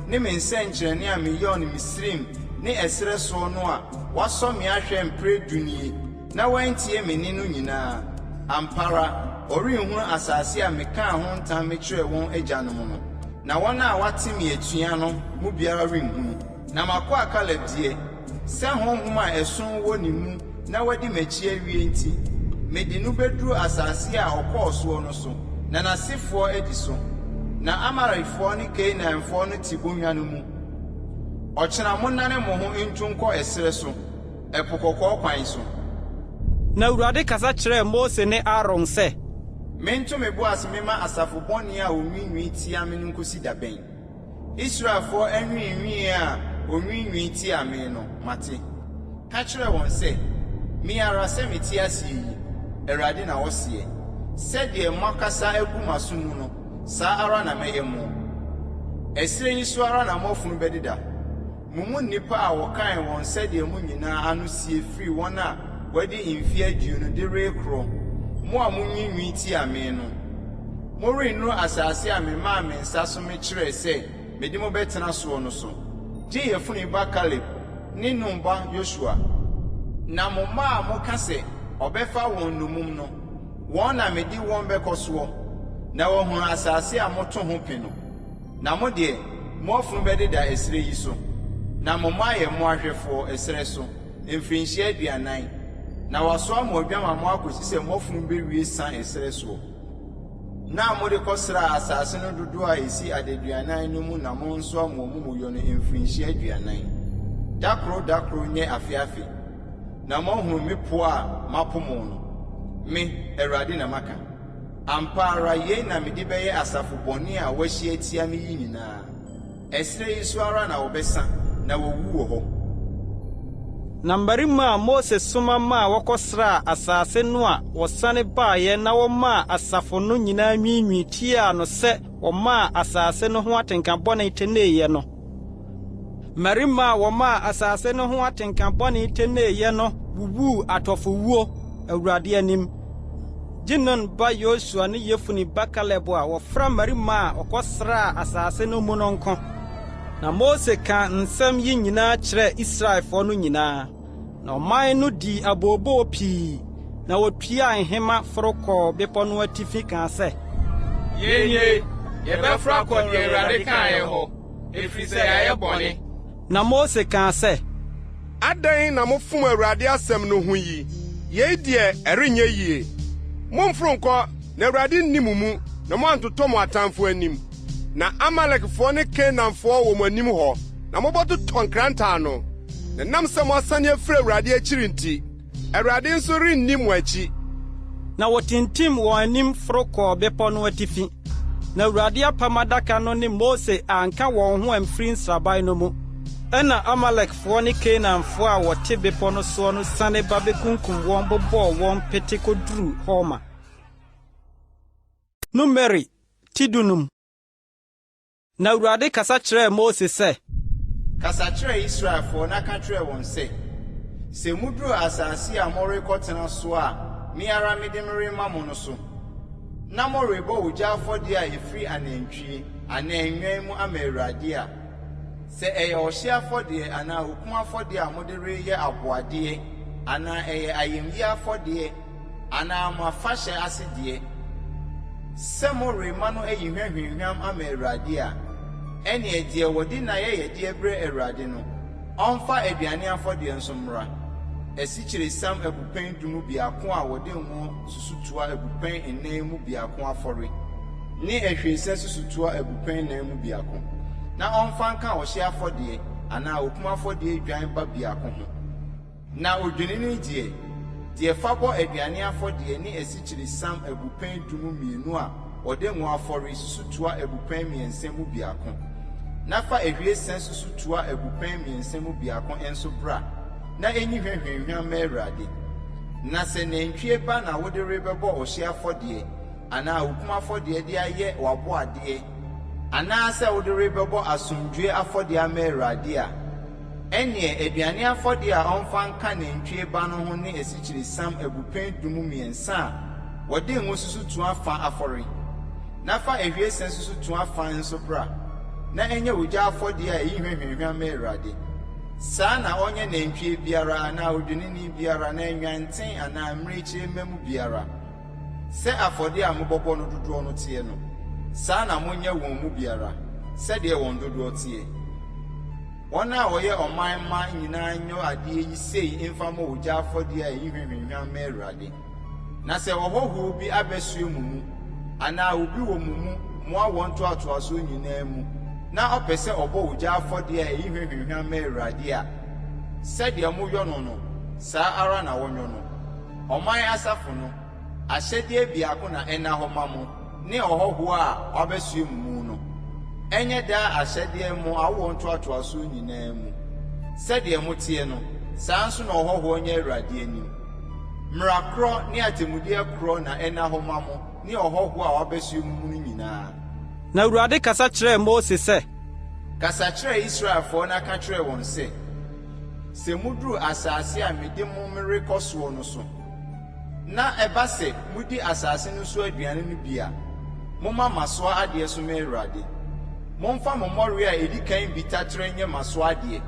ne me nsɛnkyerɛnne a meyɛɔ no Misraim ne ɛserɛ soɔ no a wasɔ me ahwɛ mpere dunie na wantie me ni no nyinaa. Ampara, ɔrenhunu asase a mekaa ho ntam mekyerɛ wɔn agyanom no. Na wɔn a wate me atua no mu biara renhunu. Na makɔ Kaleb deɛ, sɛ honhom a ɛso wɔ ne mu na wadi m'akyi awie nti, mede no bɛduru asase a ɔkɔɔ soɔ no so, na n'asefoɔ adi so. Na Amarifoɔ ne Kanaanfoɔ no te bonnwa no mu. Ɔkyena monnane mo ho ntu nkɔ ɛserɛ so, ɛpo kɔkɔɔ kwan so. Na Awurade kasa kyerɛɛ Mose ne Aaron sɛ, mento me bo ase mema asafo bɔne a onwiinwii tia me no nkosi dabɛn. Israelfoɔ anwiinwii a onwiinwii tia me no mate. Ka kyerɛ wɔn sɛ, me ara sɛ mete ase yi, Awurade na wɔseɛ. Sɛdeɛ moakasa agu m'aso mu no, saa ara na mɛyɛ mo. Ɛserɛ yi so ara na mɔfunu bɛdeda. Mumu nnipa a wɔkan wɔn sɛdeɛ mo nyinaa ano sie firi wɔn a wɔde mfe aduonu de rekorɔ. Mo a monwiinwii tia me no. Morennuru asase a memaa me nsa so mekyerɛɛ sɛ mede mo bɛtena soɔ no so. Gye Yefune ba Kaleb ne Nun ba Yosua. Na mo mma a moka sɛ ɔbɛfa wɔn nomum no, wɔn na mede wɔn bɛkɔ soɔ. Na wɔhunu asase a moto ho pe no. Na mo deɛ, moafunu bɛdeda ɛserɛ yi so. Na mo mma yɛ mo ahwɛfoɔ ɛserɛ so, mfirinhyia 40. Na wasoa mo adwama mo akosi sɛ moafunu bɛwie san ɛserɛ soɔ. Na mode kɔsra asase no dodoɔ a ɛsi adaduanan no mu na mo nso mo mumuyɔ no mfirinhyia 40. Dakoro nyɛ afeafe. Na moahunu me po a mapomo no. Me, Awurade na maka. Ampa ara yei na mede bɛyɛ asafo bɔne a wɔahyia tia me yi nyinaa. ɛserɛ yi so ara na wɔbɛsa na wɔwu wɔ hɔ. Na mbarima a Moses soma ma wɔkɔsra asase no a wɔsane baayɛ na wɔma asafo no nyinaa nwinwi tia no sɛ wɔma asase no ho atenkabɔne teneeyɛ no. Mmarima a wɔma asase no ho atenkabɔne teneeyɛ no bubu atɔfowuo Awurade anim. Jinon ba Yosua ne Yefuni ba Kaleb a wɔfra mmarima a wɔkɔsra asase no mu no nko. Na Mose ka nsɛm yi nyinaa kyerɛ Israelfo no nyinaa. Na ɔman no di abooboo pii. Na wɔtua nhema foro kɔɔ bepɔ no atifi kaa sɛ, Yenye, yɛbɛfra kɔ deɛ Awurade kaeɛ hɔ, ɛfiri sɛ yɛayɛ bɔne. Na Mose kaa sɛ, Adɛn na mofom Awurade asɛm no ho yi? Yei deɛ ɛrenyɛ yie. Momforo nkɔ na Awurade nni mo mu na moantotɔ mo atamfo anim. Na Amalekfoɔ ne Kanaanfoɔ wɔ mo anim hɔ, na mobɔtotɔ nkrantaa no. Na nam sɛ moasane afiri Awurade akyiri nti, Awurade nso renni mo akyi. Na wɔtintim wɔn anim foro kɔɔ bepɔ no atifi. Na Awurade apam adaka no ne Mose anka wɔn ho amfiri nsraban no mu. Ɛna Amalekfoɔ ne Kanaanfoɔ a wɔte bepɔ no soɔ no sane ba bekunkum wɔn bobɔɔ wɔn pete koduru Horma. Numeri tidunum. Na Awurade kasa kyerɛɛ Mose sɛ, Kasa kyerɛ Israelfoɔ na ka kyerɛ wɔn sɛ, sɛ muduru asase a morekɔtena so a me ara mede merema mo no so, na morebɔ ogya afɔdeɛ a ɛfiri anantwie anaa nnwan mu ama Awurade a, sɛ ɛyɛ ɔhye afɔdeɛ anaa okum afɔdeɛ a mode reyɛ aboadeɛ anaa ɛyɛ ayamyi afɔdeɛ anaa mo afahyɛ asedeɛ, sɛ morema no ayi hwehwehwam ama Awurade a, ɛne deɛ wɔde na yɛyɛdeɛ brɛ Awurade no, ɔmfa aduane afɔdeɛ nso mmra. Asikyiresiam abupɛn du mu biako a wɔde ngo susutoa abupɛn nnan mu biako afɔre, ne ahwiesa susutoa abupɛn nan mu biako. Na ɔmfa nka ɔhye afɔdeɛ anaa okum afɔdeɛ dwan ba biako ho. Na odwene no deɛ fa bɔ aduane afɔdeɛ ne asikyiresiam abupɛn du mu mmienu a wɔde ngo afɔre susutoa abupɛn mmiɛnsa mu biako. Na fa ahwiesa susutoa abupɛn mmiɛnsa mu biako nso bra, na enyi hwehwehwam ma Awurade. Na sɛ nantwie ba na wode rebɛbɔ ɔhye afɔdeɛ anaa okum afɔdeɛ de ayɛ w'aboadeɛ, anaa sɛ wode rebɛbɔ asomdwoe afɔdeɛ ama Awurade a, ɛneɛ aduane afɔdeɛ a ɔmfa nka nantwie ba no ho ne asikyiresiam abupɛn du mu mmiɛnsa a wɔde ngo susutoa fa afɔre. Na fa ahwiesa susutoa fa nso bra, na ɛnyɛ ogya afɔdeɛ a ɛyi hwehwehwam ma Awurade. Saa na ɔnyɛ nantwie biara anaa odwennini biara na nwanten anaa mmirekyire mma mu biara. Sɛ afɔdeɛ a mobɔbɔ no dodoɔ no teɛ no, saa na monyɛ wɔn mu biara, sɛdeɛ wɔn dodoɔ teɛ. Wɔn a wɔyɛ ɔman ma nyinaa nyɛ adeɛ yi sei mfa ma ogya afɔdeɛ a ɛyi hwehwehwam ma Awurade. Na sɛ ɔhɔhoɔ bi abɛsue mo mu, anaa obi wɔ mo mu mmoa wɔn ntoatoasoɔ nyinaa mu, na ɔpɛ sɛ ɔbɔ ogya afɔdeɛ a ɛyi hwehwehwam ma Awurade a, sɛdeɛ moyɔ no no, saa ara na wɔnyɔ no. Ɔman asafo no, ahyɛdeɛ biako na ɛna hɔ ma mo ne ɔhɔhoɔ a ɔbɛsue mo mu no. Ɛnyɛ daa ahyɛdeɛ mo awoɔ ntoatoasoɔ nyinaa mu. Sɛdeɛ moteɛ no, saa nso na ɔhɔhoɔ nyɛ Awurade anim. Mmara korɔ ne atemmudeɛ korɔ na ɛna hɔ ma mo ne ɔhɔhoɔ a ɔbɛsue mo mu no nyinaa. Na Awurade kasa kyerɛɛ Mose sɛ, Kasa kyerɛ Israelfoɔ na ka kyerɛ wɔn sɛ, sɛ muduru asase a mede mo merekɔ soɔ no so, na ɛba sɛ mudi asase no so aduane no bi a, momma masoa adeɛ so ma Awurade. Momfa mo mmɔre a ɛdi kan bi tatere nyɛ masoa adeɛ,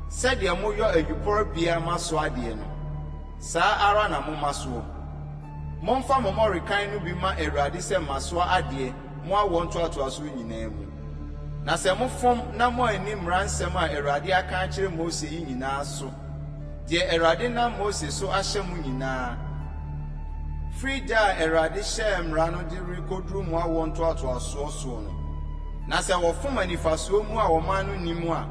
sɛdeɛ moyɔ adwupɔre bia masoa adeɛ no, saa ara na momma soɔ. Momfa mo mmɔrekan no bi ma Awurade sɛ masoa adeɛ mo awɔ ntoatoasoɔ nyinaa mu. Na sɛ mofom na mo ani mmara nsɛm a Awurade aka akyerɛ Mose yi nyinaa so, deɛ Awurade nam Mose so ahyɛ mo nyinaa, firi da a Awurade hyɛɛ mmara no de rekɔduru mo awɔ ntoatoasoɔ soɔ no. Na sɛ wɔfom anifasoɔ mu a wɔman no ni mu a,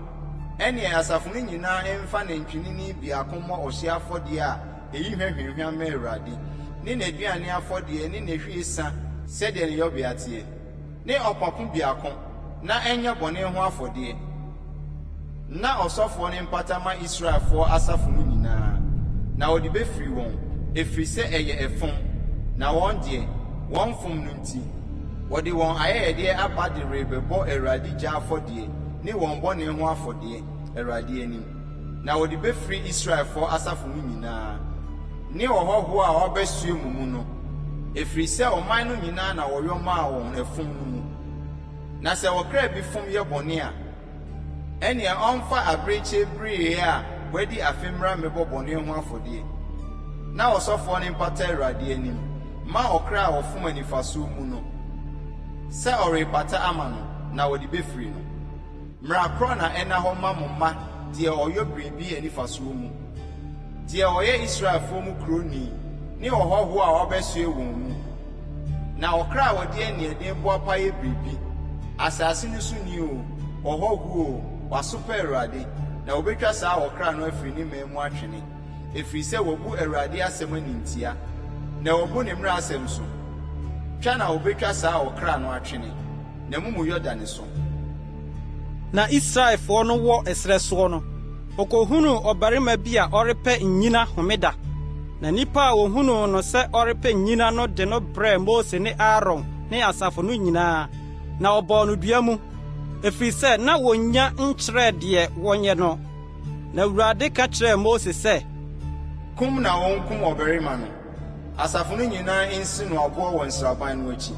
ɛneɛ asafo no nyinaa ɛmfa nantwinini biako mmɔ ɔhye afɔdeɛ a ɛyi hwehwehwam ma Awurade, ne n'aduane afɔdeɛ ne n'ahwiesa sɛdeɛ ne yɔbea teɛ, ne ɔpapo biako, na ɛnyɛ bɔne ho afɔdeɛ. Na ɔsɔfoɔ ne mpata ma Israelfoɔ asafo no nyinaa. na wɔde bɛfiri wɔn ɛfiri sɛ ɛyɛ ɛfom na wɔn deɛ wɔn fom no nti wɔde wɔn ayɛyɛdeɛ aba de rebɛbɔ Awurade gya afɔdeɛ ne wɔn bɔne ho afɔdeɛ Awurade anim na wɔde bɛfiri Israelfoɔ asafo no nyinaa ne ɔhɔhoɔ a wɔbɛsue mu mu no ɛfiri sɛ ɔman no nyinaa na wɔyɔ maa wɔn ɛfom no mu na sɛ wɔkra bi fom yɛ bɔne a ɛnea ɔmfa abirekyie biriɛ a wɔadi afe mmra mebɔ bɔne ho afɔdeɛ na ɔsɔfoɔ no mpata Awurade anim ma ɔkra a ɔfom anifasoɔ mu no sɛ ɔrepata ama no na wɔde bɛfiri no mmara korɔ na ɛna hɔ ma mo mma deɛ ɔyɔ biribi anifasoɔ mu deɛ ɔyɛ Israelfoɔ mu kuroni ne ɔhɔhoɔ a wɔbɛsoe wɔn mu na ɔkra a wɔde aniɛden boa pa yɛ biribi asase no so ni o ɔhɔhoɔ o wasopɛ Awurade na wɔbɛtwa saa ɔkra no afiri ne man mu atwene ɛfiri sɛ wɔbu Awurade asɛm animtia na wɔbu ne mmara asɛm so twa na wɔbɛtwa saa ɔkra no atwene na mumu Yɔdane so. Na Israelfoɔ no wɔ ɛsrɛ soɔ no ɔkɔhunu ɔbarima bi a ɔrepɛ nnyina homeda na nnipa a wɔhunu no sɛ ɔrepɛ nnyina no de no brɛɛ Mose ne Aaron ne asafo no nyinaa na ɔbɔɔ no dua mu ɛfiri sɛ na wɔnnya nkyerɛ deɛ wɔnyɛ no na Awurade ka kyerɛɛ Mose sɛ kum na wɔnkum ɔbarima no asafo no nyinaa nsi no aboɔ wɔ nsraban no akyi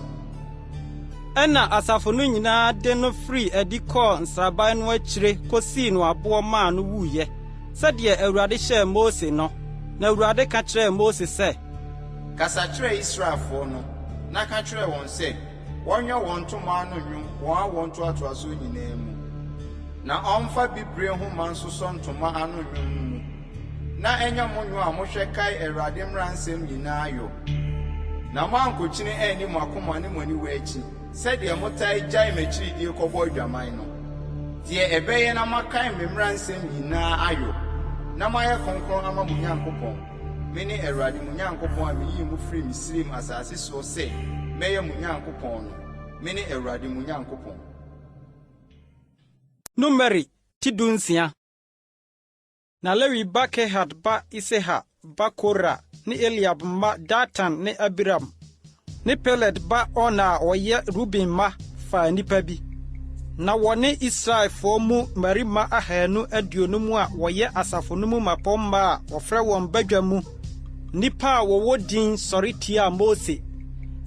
ɛna asafo no nyinaa de no firi adi kɔɔ nsraban no akyire kosii no aboɔ maa no wuyɛ sɛdeɛ Awurade hyɛɛ Mose no na Awurade ka kyerɛɛ Mose sɛ kasa kyerɛ Israelfoɔ no na ka kyerɛ wɔn sɛ wɔnyɛ wɔn ntoma ano nnwom wɔn a wɔn ntoatoasoɔ nyinaa mu na ɔmfa bibire ho ma nsosɔ ntoma ano nnwom mu na ɛnyɛ mo nnwom a mohwɛ kae Awurade mmara nsɛm nyinaa yɔ na moankokyene ɛni mo akoma ne mo aniwa akyi sɛdeɛ motae gyae m'akyiridie kɔbɔ adwaman no deɛ ɛbɛyɛ na moakae me mmara nsɛm nyinaa ayɔ na moayɛ kronkron ama mo Nyankopɔn mene Awurade mo Nyankopɔn a meyii mo firi Misraim asase soɔ sɛ mɛyɛ mo Nyankopɔn no mene Awurade mo Nyankopɔn. Numeri ti 16. Na Lewi ba Kehat ba Iseha ba Kora ne Eliab ma Datan ne Abiram ne Peled ba Ona a ɔyɛ Ruben ma fa nipa bi na wɔne Israelfoɔ mu mmarima 250 a wɔyɛ asafo no mu mapɔmma a wɔfrɛ wɔn badwa mu nipa a wɔwɔ din sɔre tia Mose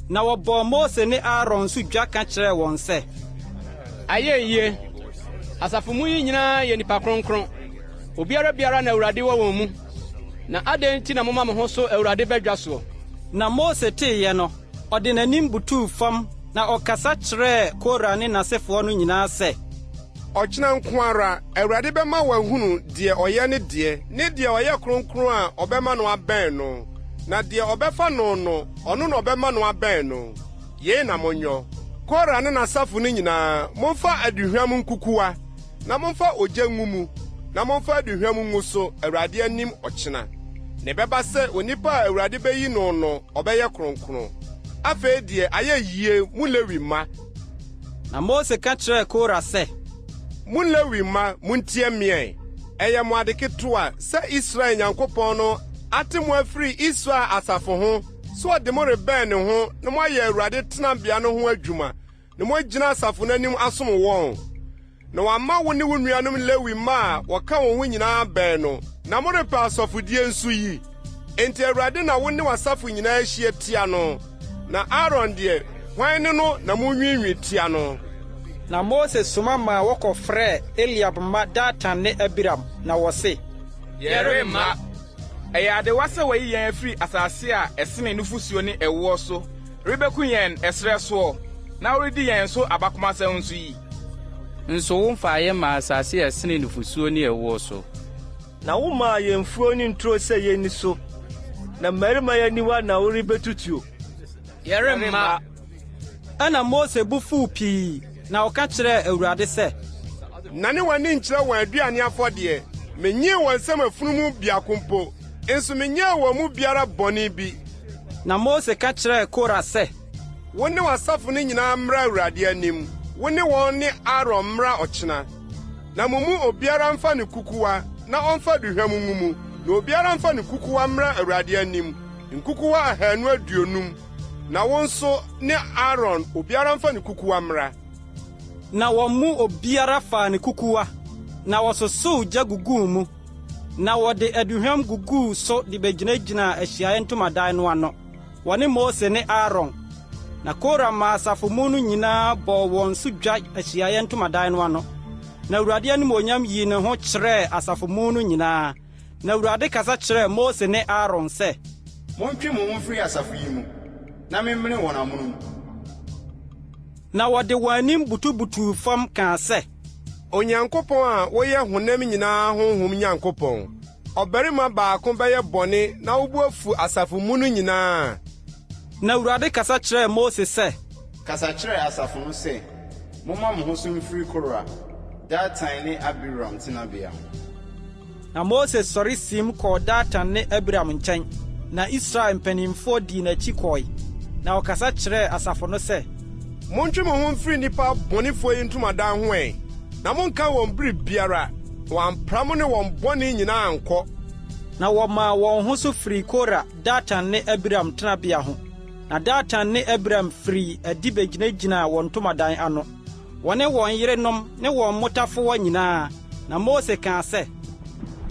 na wɔbɔ Mose ne Aaron so dwa ka kyerɛ wɔn sɛ ayɛ yie asafo mu yi nyinaa yɛ nipa kronkron obiara na Awurade wɔ wɔn mu na adɛn nti na moma mo ho so Awurade bɛdwa soɔ. Na Mose teeɛ no ɔde n'anim butuu fam na ɔkasa kyerɛɛ Kora ne n'asefoɔ no nyinaa sɛ ɔkyena nko ara Awurade bɛma wɔahunu deɛ ɔyɛ ne deɛ ɔyɛ kronkron a ɔbɛma no abɛn no na deɛ ɔbɛfa no no ɔno na ɔbɛma no abɛn no yei na monyɔ Kora ne n'asafo no nyinaa momfa aduhwam nkukuwa na momfa ogya ngu mu na momfa aduhwam ngu so Awurade anim ɔkyena ne bɛba sɛ onipa a Awurade bɛyi no no ɔbɛyɛ kronkron afei deɛ ayɛ yie mu Lewi ma. Na Mose ka kyerɛɛ Kora sɛ mu Lewi ma muntie mmɛn ɛyɛ mo ade ketewa sɛ Israel Nyankopɔn no ate mo afiri Israel asafo ho so ɔde mo rebɛn ne ho na mo ayɛ Awurade tenabea no ho adwuma na mo agyina asafo no anim asom wɔn na wamma wo ne wo nuanom Lewi ma a wɔka wɔn ho nyinaa bɛn no na mo repɛ asɔfodie nso yi enti Awurade na wo ne wasafo nyinaa ahyia tia no na Aaron deɛ hwan ne no na mo nwinwi tia no. Na Mose soma ma wɔkɔfrɛ Eliab ma Datan ne Abiram na wɔse yɛre ma ɛyɛ adewa sɛ wɔyi yɛn afiri asase a ɛsene nufusuo ne ɛwoɔ so rebɛku yɛn ɛsrɛ soɔ na woredi yɛn so abakomasɛm nso yi nso womfa yɛ ma asase a ɛsene nufusuo ne ɛwoɔ so na woma yɛn mfuo ne nturo sɛ yɛni so na mmarima yɛniwa na worebɛtutuo yɛre ma. Ɛna Mose bu fuu pii na ɔka kyerɛɛ Awurade sɛ nane w'ani nkyerɛ wɔn aduane afɔdeɛ menyee wɔn nsɛm afunumu biako mpo nso menyee wɔn mu biara bɔne bi. Na Mose ka kyerɛɛ Kora sɛ wo ne w'asafo no nyinaa mmra Awurade anim wo ne wɔn ne Aaron mmra ɔkyena na mo mu obiara mfa ne kukuwa na ɔmfa duhwam ngu mu na obiara mfa ne kukuwa mmra Awurade anim, nkukuwa 250, na wɔn nso ne Aaron obiara mfa ne kukuwa mmra. Na wɔn mu obiara faa ne kukuwa, na wɔsosow gya guguu mu, na wɔde aduhwam guguu so de begyinagyina Ahyiaeɛ Ntomadan no ano, wɔne Mose ne Aaron. Na Kora ma asafo mu no nyinaa bɔɔ wɔn so dwa Ahyiaeɛ Ntomadan no ano. Na Awurade animuonyam yii ne ho kyerɛɛ asafo mu no nyinaa. Na Awurade kasa kyerɛɛ Mose ne Aaron sɛ, montwe mo ho mfiri asafo yi mu, na memmene wɔn amono mu. Na wɔde wɔn anim butubutuu fam kaa sɛ, Onyankopɔn a woyɛ honam nyinaa honhom Nyankopɔn, ɔbarima baako bɛyɛ bɔne na wobu afu asafo mu no nyinaa. Na Awurade kasa kyerɛɛ Mose sɛ, kasa kyerɛɛ asafo no sɛ, momma mo ho so mfiri Kora, Datan ne Abiram tenabea. Na Mose sɔre sim kɔɔ Datan ne Abiram nkyɛn, na Israel mpanimfoɔ dii n'akyi kɔe. Na ɔkasa kyerɛɛ asafo no sɛ, montwe mo ho mfiri nnipa bɔnefoɔ yi ntomadan ho ɛ, na monka wɔn bere biara, wɔampra mo ne wɔn bɔne nyinaa nkɔ. Na wɔmaa wɔn ho so firi Kora, Datan ne Abiram tenabea ho. Na Datan ne Abiram firi adi begyinagyina wɔn ntomadan ano, wɔne wɔn yerenom ne wɔn mmotafoɔ nyinaa. Na Mose kaa sɛ,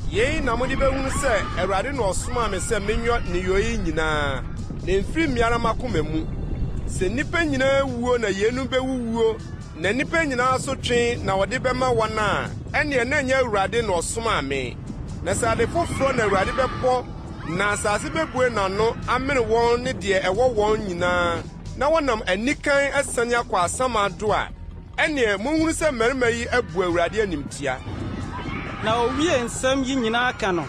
yei na mode bɛhunu sɛ Awurade na ɔsomaa me sɛ menyɔ nneyɔyi nyinaa, na mfiri mmiara makoma mu. Sɛ nnipa nyinaa wuo na yenum bɛwuwuo, na nnipa nyinaa so twe na wɔde bɛma wɔn a, ɛneɛ na ɛnyɛ Awurade na ɔsomaa me. Na sɛ ade foforɔ na Awurade bɛbɔ, na asase bɛbue n'ano amene wɔn ne deɛ ɛwɔ wɔn nyinaa, na wɔnam anikan asane akɔ asamado a, ɛneɛ monhunu sɛ mmarima yi abu Awurade animtia. Na owie nsɛm yi nyinaa ka no,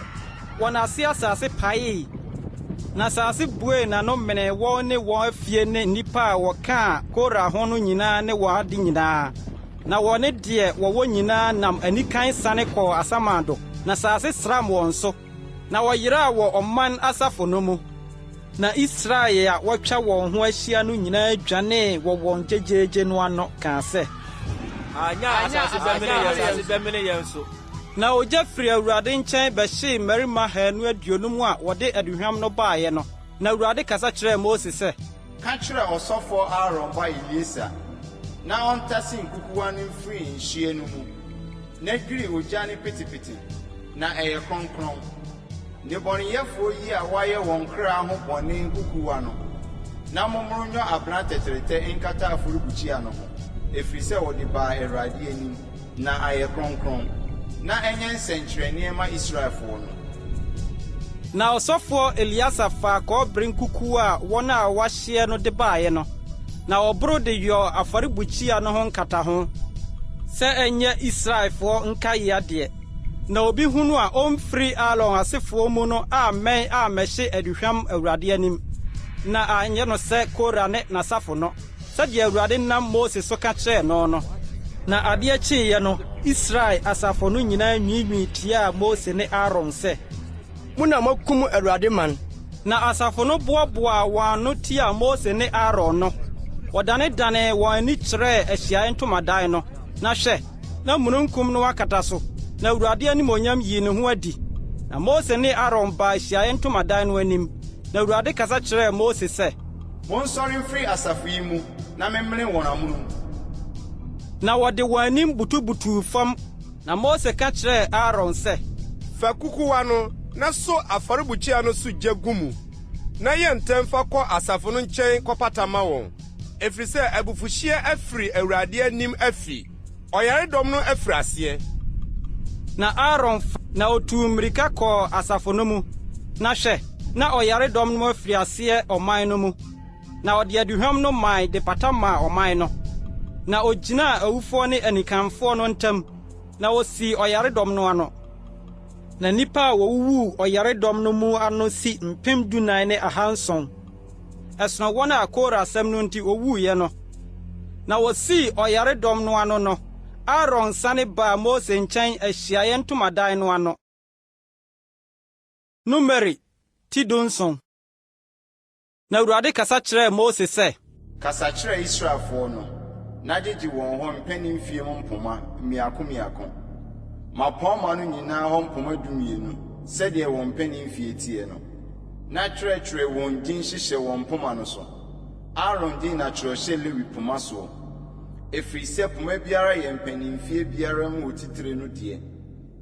wɔn ase asase paee. Na asase bue n'ano mene wɔn ne wɔn afie ne nnipa a wɔkaa Kora ho no nyinaa ne wɔn ade nyinaa. Na wɔne deɛ wɔwɔ nyinaa nam anikan sane kɔɔ asamado, na asase sram wɔn so. Na wɔyeraa wɔ ɔman asafo no mu. Na Israel a wɔtwa wɔn ho ahyia no nyinaa dwanee wɔ wɔn gyegyeegye no ano kaa sɛ, asase bɛmene yɛn so. Na ogya firi Awurade nkyɛn bɛhyee mmarima 250 a wɔde aduhwam no baeɛ no. Na Awurade kasa kyerɛɛ Mose sɛ, ka kyerɛ ɔsɔfoɔ Aaron ba Elieser na ɔntase nkukuwa no mfiri nhyia no mu, na dwiri ogya ne pitipiti, na ɛyɛ kronkron. Nnebɔneyɛfoɔ yi a wɔayɛ wɔn kra ho bɔne nkukuwa no, na mommoro nyɔ abena tɛtrɛtɛ nkata afɔrebukyia no ho, ɛfiri sɛ wɔde baa Awurade anim, na ayɛ kronkron, na ɛnyɛ nsɛnkyerɛnneɛ ma Israelfoɔ no. Na ɔsɔfoɔ Eliasa faa kɔbere nkukuwa a wɔn a wɔahyeɛ no de baeɛ no, na ɔboro de yɔɔ afɔrebukyia no ho nkataho, sɛ ɛnyɛ Israelfoɔ nkae adeɛ. Na obi hunu a ɔmfiri Aaron asefoɔ mu no amɛn a mɛhye aduhwam Awurade anim, na anyɛ no sɛ Kora ne n'asafo no, sɛdeɛ Awurade nam Mose so ka kyerɛɛ no no. Na adeɛ kyeeɛ no, Israel asafo no nyinaa nwiinwii tiaa Mose ne Aaron sɛ, muna mokum Awurade man. Na asafo no boaboaa wɔn ano tiaa Mose ne Aaron no. Wɔdanedane wɔn ani kyerɛɛ Ahyiaeɛ Ntomadan no, na hwɛ, na mununkum no akata so. Na Awurade animuonyam yii ne ho adi. Na Mose ne Aaron baa Ahyiaeɛ Ntomadan no anim. Na Awurade kasa kyerɛɛ Mose sɛ, monsɔre mfiri asafo yi mu, na memmene wɔn amono mu. Na wɔde wɔn anim butubutuu fam. Na Mose ka kyerɛɛ Aaron sɛ, fa kukuwa no na so afɔrebukyia no so gya gu mu, na yɛ ntɛm fa kɔ asafo no nkyɛn kɔpata ma wɔn, ɛfiri sɛ abufuhyia afiri Awurade anim afi, ɔyaredɔm no afiri aseɛ. Na Aaron na otuu mmirika kɔɔ asafo no mu, na hwɛ, na ɔyaredɔm no afiri aseɛ ɔman no mu. Na ɔde aduhwam no man de pata maa ɔman no. Na ogyinaa awufoɔ ne anikanfoɔ no ntam, na osii ɔyaredɔm no ano. Na nnipa a wɔwuwuu ɔyaredɔm no mu ano si 14,700. Ɛsono wɔn a Kora asɛm no nti owuiɛ no. Na wosii ɔyaredɔm no ano no, Aaron sane baa Mose nkyɛn Ahyiaeɛ Ntomadan no ano. Numeri ti 7. Na Awurade kasa kyerɛɛ Mose sɛ, kasa kyerɛ Israelfoɔ no, na gyegye wɔn hɔ mpɛne mfie mu mpoma mmiako. Mapɔnma no nyinaa hɔ mpoma 12, sɛdeɛ wɔn mpanimfie tie no na kyerɛkyerɛ wɔn din hyehyɛ wɔn poma no so. Aaron din na kyerɛhyɛ Lewi poma soɔ. Ɛfiri sɛ poma biara yɛ mpanimfie biara mu wɔ titire no deɛ,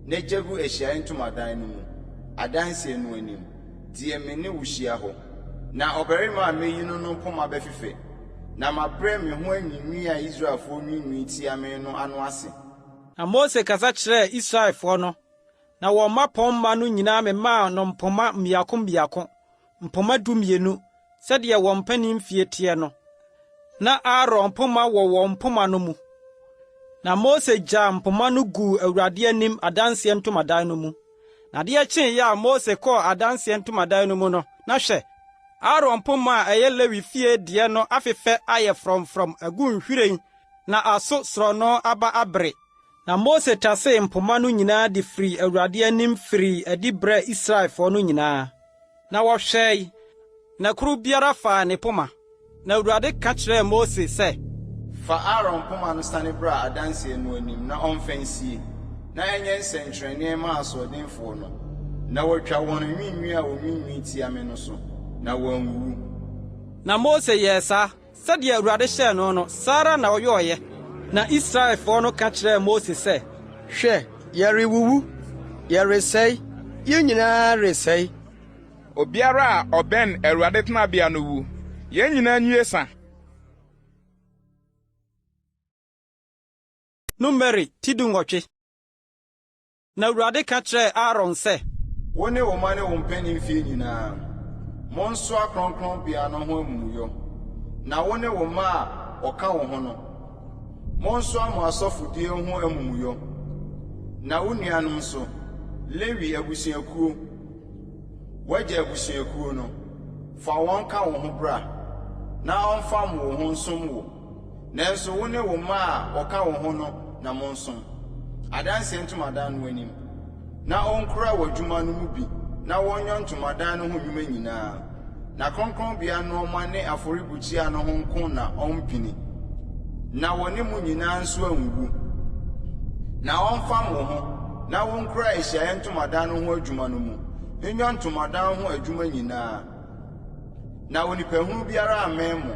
na gya gu Ahyiaeɛ Ntomadan no mu, adanseɛ no anim, deɛ me ne wo hyia hɔ. Na ɔbarima a meyi no poma bɛfefɛ, na mabrɛ me ho anwinwi a Israelfoɔ nwinwi tia me no ano ase. Na Mose kasa kyerɛɛ Israelfoɔ no, na wɔn mmapɔmma no nyinaa memaa no mpoma mmiako, mpoma 12, sɛdeɛ wɔn mpanimfie teɛ no. Na Aaron mpoma wɔ wɔn mpoma no mu. Na Mose gyaa mpoma no guu Awurade anim adanseɛ ntomadan no mu. Na deɛ kyee a Mose kɔɔ adanseɛ ntomadan no mu no, na hwɛ, Aaron mpoma a ɛyɛ Lewi fie deɛ no afefɛ ayɛ frɔmfrɔm agu nhwiren, na aso sorɔno aba abere. Na Mose tasee mpoma no nyinaa de firi Awurade anim firi adi brɛ Israelfoɔ no nyinaa. Na wɔhwɛe, na koro biara faa ne poma. Na Awurade ka kyerɛɛ Mose sɛ, fa Aaron poma no sane bra adanseɛ no anim na ɔmfa nsie, na ɛnyɛ nsɛnkyerɛnneɛ ma asoɔdenfoɔ no, na wɔtwa wɔn nwinwi a wɔnwinwi tia me no so, na wɔanwuwu. Na Mose yɛɛ saa, sɛdeɛ Awurade hyɛɛ no no, saa ara na ɔyɛɔyɛ. Na Israelfoɔ no ka kyerɛɛ Mose sɛ, hwɛ, yɛrewuwu, yɛresɛe, yɛn nyinaa resɛe. Obiara a ɔbɛn Awurade tenabea no wu, yɛn nyinaa nnue sa. Numeri 18. Na Awurade ka kyerɛɛ Aaron sɛ, wo ne wo ma ne wo mpanimfie nyinaa, monsoa kronkronbea no ho amumuyɔ, na wo ne wo ma a ɔka wo ho no, monsoa mo asɔfodie ho amumuyɔ, na wo nuanom nso, Lewi abusuakuo, wagya abusuakuo no, fa wɔn ka wo ho bra, na ɔmfa mo wo ho nsom wo, nanso wo ne wo ma a ɔka wo ho no na monsom. Adanseɛ ntomadan no anim, na ɔnkora wɔ adwuma no mu bi, na wɔnyɛ ntomadan no ho nnwuma nyinaa, na kronkronbea no ɔma ne afɔrebukyia no ho nko na ɔmpini, na wɔne mu nyinaa nso anwuwu, na ɔmfa mo ho, na wɔnkora Ahyiaeɛ Ntomadan no ho adwuma no mu, nyɛ ntomadan ho adwuma nyinaa, na onipahunu biara amɛn mo,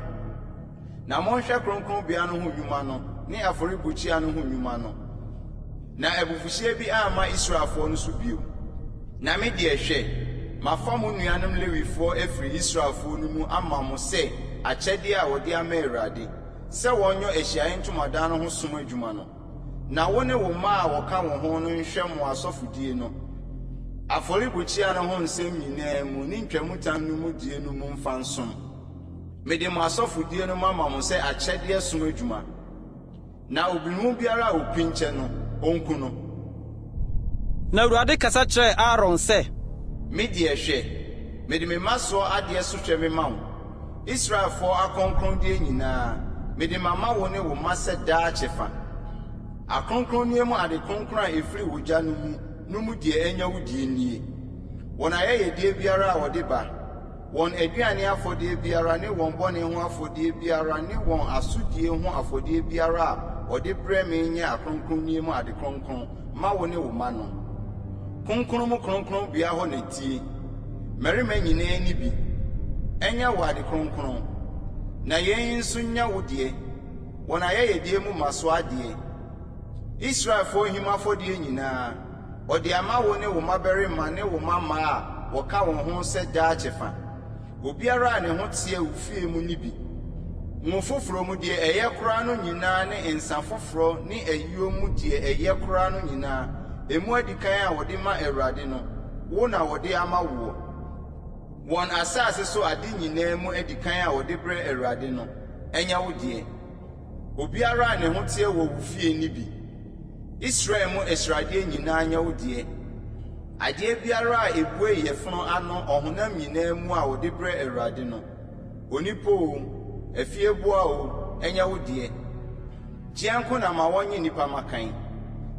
na monhwɛ kronkronbea no ho nnwuma no ne afɔrebukyia no ho nnwuma no, na abufuhyia bi ama Israelfoɔ no so bio. Na me deɛ hwɛ, mafa mo nuanom Lewifoɔ afiri Israelfoɔ no mu ama mo sɛ akyɛdeɛ a wɔde ama Awurade, sɛ wɔnyɛ Ahyiaeɛ Ntomadan no ho som adwuma no, na wo ne wo ma a wɔka wo ho no nhwɛ mo asɔfodie no, afɔrebukyia no ho nsɛm nyinaa mu ne ntwamutam no mu die no mu mfa nsom. Mede mo asɔfodie no ama mo sɛ akyɛdeɛ som adwuma, na obimu biara a opi nkyɛ no onku no. Na Awurade kasa kyerɛɛ Aaron sɛ, me deɛ hwɛ, mede me ma soɔ adeɛ so hwɛ me ma wo, Israelfoɔ akronkrondeɛ nyinaa, mede mama wo ne wo ma sɛ daa kyɛfa. Akronkronneɛ mu ade kronkron a ɛfiri wo gya no mu deɛ ɛnya wo die nie. Wɔn ayɛyɛdeɛ biara a wɔde ba, wɔn aduane afɔdeɛ biara ne wɔn bɔne ho afɔdeɛ biara ne wɔn asodie ho afɔdeɛ biara a wɔde brɛ me nyɛ akronkronneɛ mu ade kronkron ma wo ne wo ma no. Kronkron mu kronkron bea hɔ na tie, mmarima nyinaa ni bi, ɛnyɛ wo ade kronkron, na yɛn nso nya wo deɛ, wɔn ayɛyɛdeɛ mu ma so adeɛ. Israelfoɔ him afɔdeɛ nyinaa, ɔde ama wo ne wo mmabarima ne wo mama a wɔka wo ho sɛ daa kyɛfa. Obiara a ne ho teɛ wo fie mu ni bi. Ngo foforɔ mu deɛ ɛyɛ koraa no nyinaa ne nsa foforɔ ne ayuo mu deɛ ɛyɛ koraa no nyinaa, emu adi kan a wɔde ma Awurade no, wo na wɔde ama wo. Wɔn asase so ade nyinaa mu adi kan a wɔde brɛ Awurade no, ɛnya wo deɛ. Obiara a ne ho teɛ wɔ wo fie ni bi. Israel mu esradeɛ nyinaa nya wo deɛ. Adeɛ biara a ebue yɛfono ano ɔhonam nyinaa mu a wɔde brɛ Awurade no, onipa o, afieboa o, ɛnya wo deɛ. Gyeanko na ma wɔnye nipa makan,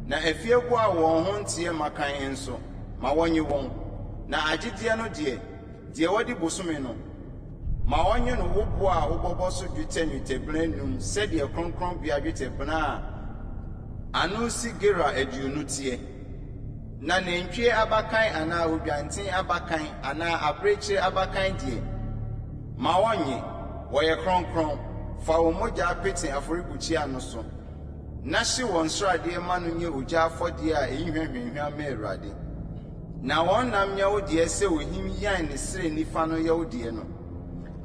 na afieboa wɔn ho nteɛ makan nso ma wɔnye wɔn. Na agyedeɛ no deɛ wɔde bosome no, ma wɔnye no wo bo a wobɔbɔ so dwetɛ num sɛdeɛ kronkronbea dwetɛbena a ano si gera aduonu teɛ. Na nantwie abakan anaa odwanten abakan anaa abirekyire abakan die ma wɔnye wɔyɛ kronkron fa wɔn mogya apete afɔrebukyia no so na hye wɔn sradeɛ ma no nye ogya afɔdeɛ a ɛyi hwɛhwɛhwɛ ma Awurade na wɔn nam nyɛ wo deɛ sɛ ohim yan ne sere nifa no yɛ wo deɛ no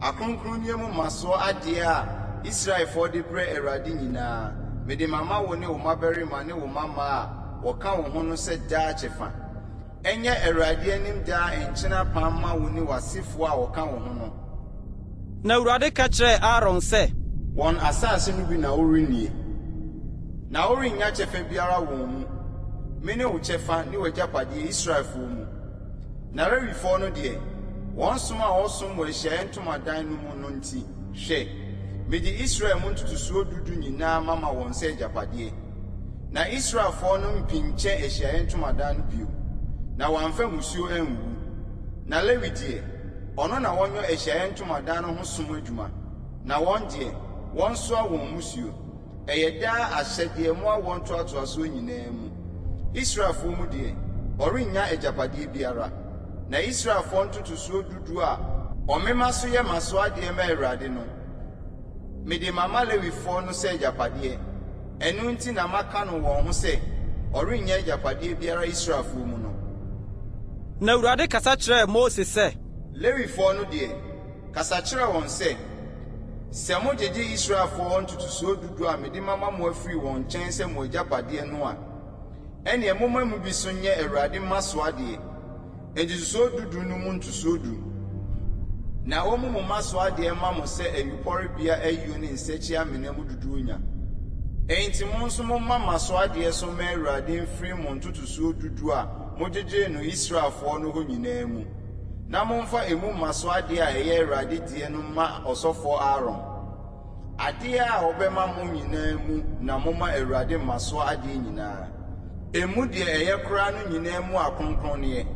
akronkronneɛ mu masoɔ adeɛ a Israelfoɔ de brɛ Awurade nyinaa mede mama wo ne wo mmabarima ne wo mama a wɔka wo ho no sɛ daa kyɛfa ɛnyɛ Awurade anim daa nkyena pam ma wo ne w'asefoɔ a wɔka wo ho no. Na Awurade ka kyerɛɛ Aaron sɛ wɔn asase no bi na worennie na worennya kyɛfa biara wɔn mu me ne wo kyɛfa ne w'agyapadeɛ Israelfoɔ mu na Lewifoɔ no deɛ wɔn som a wɔsom wɔ Ahyiaeɛ Ntomadan no mu no nti hwɛ mede Israel mu ntotosoɔ dudu nyinaa mama wɔn sɛ agyapadeɛ na Israelfoɔ no mpinkyɛ Ahyiaeɛ Ntomadan no bio na wɔamfa musuo anwu na Lewi deɛ ɔno na wɔnyɛ Ahyiaeɛ Ntomadan no ho som adwuma na wɔn deɛ wɔn soa wɔn musuo ɛyɛ daa ahyɛdeɛ mmoa wɔn toatoasoɔ nyinaa mu Israelfoɔ mu deɛ ɔrennya agyapadeɛ biara na Israelfoɔ ntotosoɔ dudu a ɔmema so yɛ masoadeɛ ma Awurade no mede mama Lewifoɔ no sɛ agyapadeɛ ɛno nti na maka no wɔn ho sɛ ɔrennya agyapadeɛ biara Israelfoɔ mu no. Na Awurade kasa kyerɛɛ Mose sɛ Lewifoɔ no deɛ kasa kyerɛ wɔn sɛ mogyegye Israelfoɔ ntotosoɔ dudu a mede mama mo afiri wɔn nkyɛn sɛ mo agyapadeɛ no a ɛneɛ momma mu bi so nyɛ Awurade masoadeɛ ntotosoɔ dudu no mu ntotosoɔ du na wɔn mu masoadeɛ ma mo sɛ ayupɔrebea ayuo ne nsakyi amena mu dudu nya enti mo nso momma masoadeɛ so ma Awurade mfiri mo ntotosoɔ dudu a mogyegye no Israelfoɔ no ho nyinaa mu na momfa emu masoadeɛ a ɛyɛ Awurade deɛ no ma ɔsɔfoɔ Aaron adeɛ a ɔbɛma mo nyinaa mu na momma Awurade masoadeɛ nyinaa emu deɛ ɛyɛ koraa no nyinaa mu akronkronneɛ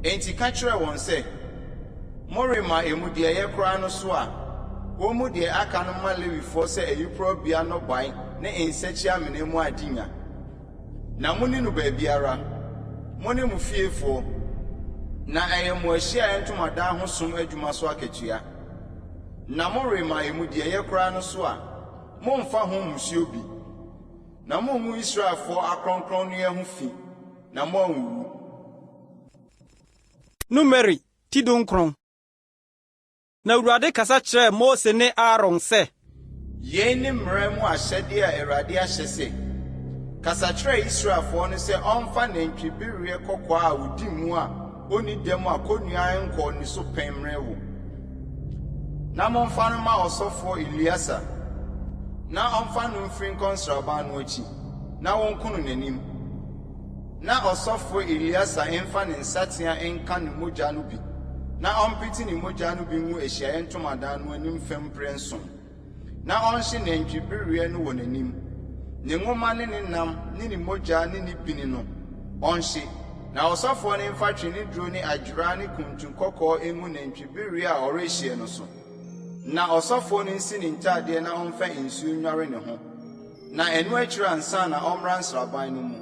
enti ka kyerɛ wɔn sɛ morema emu deɛ ɛyɛ koraa no so a wɔn mu deɛ aka no ma Lewifoɔ sɛ ayuporobea no ban ne nsakyi amena mu adinya na mo ne no baabiara mo ne mo fiefoɔ na ɛyɛ mo Ahyiaeɛ Ntomadan ho som adwuma so akatua na morema emu deɛ ɛyɛ koraa no so a momfa ho musuo bi na mongu Israelfoɔ akronkronneɛ ho fi na moanwuwu. Numeri tidunkron. Na Awurade kasa kyerɛɛ Mose ne Aaron sɛ yɛn ne mmara mu ahyɛdeɛ a Awurade ahyɛ sɛ kasa kyerɛ Israelfoɔ no sɛ ɔmfa nantwibereɛ kɔkɔɔ a wodi mu a oni dɛm a kɔnnua nkɔ ne so pɛn mmerɛ wo na momfa no ma ɔsɔfoɔ Eliasa na ɔmfa no mfiri nkɔnsraban no akyi na wɔnko no n'anim na ɔsɔfoɔ Eliasa mfa ne nsatea nka ne mogya no bi na ɔmpete ne mogya no bi ngu Ahyiaeɛ Ntomadan no anim fam mprɛnson na ɔnhye nantwibereɛ no wɔ n'anim ne nwoma ne ne nam ne ne mogya ne ne bini no ɔnhye na ɔsɔfoɔ no mfa twene duro ne adwira ne kuntun kɔkɔɔ emu nantwibereɛ a ɔrehyia no so na ɔsɔfoɔ no nsi ne ntadeɛ na ɔmfa nsuo nnware ne ho na ɛno akyiri ansa na ɔmmra nsraban no mu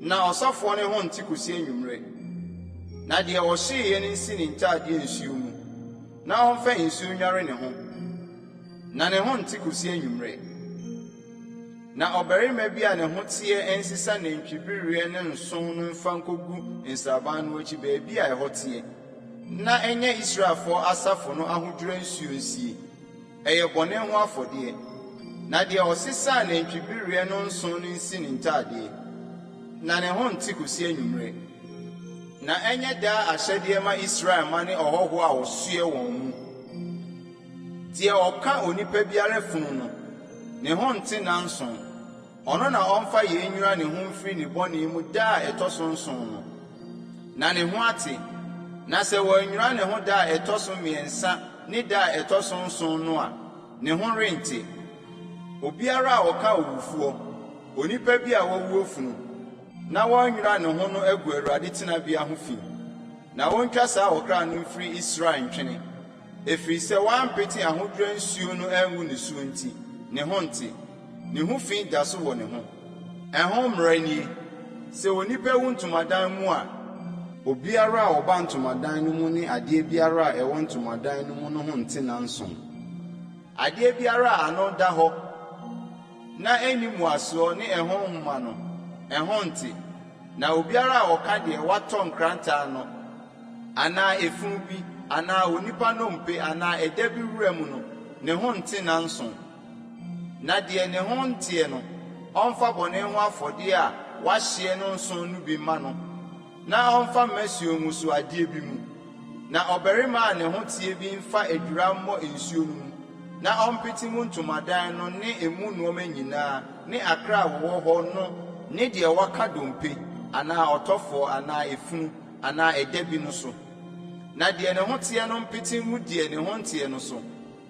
na ɔsɔfoɔ no ho nte kosi anwummere na deɛ ɔhyeeɛ no nsi ne ntadeɛ nsuo mu na ɔmfa nsuo nnware ne ho na ne ho nte kosi anwummere na ɔbarima bi a ne ho teɛ nsisa nantwibereɛ ne nson no mfa nkɔgu nsraban no akyi baabi a ɛhɔ teɛ na ɛnyɛ Israelfoɔ asafo no ahodwira nsuo nsie ɛyɛ bɔne ho afɔdeɛ na deɛ ɔsesaa nantwibereɛ no nson no nsi ne ntadeɛ na ne ho nte kosi anwummere na ɛnyɛ daa ahyɛdeɛ ma Israel ma ne ɔhɔho a ɔsoɛ wɔn mu deɛ ɔka onipa biara funu no ne ho nte nanson ɔno na ɔmfa yɛn nwura ne ho mfiri ne bɔne mu daa ɛtɔ so nson no na ne ho ate na sɛ wɔannwura ne ho daa ɛtɔ so mmiɛnsa ne daa ɛtɔ so nson no a ne ho rente obiara a ɔka owufoɔ onipa bi a wɔwuo funu na wɔnnwura ne ho no agu Awurade tenabea ho fi na wɔntwa saa ɔkra no mfiri Israel ntwene ɛfiri sɛ wɔampete ahodwira nsuo no angu ne suo nti ne ho nte ne ho fi da so wɔ ne ho ɛho mmara nie sɛ onipa wu ntomadan mu a obiara a ɔba ntomadan no mu ne adeɛ biara a ɛwɔ ntomadan no mu no ho nte nanson. Adeɛ biara a ano da hɔ na ɛni muasoɔ ne ɛho nhoma no ɛho nte, na obiara a ɔka deɛ watɔ nkrantaa no anaa efunu bi anaa onipa nompe anaa ɛda bi wura mu no ne ho nte nanson. Na deɛ ne ho nteɛ no ɔmfa bɔne ho afɔdeɛ a wahyɛ no nson no bi ma no, na ɔmfa mmasuo mu so adeɛ bi mu. Na ɔbarima a ne ho tie bi mfa adwira mmɔ nsuo no mu, na ɔmpete mu ntomadan no ne emu nneɛma nyinaa ne akra a wɔwɔ hɔ no ne deɛ waka dompe anaa ɔtɔfoɔ anaa efunu anaa ɛda bi no so. Na deɛ ne ho teɛ no mpete mu deɛ ne ho nteɛ no so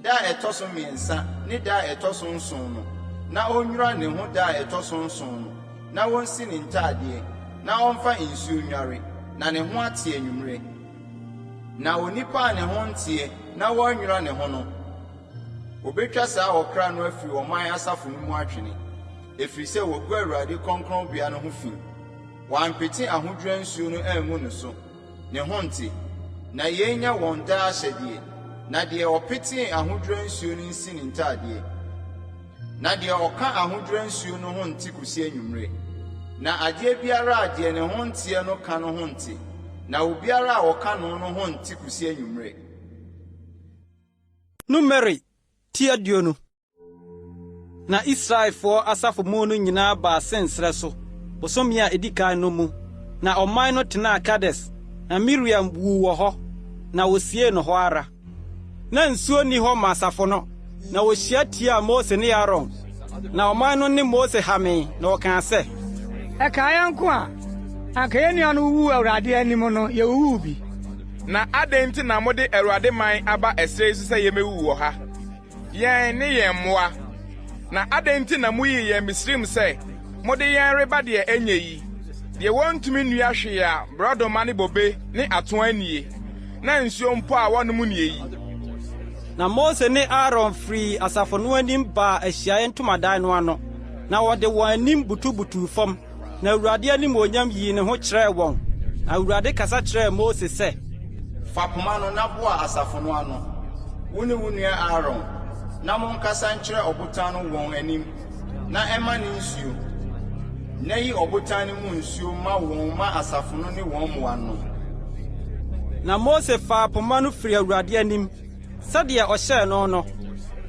da ɛtɔ so mmiɛnsa ne da ɛtɔ so nson no, na onnwira ne ho da ɛtɔ so nson no, na wonsi ne ntaadeɛ, na ɔmfa nsuo nware, na ne ho ate anwummere. Na onipa a ne ho nteɛ na wɔnnwira ne ho no, obetwa saa ɔkra no afiri ɔman asafo no mu atwene, ɛfiri sɛ wɔgu Awurade kronkronbea no ho fi. Wɔampete ahodwira nsuo no angu ne so, ne ho nte, na yɛnya wɔn daa ahyɛdeɛ. Na deɛ ɔpete ahodwira nsuo no nsi ne ntaadeɛ, na deɛ ɔka ahodwira nsuo no ho nte kosi anwummere. Na adeɛ biara a deɛ ne ho nteɛ no ka no ho nte, na obiara a ɔka no no ho nte kosi anwummere. Numeri tiadio no. Na Israelfoɔ asafo mu no nyinaa baa sensrɛ so, bosomi a edi kan no mu, na ɔman no tenaa Kades, na Miriam wu wɔ hɔ, na wosie no hɔ ara. Na nsuo ni hɔ ma asafo no, na wohyia tia Mose ne Aaron, na ɔman no ne Mose hame, na wɔkaa sɛ, ɛka yɛn nko a anka yɛn nua no wu Awurade anim no yɛwuwu bi. Na adɛn nti na mode Awurade man aba ɛsrɛ so sɛ yɛmɛwu wɔ ha? Yɛn ne yɛn mmoa. Na adɛn nti na muyi yɛn Misrim sɛ mode yɛn reba deɛ ɛnyɛ yi, deɛ wɔntumi nnua hwee a borɔdɔma ne bobe ne atoa nie, na nsuo mpo a wɔnom nie yi. Na Mose ne Aaron firi asafo no anim baa ahyiaeɛ ntomadan no ano, na wɔde wɔn anim butubutu fam, na Awurade anim onyam yii ne ho kyerɛɛ wɔn. Na Awurade kasa kyerɛɛ Mose sɛ, fa poma no na boa asafo no ano, wo ne wo nua Aaron, na monkasa nkyerɛ ɔbotan no wɔn anim, na ɛma ne nsuo. Na yi ɔbotan no mu nsuo ma wɔn ma asafo no ne wɔn mmoa no. Na Mose faa poma no firi Awurade anim, sɛdeɛ ɔhyɛɛ no no.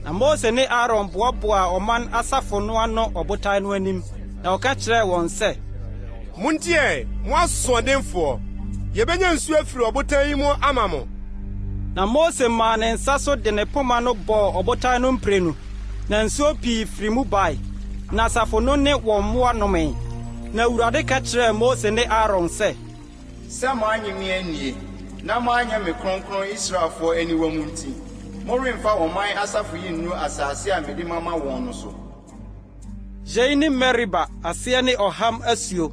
Na Mose ne Aaron boaboa ɔman asafo no ano ɔbotan no anim, na ɔka kyerɛɛ wɔn sɛ, Montie, mo asoɔdenfoɔ, yɛbɛnya nsuo afiri ɔbotan yi mu ama mo. Na Mose maa ne nsa so de ne poma no bɔɔ ɔbotan no mprenu, na nsuo pii firi mu bae, na asafo no ne wɔn mmoa nomee. Na Awurade ka kyerɛɛ Mose ne Aaron sɛ, sɛ moanyɛ me anie, na moanyɛ me kronkron Israelfoɔ aniwa mu nti, moremfa ɔman asafo yi nnu asase a mede mama wɔn no so. Yei ne Meriba aseɛ ne ɔham asuo,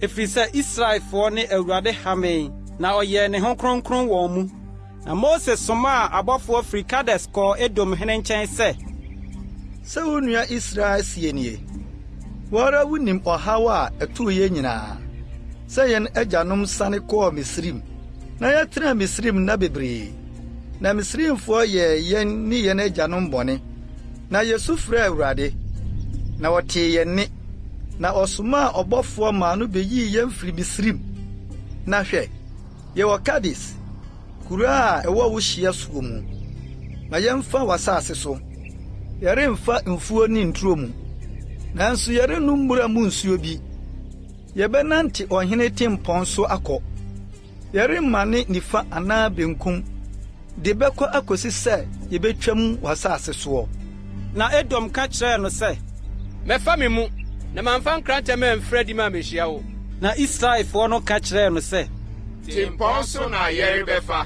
ɛfiri sɛ Israelfoɔ ne Awurade hamee, na ɔyɛɛ ne ho kronkron wɔn mu. Na Mose somaa abɔfoɔ firi Kades kɔɔ Edom hene nkyɛn sɛ wo nua Israel sie nie, wɔara wonim ɔhaw a ɛtoo yɛ nyinaa, sɛ yɛn agyanom sane kɔɔ Misrim, na yɛtenaa Misrim nna bebree. Na Misrimfoɔ yɛɛ yɛn ne yɛn agyanom bɔne, na yɛsu frɛɛ Awurade, na wɔtee yɛn nne, na ɔsomaa ɔbɔfoɔ maa no beyii yɛn firi Misrim. Na hwɛ, yɛwɔ Kades, kuro a ɛwɔ wo hyia soɔ mu. Na yɛmfa w'asase so, yɛremfa mfuo ne nturo mu, nanso yɛrennom mmura mu nsuo bi. Yɛbɛnante ɔhene tempɔn so akɔ, yɛremma ne nifa anaa benkum, de bɛkɔ akosi sɛ yɛbɛtwam w'asase soɔ. Na Edom ka kyerɛɛ no sɛ, mɛfa me mu, na mamfa nkrantɛm amfrɛ di ma mehyia wo. Na Israelfoɔ no ka kyerɛɛ no sɛ, tempɔn so na yɛrebɛfa,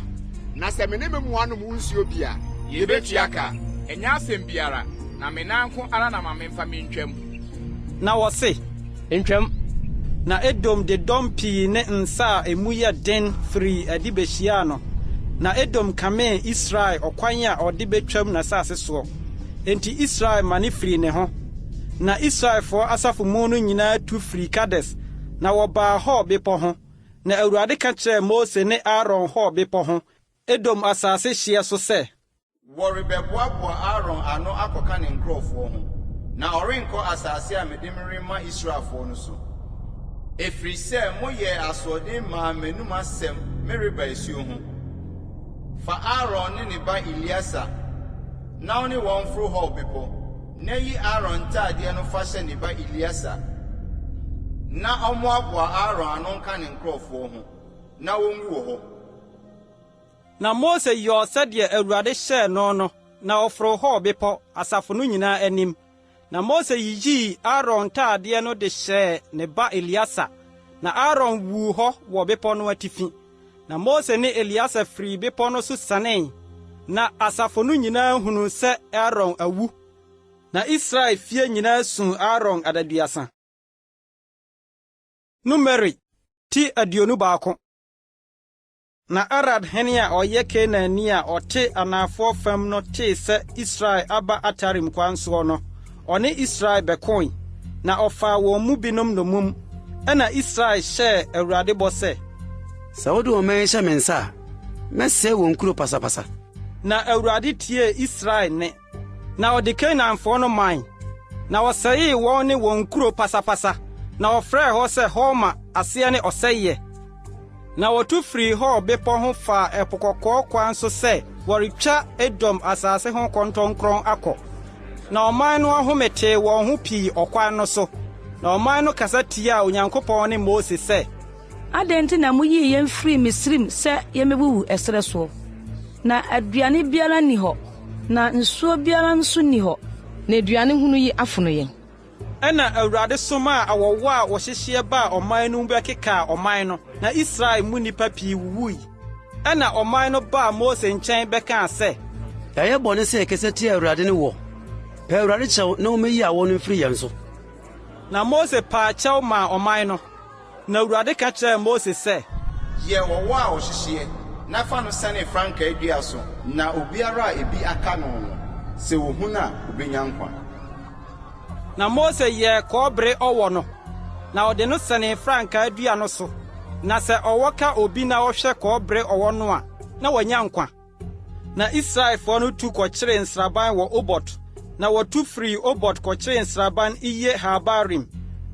na sɛ me ne me mmoa nom nsuo bi a, yɛbɛtua ka. Ɛnyɛ asɛm biara, na me nanko ara na ma memfa me ntwam. Na wɔse, ntwam. Na Edom de dɔm pii ne nsa a emu yɛ den firi adi behyiaa no. Na Edom kamee Israel ɔkwan a ɔde betwam n'asase soɔ. Enti Israel ma ne firi ne ho. Na Israelfoɔ asafo mu no nyinaa tu firi Kades, na wɔbaa hɔ bepɔ ho na Awurade ka kyerɛɛ Mose ne Aaron hɔ bepɔ ho Edom asase hye so sɛ wɔrebɛboaboa Aaron ano akɔka ne nkurɔfoɔ ho na ɔrenkɔ asase a mede merema Israelfoɔ no so ɛfiri sɛ moyɛ asoɔden maa m'anum asɛm mereba asuo ho fa Aaron ne ne ba Eliasa na wo ne wɔn mforo hɔ bepɔ na yi Aaron ntaadeɛ no fa hyɛ ne ba Eliasa na ɔmmoaboa Aaron ano nka ne nkurɔfoɔ ho na wɔngu wɔ hɔ. Na Mose yɔɔ sɛdeɛ Awurade hyɛɛ no na ɔforo hɔ bepɔ asafo no nyinaa anim. Na Mose yiyii Aaron ntaadeɛ no de hyɛɛ ne ba Eliasa, na Aaron wuu hɔ wɔ bepɔ no atifi. Na Mose ne Eliasa firi bepɔ no so sanee, na asafo no nyinaa hunu sɛ Aaron awu. Na Israel fie nyinaa suu Aaron adaduasa. Numeri ti 21. Na Arad hene a ɔyɛ Kenaani a ɔte anafoɔ fam no tee sɛ Israel aba Atarim kwan so no, ɔne Israel bɛkoe, na ɔfaa wɔn mu binom nomum, ɛna Israel hyɛɛ Awurade bɔ sɛ, sɛ wode ɔman hyɛ me nsa a, mɛsɛe wɔn kuro pasapasa. Na Awurade tie Israel ne, na ɔde Kanaanfoɔ no man, na ɔsɛee wɔn ne wɔn kuro pasapasa, na ɔfrɛɛ hɔ sɛ Horma aseɛ ne ɔsɛeɛ. Na wɔtu firi hɔ bepɔ ho fa ɛpo kɔkɔɔ kwan so sɛ wɔretwa Edom asase ho kɔntɔnkron akɔ. Na ɔman no ahometee wɔn ho pii ɔkwan no so. Na ɔman no kasa tiaa Onyankopɔn ne Mose sɛ, adɛn nti na moyii yɛn firi Misrim sɛ yɛmɛbuwu ɛserɛ soɔ? Na aduane biara nni hɔ, na nsuo biara nso nni hɔ, na aduane hunu yi afono yɛn. Ɛna Awurade soma a awɔwɔ a wɔhyehyɛ baa ɔman no bɛkeka ɔman no, na Israel mu nnipa pii wuwui. Ɛna ɔman no baa Mose nkyɛn bɛkaa sɛ, ɛyɛ bɔne sɛ yɛkɛsɛ tie Awurade ne wɔ. Pɛ Awurade kyɛw na ɔmɛyi awɔ no mfiri yɛn so. Na Mose paa kyɛw maa ɔman no. Na Awurade ka kyerɛɛ Mose sɛ, yɛ wɔwɔ a wɔhyehyɛ na fa no sɛne frankaa dua so, na obiara a ebi aka no no, sɛ wohu no a obenya nkwa. Na Mose yɛ kɔbere ɔwɔ no, na ɔde no sɛne frankaa dua no so, na sɛ ɔwɔ ka obi na ɔhwɛ kɔbere ɔwɔ no a, na wanya nkwa. Na Israelfoɔ no tu kɔkyeree nsraban wɔ Obot, na wɔtu firi Obot kɔkyeree nsraban Iye Habarim,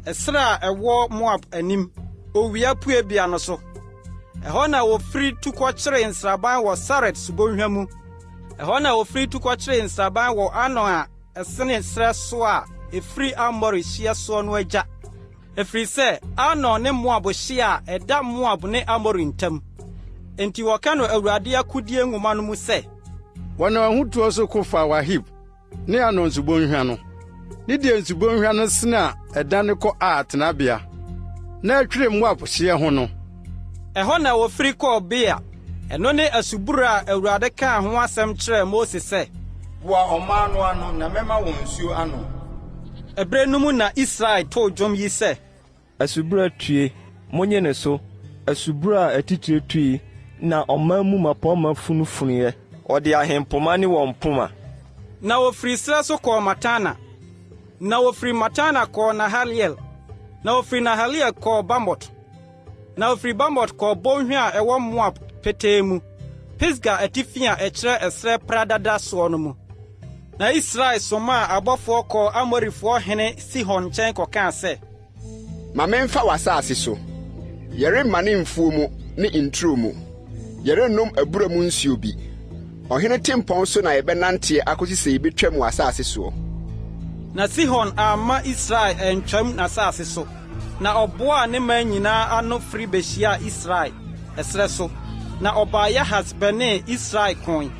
ɛserɛ a ɛwɔ Moab anim, owia puebea no so. Ɛhɔ na wɔfiri tu kɔkyeree nsraban wɔ Saret subonhwa mu. Ɛhɔ na wɔfiri tu kɔkyeree nsraban wɔ Anon a ɛsene serɛ so a efiri Amori hyia soɔ no agya. Efiri sɛ Anon ne Moab hyia a ɛda Moab ne Amori ntam. Enti wɔka no Awurade akodie nwoma no mu sɛ, wɔnam ahotoɔ so ko fa Wahib ne Anon subonhwa no. Ne deɛ nsubonhwa no sene a ɛda ne kɔ a tenabea, na ɛtwere Moab hyia ho no. Ɛhɔ na wɔfiri kɔɔ Bea, ɛno ne asubura a Awurade kaa ho asɛm kyerɛɛ Mose sɛ, boa ɔman no ano na mɛma wɔn nsuo ano. Ɛberɛ no mu na Israel too dwom yi sɛ, asubura tue, monye ne so, asubura a ɛtitire tue, na ɔman mu mapɔma funufuniɛ, ɔde ahempoma ne wɔn poma. Na wɔfiri serɛ so kɔɔ Matana, na wɔfiri Matana kɔɔ Nahaliel, na wɔfiri Nahaliel kɔɔ Bamot, na wɔfiri Bamot kɔɔ bɔnhwa a ɛwɔ Moab petee mu, Pisga atifi a ɛkyerɛ ɛserɛ pradada soɔ no mu. Na Israel soma a abɔfoɔ kɔɔ Amorifoɔ hene Sihon nkyɛn kɔkaa sɛ, ma memfa w'asase so, yɛremma ne mfuo mu ne nturo mu, yɛrennom abura mu nsuo bi. Ɔhene tempɔn so na yɛbɛnanteɛ akɔsi sɛ yɛbɛtwam w'asase soɔ. Na Sihon amma Israel antwam n'asase so, na ɔboaa ne man nyinaa ano firi behyia Israel ɛserɛ so, na ɔbaa Yahas bɛnee Israel koe.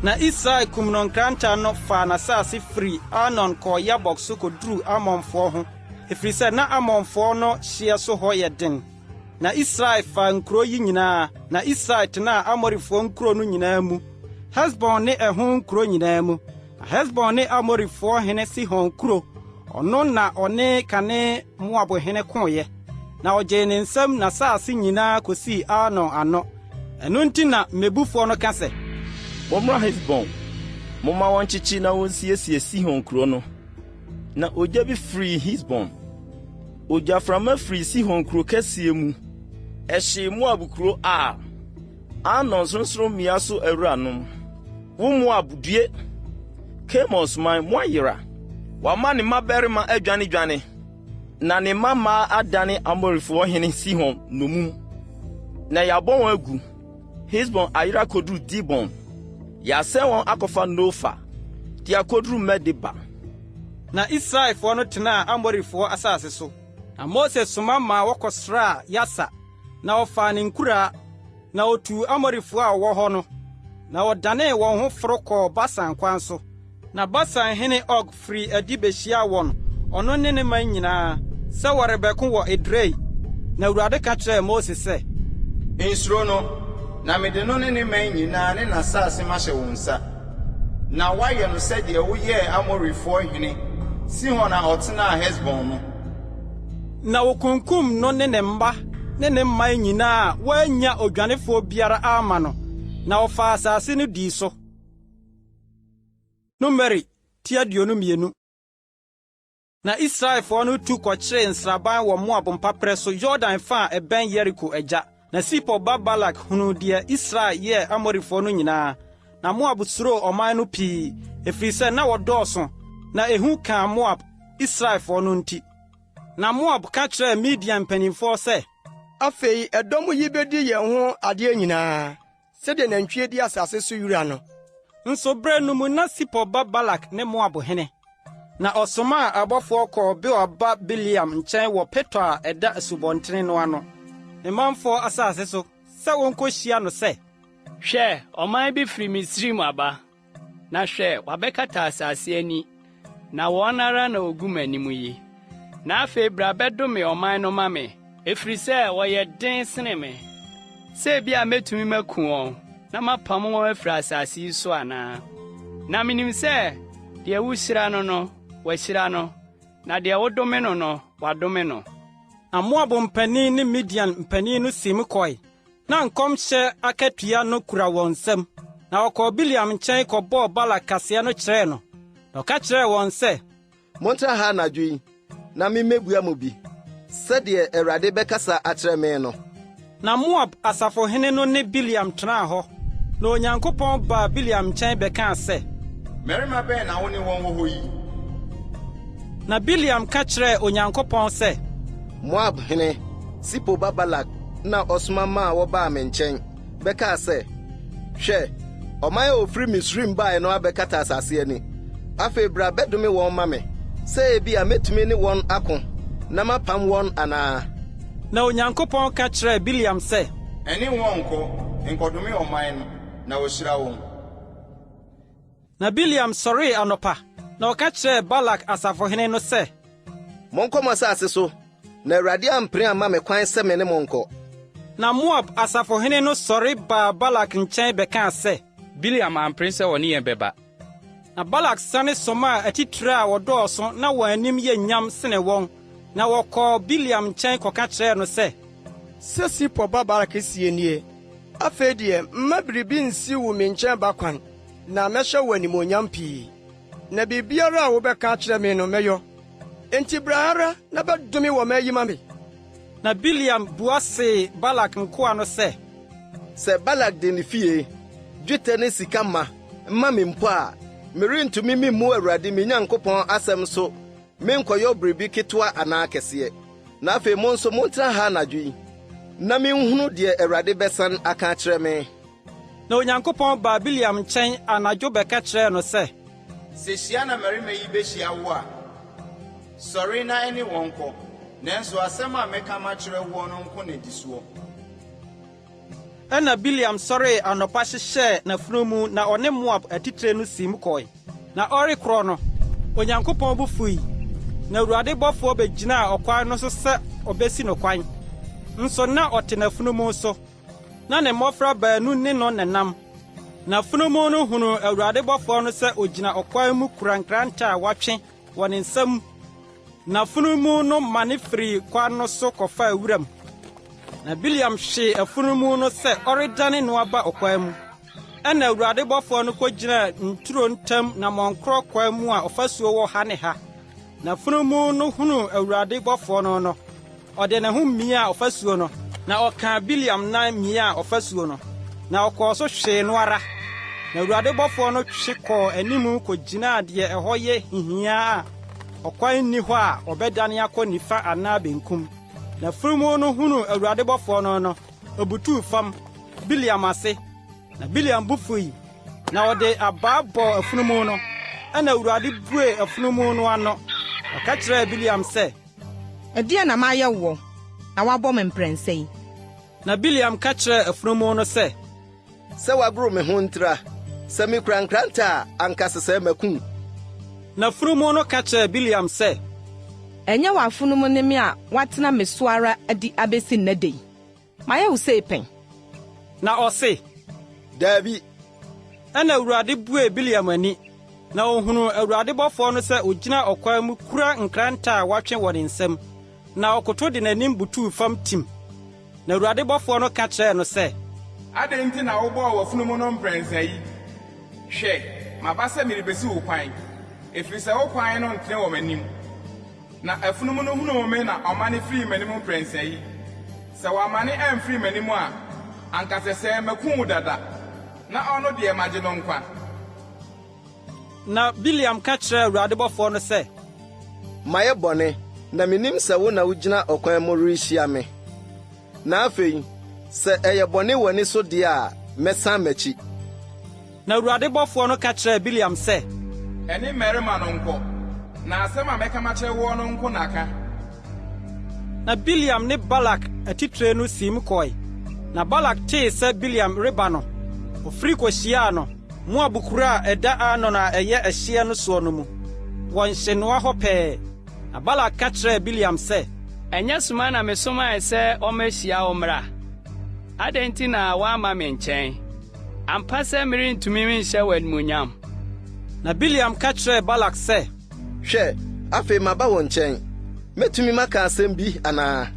Na Israel kum no nkranta no faa n'asase firi Anon kɔɔ Yabok so kɔduru Amonfoɔ ho, ɛfiri sɛ na Amonfoɔ no hyia so hɔ yɛ den. Na Israel faa nkuro yi nyinaa, na Israel tenaa Amorifoɔ nkuro no nyinaa mu, Hesbon ne ɛho nkuro nyinaa mu. Na Hesbon ne Amorifoɔ hene Sihon kuro, ɔno na ɔne kane Moab hene koeɛ. Na ɔgyee ne nsam n'asase nyinaa kosii Anon ano. Ɛno nti na mmebufoɔ no ka sɛ, wɔmmra Hesbon, momma wɔnkyekye na wɔnsiesie Sihon kuro no. Na ogya bi firi Hesbon, ogyaframa firi Sihon kuro kɛseɛ mu ɛhye Moab kuro a Anon nsonsoromia so awuranom. Wo Moab due Kemos man moayera. Wama ne mmabarima adwane na ne mama adane Amorifoɔ hene Sihon nomum. Na yɛabɔ wɔn agu Hesbon ayera koduru Dibon. Yɛasɛn wɔn akɔfa Nofa de akoduru Medeba. Na Israelfoɔ no tenaa Amorifoɔ asase so. Na Mose soma ma wɔkɔsraa Yasa na ɔfaa ne nkura na otu Amorifoɔ a wɔwɔ hɔ no. Na wɔdanee wɔn ho foro kɔɔ Basan kwan so. Na Basan hene Og firi adi behyia wɔn ɔno ne ne man nyinaa sɛ wɔrebɛko wɔ Edrei. Na Awurade ka kyerɛɛ Mose sɛ, nsuro no, na mede no ne ne man nyinaa ne n'asase mahyɛ wo nsa. Na woayɛ no sɛdeɛ woyɛɛ Amorifoɔ hene Sihon a ɔtenaa Hesbon no. Na wokunkum no ne ne mba ne ne mman nyinaa a wɔanya odwanefoɔ biara ama no. Na ɔfa asase no dii so. Numeri tiaduonu mienu. Na Israelfoɔ no tu kɔkyeree nsraban wɔ Moab mpaprɛ so Yordan fa a ɛbɛn Yeriko agya. Na Sipor ba Balak hunu deɛ Israel yɛ Amorifoɔ no nyinaa. Na Moab suro ɔman no pii ɛfiri sɛ na wɔdɔɔso na ehu kaa Moab Israelfoɔ no nti. Na Moab ka kyerɛɛ Midian mpanimfoɔ sɛ, afei ɛdɔm yi bedi yɛn ho adeɛ nyinaa sɛdeɛ nantwie di asase so yura no. Nso bere no mu na Sipor ba Balak ne Moab hene. Na ɔsoma abɔfoɔ kɔɔ Beor ba Biliam nkyɛn wɔ Petor a ɛda asubɔntene no ano. Ne manfoɔ asase so sɛ wɔnkɔhyia no sɛ, hwɛ ɔman bi firi Misrim aba. Na hwɛ wabɛkata asase ani. Na wɔn ara na ogu m'anim yi. Na afei bra bɛdome ɔman no ma me. Ɛfiri sɛ wɔyɛ den sene me. Sɛ bi a metumi maku wɔn na mapam wɔn afiri asase yi so anaa. Na minim sɛ deɛ wuhyira no wahyira no, na deɛ wodome no wadome no. Na Moab mpanin ne Midian mpanin no sim kɔe. Na nkɔmhyɛ akatua no kura wɔn nsam. Na wɔkɔɔ Biliam nkyɛn kɔbɔɔ Balak kaseɛ no kyerɛɛ no. Na ɔka kyerɛɛ wɔn sɛ, montra ha anadwo yi na memmebua mu bi sɛdeɛ Awurade bɛkasa akyerɛ me no. Na Moab asafohene no ne Biliam tenaa hɔ. Na Onyankopɔn baa Biliam nkyɛn bɛkaa sɛ, mmarima bɛn na wo ne wɔn wɔ hɔ yi? Na Biliam ka kyerɛɛ Onyankopɔn sɛ, Moab hene Sipor ba Balak na ɔsoma maa wɔbaa me nkyɛn bɛkaa sɛ, hwɛ ɔman a ofiri Misrim bae no abɛkata asase ani. Afei bra bɛdome wɔn ma me sɛ ebi a metumi ne wɔn ako na mapam wɔn anaa. Na Onyankopɔn ka kyerɛɛ Biliam sɛ, ɛne wɔn nkɔdome ɔman no na wɔhyira wɔn. Na Biliam sɔree anɔpa na ɔka kyerɛɛ Balak asafohene no sɛ, monkɔ mo asase so na Awurade ampere amma me kwan sɛ me ne mo nkɔ. Na Moab asafohene no sɔre baa Balak nkyɛn bɛkaa sɛ, Biliam ampere sɛ wɔne yɛn bɛba. Na Balak sane soma a atitire a wɔdɔɔso na wɔn anim yɛ nyam sene wɔn. Na wɔkɔɔ Biliam nkyɛn kɔka kyerɛɛ no sɛ, sɛ Sipor ba Balak sie nie. Afei deɛ mma biribi nsi wo me nkyɛn ba kwan na mɛhyɛ wo animonyam pii. Na biribiara a wobɛka kyerɛ me no mɛyɔ. Enti bra ara na bɛdome wɔ mayi ma me. Na Biliam bua see Balak nkoa no sɛ, sɛ Balak de ne fie dwetɛ ne sika ma me mpo a merentumi memmu Awurade me Nyankopɔn asɛm so menkɔyɛ biribi ketewa anaa kɛseɛ. Na afei mo nso montena ha anadwo yi na menhunu deɛ Awurade bɛsan aka akyerɛ me. Na Onyankopɔn baa Biliam nkyɛn anadwo bɛka kyerɛɛ no sɛ, sɛ hyia na mmarima yi bɛhyia wo a, sɔre na ɛne wɔn kɔ, nanso asɛm a mɛka makyerɛ wo no nko na di soɔ. Ɛna Biliam sɔree anɔpa hyehyɛɛ n'afunumu na ɔne Moab atitire no sim kɔe. Na ɔrekorɔ no, Onyankopɔn bo fui. Na Awurade bɔfoɔ bɛgyinaa ɔkwan no so sɛ ɔbɛsi no kwan. Nso na ɔte n'afunumu so. Na ne mmɔfra baanu ne no nenam. Na afunumu no hunu Awurade bɔfoɔ no sɛ ogyina ɔkwan mu kura nkrante a watwe wɔ ne nsam. Na afunumu no mane firi kwan no so kɔfa awuram. Na Biliam hwee afunumu no sɛ ɔredane no aba ɔkwan mu. Ɛna Awurade bɔfoɔ no kɔgyina nturo ntam na mɔnkorɔ kwan mu a ɔfasuo wɔ ha ne ha. na funumu no hunu Awurade bɔfo no ɔde ne ho mmia ɔfasuo no na ɔka Biliam na mmia ɔfasuo no na ɔkɔ so hwee no ara na Awurade bɔfo no hwe kɔ animu kɔgyina de ɛhɔ yɛ hihia a ɔkwan ni hɔ a ɔbɛdane akɔ nifa anaa benkum na funumu no hunu Awurade bɔfo no obutu fam Biliam ase na Biliam bufui na ɔde abaabɔ afunumu no ɛna Awurade bue afunumu no ano ɔka kyerɛ Biliam sɛ ɛdeɛ na mayɛ wo na wabɔ me mprɛnsa yi na Biliam ka kyerɛ afunumu no sɛ waboro me ho ntra sɛ me kura nkranta a anka sesɛ makum na afunumu no ka kyerɛ Biliam sɛ ɛnyɛ wɔ afunumu ne me a watena me so ara adi abɛsi nnɛ yi mayɛ wo sɛ pɛn na ɔse Dabi ɛna Awurade bue Biliam ani na ohunu Awurade bɔfo no sɛ ogyina ɔkwan mu kura nkranta a watwe wɔ ne nsam na ɔkoto de n'anim butuu fam tim na Awurade bɔfo no ka kyerɛ no sɛ adɛn nti na wobɔɔ w'afunumu no mprɛnsa yi hwɛ maba sɛ merebɛsi wo kwan ɛfiri sɛ wo kwan no ntene wɔ m'anim na afunumu no hunu me na ɔmane firi m'anim mprɛnsa yi sɛ wɔamane amfiri m'anim a anka sɛ makum wo dada na ɔno deɛ magye no nkwa na Biliam ka kyerɛ Awurade bɔfo no sɛ mayɛ bɔne na menim sɛ wo na wogyina ɔkwan mu rehyia me na afei sɛ ɛyɛ bɔne w'ani so deɛ a mɛsan m'akyi na Awurade bɔfo no ka kyerɛ Biliam sɛ ɛne mmarima no nkɔ na asɛm a mɛka makyerɛ wo no nko naka na Biliam ne Balak atitire no sim kɔe na Balak tee sɛ Biliam reba no ofiri kɔhyiaa no Moab kura a ɛda Arnon a ɛyɛ ɛhyeɛ no soɔ no mu wɔn hyenoa hɔ pɛɛ na Balak ka kyerɛ Biliam sɛ ɛnyɛ soma na mesomaa sɛ ɔmɛhyia wo mmra adɛn nti na woama me nkyɛn ampa sɛ merentumi menhyɛ wo animuonyam na Biliam ka kyerɛ Balak sɛ hwɛ afei maba wo nkyɛn mɛtumi maka asɛm bi anaa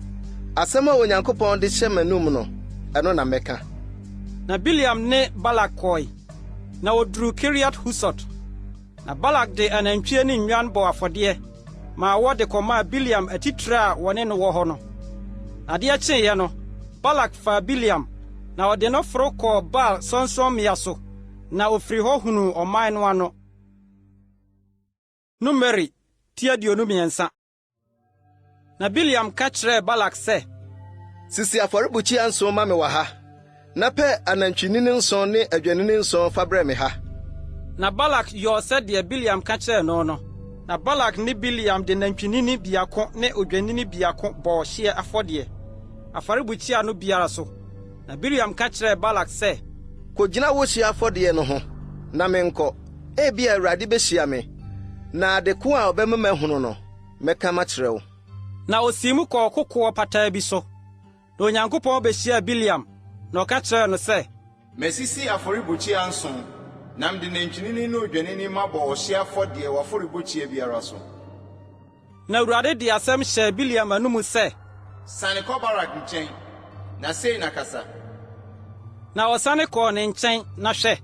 asɛm a Onyankopɔn de hyɛ m'anum no ɛno na mɛka na Biliam ne Balak kɔe na oduru Kiriat Husot na Balak de anantwie ne nnwan bɔ afɔdeɛ ma wɔde kɔmaa Biliam atitire a wɔne no wɔ hɔ no adeɛ kyeeɛ no Balak fa Biliam na ɔde no foro kɔɔ Baal sɔnsɔnmmea so na ofiri hɔ hunu ɔman no ano Numeri tiaduonu mmiɛnsa na Biliam ka kyerɛ Balak sɛ sisi afɔrebukyia nson ma me wɔ ha na pɛ anantwinini nson ne adwanini nson fa brɛ me ha na Balak yɔɔ sɛdeɛ Biliam ka kyerɛ no no na Balak ne Biliam de nantwinini biako ne odwanini biako bɔɔ hyeɛ afɔdeɛ afɔrebukyia no biara so na Biliam ka kyerɛ Balak sɛ kogyina wo hyeɛ afɔdeɛ no ho na menkɔ ebia Awurade behyia me na ade ko a ɔbɛma mahunu no mɛka makyerɛ wo na osimu kɔɔ kokoɔ pataa bi so na Onyankopɔn behyia Biliam na ɔka kyerɛ no sɛ masisi afɔrebukyia nson na mede nantwinini ne odwanini mabɔ ɔhyeɛ afɔdeɛ wɔ afɔrebukyia biara so na Awurade de asɛm hyɛ Biliam anum sɛ sane kɔ Barak nkyɛn na sei na kasa na ɔsane kɔɔ ne nkyɛn na hwɛ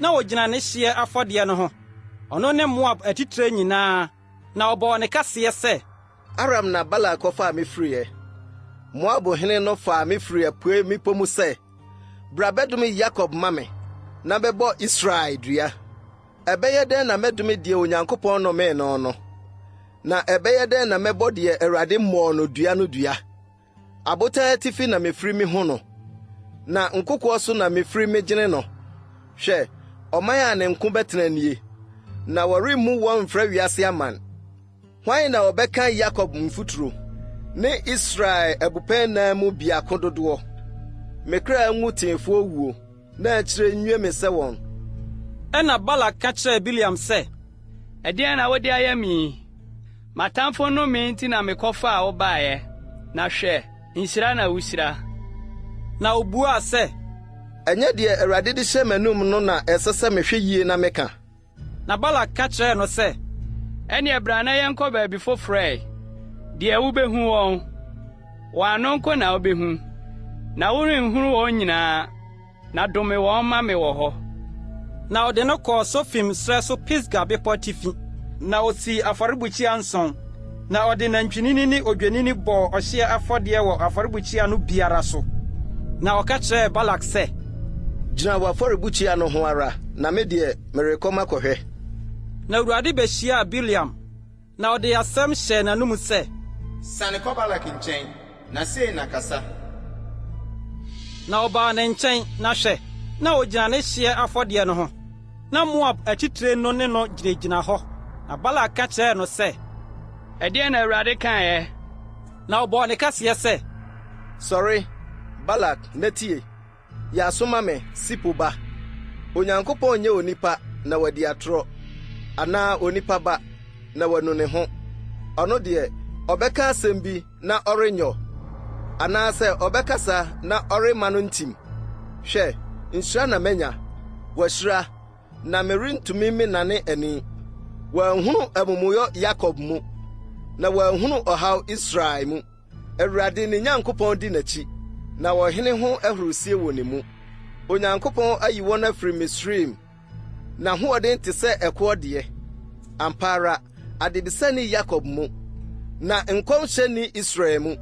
na ogyina ne hyeɛ afɔdeɛ no ho ɔno ne Moab atitire nyinaa na ɔbɔɔ ne kaseɛ sɛ Aram na Balak kɔfaa me firiɛ Moab hene no faa me firi apue mmepɔ mu sɛ bra bɛdome Yakob ma me na bɛbɔ Israel dua ɛbɛyɛ dɛn na mɛdome deɛ Onyankopɔn nnɔmee no no na ɛbɛyɛ dɛn na mɛbɔ deɛ Awurade mmɔɔ no dua abotan atifi na mefiri me ho no na nkokoɔ so na mefiri me gyene no hwɛ ɔman a ne nko bɛtena nie na wɔremmu wɔn mfrɛ wiase aman hwan na ɔbɛka Yakob mfuturo ne Israel abupɛn na mu biako dodoɔ mekra ngu teefoɔ wuo na akyire nwie me sɛ wɔn ɛna Balak ka kyerɛ Biliam sɛ ɛdeɛn na wode ayɛ me matamfo no me nti na mekɔfa a wobaeɛ na hwɛ nhyira na wuhyira na obuaa sɛ ɛnyɛ deɛ Awurade de hyɛ m'anum no na ɛsɛ sɛ mehwɛ yie na meka na Balak ka kyerɛ no sɛ ɛne bra na yɛnkɔ baabi foforɔ deɛ wubehu wɔn wɔano nkɔ na wubehu na worenhuru wɔn nyinaa na dome wɔn ma me wɔ hɔ na ɔde no kɔɔ Sofim srɛ so Pisga bepɔ tifi na osi afɔrebukyia nson na ɔde nantwinini ne odwanini bɔ ɔhye afɔdeɛ wɔ afɔrebukyia no biara so na ɔka kyerɛɛ Balak sɛ gyina wɔ afɔrebukyia no ho ara na me deɛ merekɔma kɔhwɛ. Na Awurade behyiaa Biliam na ɔde asɛm hyɛ n'anom sɛ sane kɔ Balak nkyɛn na sei na kasa. Na ɔbaa ne nkyɛn na hwɛ na ogyina ne hyeɛ afɔdeɛ no ho na Moab atitire no ne no gyinagyina hɔ na Balak ka kyerɛɛ no sɛ ɛdeɛn na Awurade kaeɛ? Na ɔbɔɔ ne kaseɛ sɛ sɔre Balak na tie yɛasoma me Sipo ba Onyankopɔn nyɛ onipa na wadi atorɔ anaa onipa ba na wanu ne ho ɔno deɛ ɔbɛka asɛm bi na ɔrenyɔ anaasɛ ɔbɛkasa na ɔrema no ntim. Hwɛ nhyira na manya wɔahyira na merentumi menane ani. Wɔanhunu amumuyɔ Yakob mu na wɔanhunu ɔhaw Israel mu. Awurade ne Nyankopɔn di n'akyi na wɔhene ho ahorosie wɔ ne mu. Onyankopɔn ayi wɔn afiri Misraim na hoɔden te sɛ ɛkoɔ deɛ. Ampa ara adebisani Yakob mu na nkɔmhyɛni Israel mu.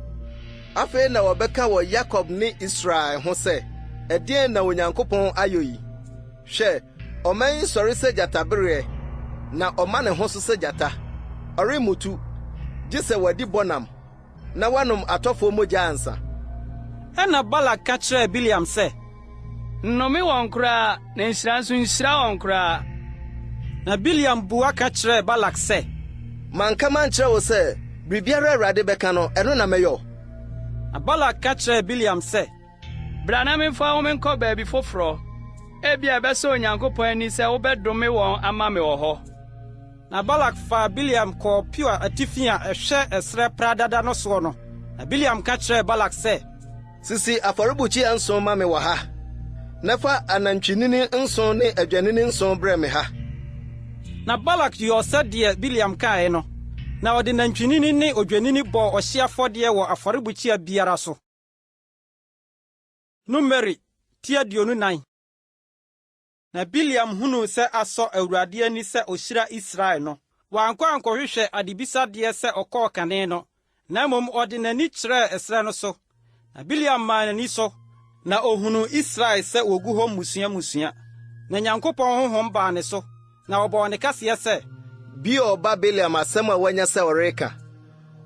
Afei na wɔbɛka wɔ Yakob ne Israel ho sɛ ɛdeɛn na Onyankopɔn ayɔ yi. Hwɛ ɔman yi sɔre sɛ gyatabereɛ na ɔma ne ho so sɛ gyata. Ɔremutu gye sɛ wadi bɔnam na wanom atɔfoɔ mogya ansa. Ɛna Balak ka kyerɛɛ Biliam sɛ nnome wɔn koraa na nhyira nso nhyira wɔn koraa. Na Biliam bua ka kyerɛɛ Balak sɛ manka mankyerɛ wo sɛ biribiara Awurade bɛka no ɛno na mɛyɔ. Na Balak ka kyerɛɛ Biliam sɛ bra na memfa wo menkɔ baabi foforɔ ebia ɛbɛsɛ Onyankopɔn ani sɛ wobɛdome wɔn ama me wɔ hɔ. Na Balak faa Biliam kɔɔ Peor atifi a ɛhwɛ ɛserɛ pradada no soɔ no. Na Biliam ka kyerɛɛ Balak sɛ sisi afɔrebukyia nson ma me wɔ ha na fa anantwinini nson ne adwanini nson brɛ me ha. Na Balak yɔɔ sɛdeɛ Biliam kae no na ɔde nantwinini ne odwanini bɔ ɔhye afɔdeɛ wɔ afɔrebukyia biara so. Numeri 29. Na Biliam hunu sɛ asɔ Awurade ani sɛ ohyira Israel no. Wankɔ ankɔhwehwɛ adebisadeɛ sɛ ɔkɔɔ kane no, na mmom ɔde n'ani kyerɛɛ ɛserɛ no so. Na Biliam maa n'ani so, na ohunu Israel sɛ wogu hɔ musua. Na Nyankopɔn honhom baa ne so, na ɔbɔɔ ne kaseɛ sɛ Beor ba Biliam asɛm a wanya sɛ ɔreka.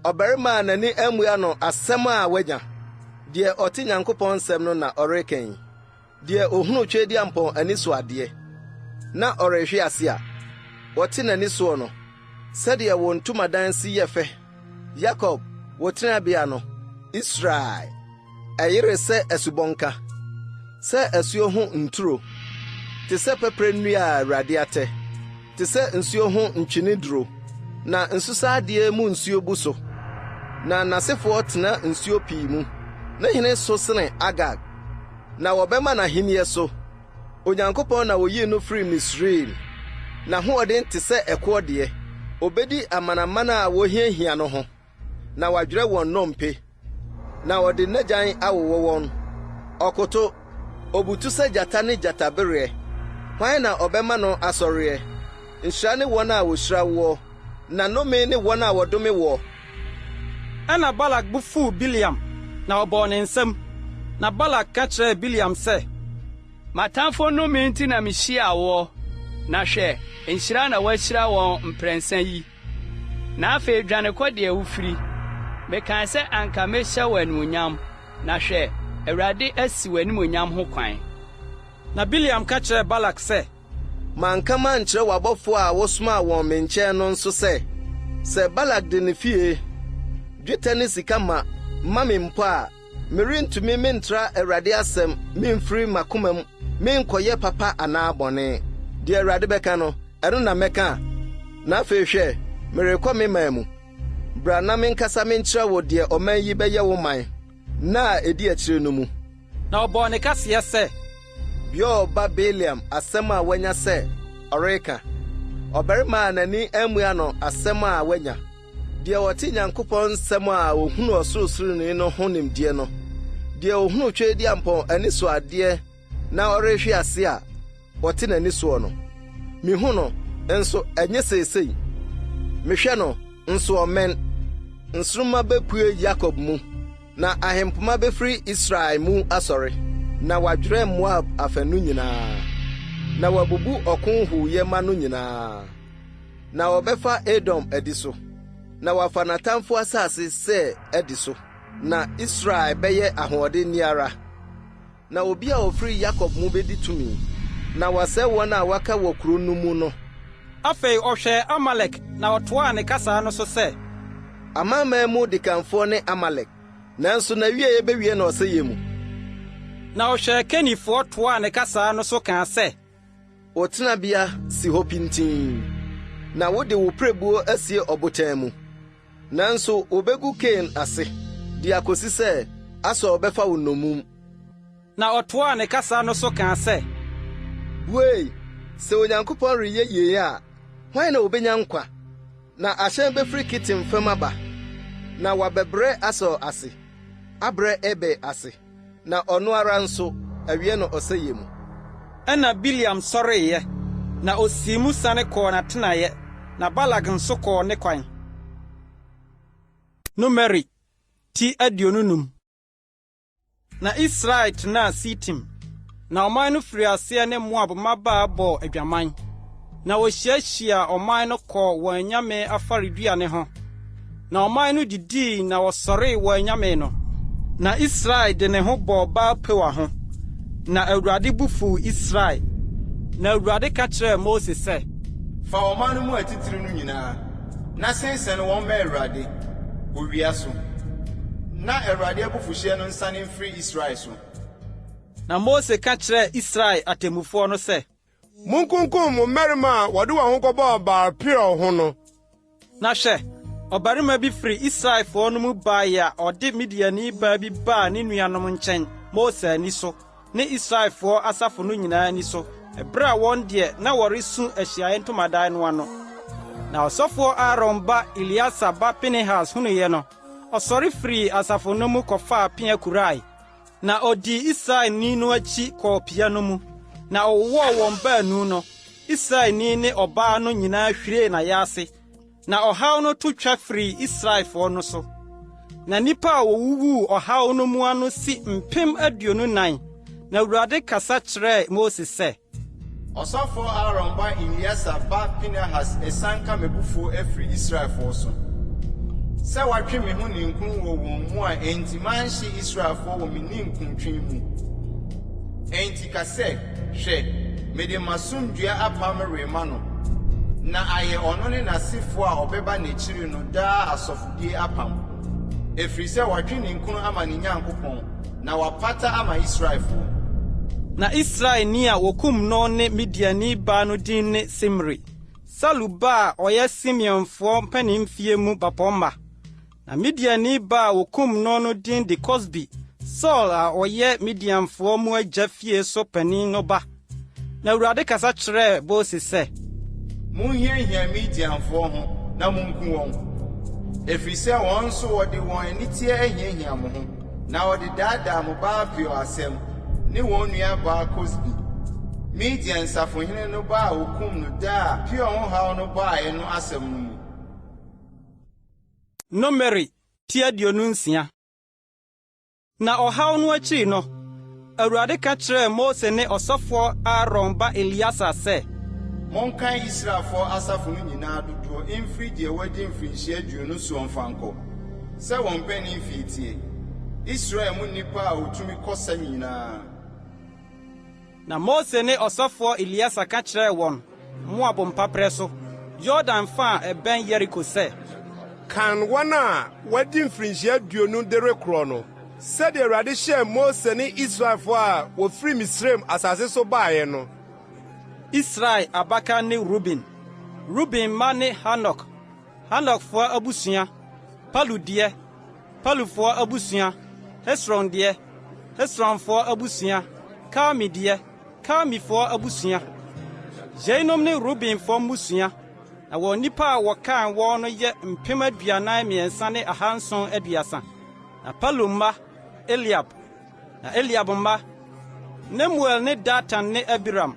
Ɔbarima a n'ani amua no asɛm a wanya. Deɛ ɔte Nyankopɔn nsɛm no na ɔreka yi. Deɛ ohunu twedi ampɔn ani so adeɛ. Na ɔrehwe ase a wɔte n'ani soɔ no. Sɛdeɛ wɔn ntomadan si yɛ fɛ. Yakob wɔtena bea no. Israel ɛyere sɛ asubɔnka. Sɛ asuo ho nturo. Te sɛ pɛprɛ nnua a Awurade atɛ. Te sɛ nsuo ho ntwene duro. Na nsusadeɛ mu nsuo bu so. Na n'asefoɔ tena nsuo pii mu. Na hene so sene Agag. Na wɔbɛma n'ahenniɛ so. Onyankopɔn na woyii no firi Misraim. Na hoɔden te sɛ ɛkoɔ deɛ. Obedi amanamana a wohiahia no ho. Na wadwerɛ wɔn nnompe. Na wɔde n'agyan awowɔ wɔn. Ɔkoto, obutu sɛ gyata ne gyatabereɛ. Hwan na ɔbɛma no asɔreɛ? Nhyira ne wɔn a wohyira woɔ, na nnome ne wɔn a wɔdome woɔ. Ɛna Balak bu fuu Biliam, na ɔbɔɔ ne nsam. Na Balak ka kyerɛɛ Biliam sɛ matamfo nnome nti na mehyiaa woɔ. Na hwɛ, nhyira na wɔahyira wɔn mprɛnsa yi. Na afei dwane kɔ deɛ wofiri. Mekae sɛ anka mehyɛ wɔ animuonyam. Na hwɛ, Awurade asi wɔ animuonyam ho kwan. Na Biliam ka kyerɛɛ Balak sɛ manka mankyerɛ w'abɔfoɔ a wosomaa wɔn me nkyɛn no nso sɛ Balak de ne fie dwetɛ ne sika ma me mpo a merentumi mentra Awurade asɛm memfiri makoma mu menkɔyɛ papa anaa bɔne. Deɛ Awurade bɛka no ɛno na mɛka. Na afei hwɛ merekɔ me man mu. Bra na menkasa menkyerɛ wo deɛ ɔman yi bɛyɛ wo man na edi akyire no mu. Na ɔbɔɔ ne kaseɛ sɛ Beor ba Biliam asɛm a wanya sɛ ɔreka. Ɔbarima a n'ani amua no asɛm a wanya. Deɛ wɔte Nyankopɔn nsɛm a ohunu ɔsorosoroni no ho nimdeɛ no. Deɛ ohunu twedi ampɔn ani so adeɛ na ɔrehwe ase a wɔte n'ani soɔ no. Mihu no nso ɛnyɛ seesei. mehwɛ no nso ɔmɛn nsoroma bɛpue Yakob mu na ahempoma bɛfiri Israel mu asɔre na wadwerɛ Moab afanu nyinaa na wabubu ɔko huuyɛ ma no nyinaa na wɔbɛfa Edom adi so na wafa n'atamfo asase sɛ adi so na Israel bɛyɛ ahoɔden ara na obi a ofiri Yakob mu bedi tumi na wasɛ wɔn a waka wɔ kuro no mu no. Afei ɔhwɛ Amalek na ɔtoaa ne kasa no so sɛ amama mu dikanfoɔ ne Amalek nanso na wie yɛbɛwie na ɔsɛ yɛ mu. Na ɔhwɛ Kenifoɔ toaa ne kasa no so kaa sɛ ɔtenabea si hɔ pintin na wode wo prebuo asie ɔbotan mu nanso obegu Kain ase de akosi sɛ asɔ ɔbɛfa wo nomum. Na ɔtoaa ne kasa no so kaa sɛ wei sɛ Onyankopɔn reyɛ yie a hwan na obenya nkwa na ahyɛn bɛfiri Kitim fam aba na wabɛbrɛ asɔ ase abrɛ Ebe ase na ɔno ara nso awie no ɔsɛ yɛ mu. Ɛna Biliam sɔreeɛ na osii mu sane kɔɔ n'atenaeɛ na Balak nso kɔɔ ne kwan. Numeri ti 25. Na Israel tenaa Sitim na ɔman no firi aseɛ ne Moab mmabaa bɔɔ adwaman na wɔhyiahyia ɔman no kɔɔ wɔn anyame afareduane ho na ɔman no didii na wɔsɔree wɔn anyame no na Israel de ne ho bɔɔ Baal-pewa ho na Awurade bu fuw Israel na Awurade ka kyerɛɛ Mose sɛ fa ɔman no mu atitiri no nyinaa na sensɛn wɔn bɛ Awurade owia so na Awurade abufuhyeɛ no nsane mfiri Israel so. Na Mose ka kyerɛɛ Israel atemmufoɔ no sɛ munkunkum mo mmarima a wɔde wɔn ho kɔbɔɔ Baal-peor ho no. Na hwɛ ɔbarima bi firi Israelfoɔ no mu baeɛ a ɔde Midiani baa bi baa ne nuanom nkyɛn Mose ani so ne Israelfoɔ asafo no nyinaa ani so ɛberɛ a wɔn deɛ na wɔresu Ahyiaeɛ Ntomadan no ano. Na ɔsɔfoɔ Aaron ba Eliasa ba Pinehas hunuiɛ no ɔsɔre firi asafo no mu kɔfaa pea kurae na ɔdi Israelni no akyi kɔɔ pia no mu na ɔwɔɔ wɔn baanu no Israelni ne ɔbaa no nyinaa hwiree n'ayase na ɔhaw no to twa firi Israelfoɔ no so na nnipa a wɔwuwuu ɔhaw no mu ano si 24,000 na Awurade kasa kyerɛɛ Mose sɛ ɔsɔfoɔ Aaron ba Eliasa ba Pinehas ɛsan ka m'abufuo afiri Israelfoɔ so sɛ watwe me ho ninkun wɔ wɔn mu a enti manhye Israelfoɔ wɔ me ninkuntwen mu. Enti ka sɛ hwɛ mede m'asomdua apam rema no na ayɛ ɔno ne n'asefo a ɔbɛba n'akyiri no daa asɔfodie apam ɛfiri sɛ watwe ninkun ama ne Nyankopɔn na wapata ama Israelfoɔ. Na Israelni a wokum no ne Midiani baa no din ne Simri. Salu ba a ɔyɛ Simeonfoɔ mpanimfie mu bapɔmma. Na Midiani ba a wokum no din de Kosbi. Saul a ɔyɛ Midianfoɔ mu agya fie so panin no ba. Na Awurade kasa kyerɛɛ Mose sɛ monhiahia Midianfoɔ ho na monku wɔn ɛfiri sɛ wɔn nso wɔde wɔn aniteɛ ahiahia mo ho na wɔde daadaa mo Baal-peor asɛm ne wɔn nua baa Kosbi. Midian safohene no ba a wokum no daa Peor ho haw no baeɛ no asɛm no mu. Numeri ti 26. Na ɔhaw no akyi no Awurade ka kyerɛɛ Mose ne ɔsɔfoɔ Aaron ba Eliasa sɛ monkan Israelfoɔ asafo no nyinaa dodoɔ mfiri deɛ wɔadi mfirinhyia 20 so mfankɔ sɛ wɔn mpanin fiitie Israel mu nnipa a wotumi kɔsa nyinaa. Na Mose ne ɔsɔfoɔ Eliasa ka kyerɛɛ wɔn Moab mpaprɛ so Jordan fa a ɛbɛn Yeriko sɛ kan wɔn a wɔadi mfirinhyia 20 de rekorɔ no sɛdeɛ Awurade hyɛɛ Mose ne Israelfoɔ a wɔfiri Misraim asase so baeɛ no. Israel abaka ne Ruben ma ne Hanok Hanokfoɔ abusua Palu deɛ Palufoɔ abusua Hesron deɛ Hesronfoɔ abusua Karmi deɛ Karmifoɔ abusua. Jeinom ne Rubenfoɔ musua na wɔn nipa a wɔkan wɔn no yɛ 43,730 ne 730. Na Palu mma Eliab na Eliab mma Nemuel ne Datan ne Abiram.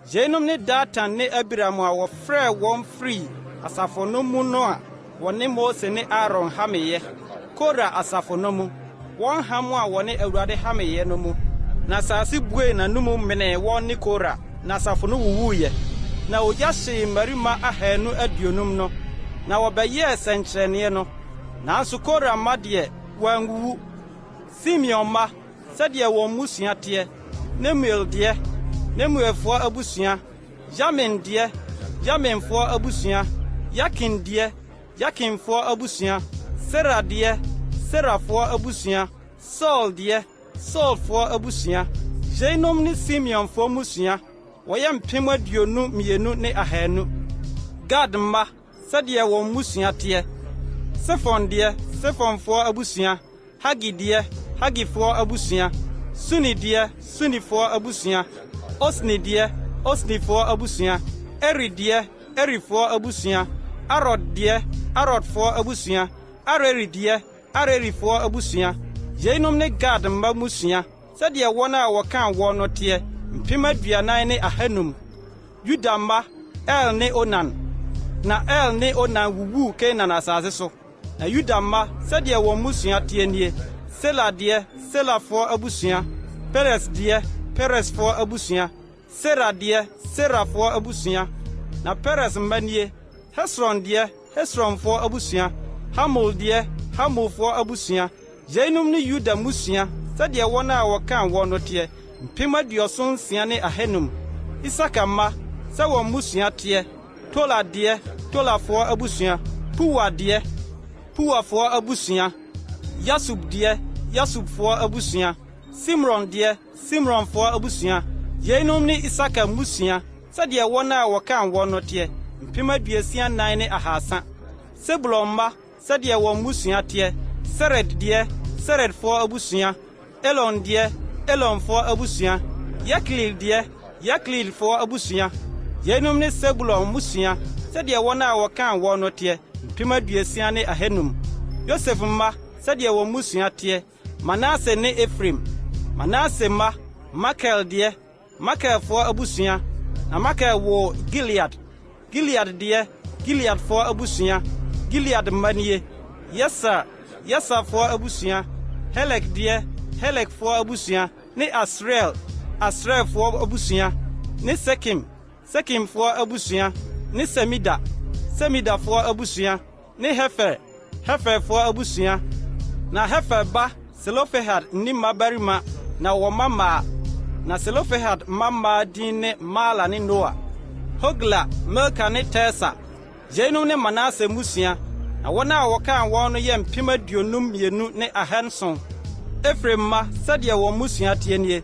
Jeinom ne Datan ne Abiram a wɔfrɛ wɔn firi asafo no mu no a wɔne Mose ne Aaron hameyɛ Kora asafo no mu wɔn ham a wɔne Awurade hameyɛ no mu na asase bue na numu mene wɔn ne Kora na asafo no wuwuyɛ na ogya hyee mmarima 250 no na wɔbɛyɛɛ sɛnkyerɛnneɛ no nanso Kora mma deɛ wɔanwuwu Simeon mma sɛdeɛ wɔn mmusua teɛ Nemuel deɛ Nemuelfoɔ abusua Yamin deɛ Yaminfoɔ abusua Yakin deɛ Yakinfoɔ abusua Sera deɛ Serafoɔ abusua Saul deɛ Saulfoɔ abusua Jeinom ne Simeonfoɔ musua wɔyɛ 52,200 Gad mma sɛdeɛ wɔn musua teɛ Sefon deɛ Sefonfoɔ abusua Hagi deɛ Hagifoɔ abusua Suni deɛ Sunifoɔ abusua Osni deɛ Osnifoɔ abusua Eri deɛ Erifoɔ abusua Arod deɛ Arodfoɔ abusua Areri deɛ Arerifoɔ abusua Yeinom ne Gad mma musua sɛdeɛ wɔn a wɔkan wɔn no teɛ 40,500 Yuda mma El ne Onan na El ne Onan wuwu Kenan asase so na Yuda mma sɛdeɛ wɔn musua teɛ nie Sela deɛ Selafoɔ abusua Peres deɛ Peresfoɔ abusua Sera deɛ Serafoɔ abusua na Peres mma nie Hesron deɛ Hesronfoɔ abusua Hamul deɛ Hamulfoɔ abusua Yeinom ne Yuda musua sɛdeɛ wɔn a wɔkan wɔn no teɛ 76,500 Isaka mma sɛ wɔn musua teɛ Tola deɛ Tolafoɔ abusua Puwa deɛ Puwafoɔ abusua Yasub deɛ Yasubfoɔ abusua Simron deɛ Simronfoɔ abusua Yeinom ne Isaka musua sɛdeɛ wɔn a wɔkan wɔn no teɛ 64,300 Sebulon mma sɛdeɛ wɔn musua teɛ Sered deɛ Seredfoɔ abusua Elon deɛ Elonfoɔ abusua Yaklil deɛ Yaklilfoɔ abusua Yeinom ne Sebulon musua sɛdeɛ wɔn a wɔkan wɔn no teɛ 65,500 Yosef mma sɛdeɛ wɔn musua teɛ Manase ne Efraim Manase mma Makel deɛ Makelfoɔ abusua na Makel wo Gilead Gilead deɛ Gileadfoɔ abusua Gilead mma nie Yesafoɔ abusua Helek deɛ Helekfoɔ abusua ne Asrielfoɔ abusua ne Sekimfoɔ abusua ne Semidafoɔ abusua ne Heferfoɔ abusua na Hefer ba Selofehad ni mmabarima na wɔma maa na Selofehad mma din ne Mala ne Noa Hogla Milka ne Tesa Yeinom ne Manase musua na wɔn a wɔkan wɔn no yɛ 52,200 Efraim ma sɛdeɛ wɔn musua teɛ nie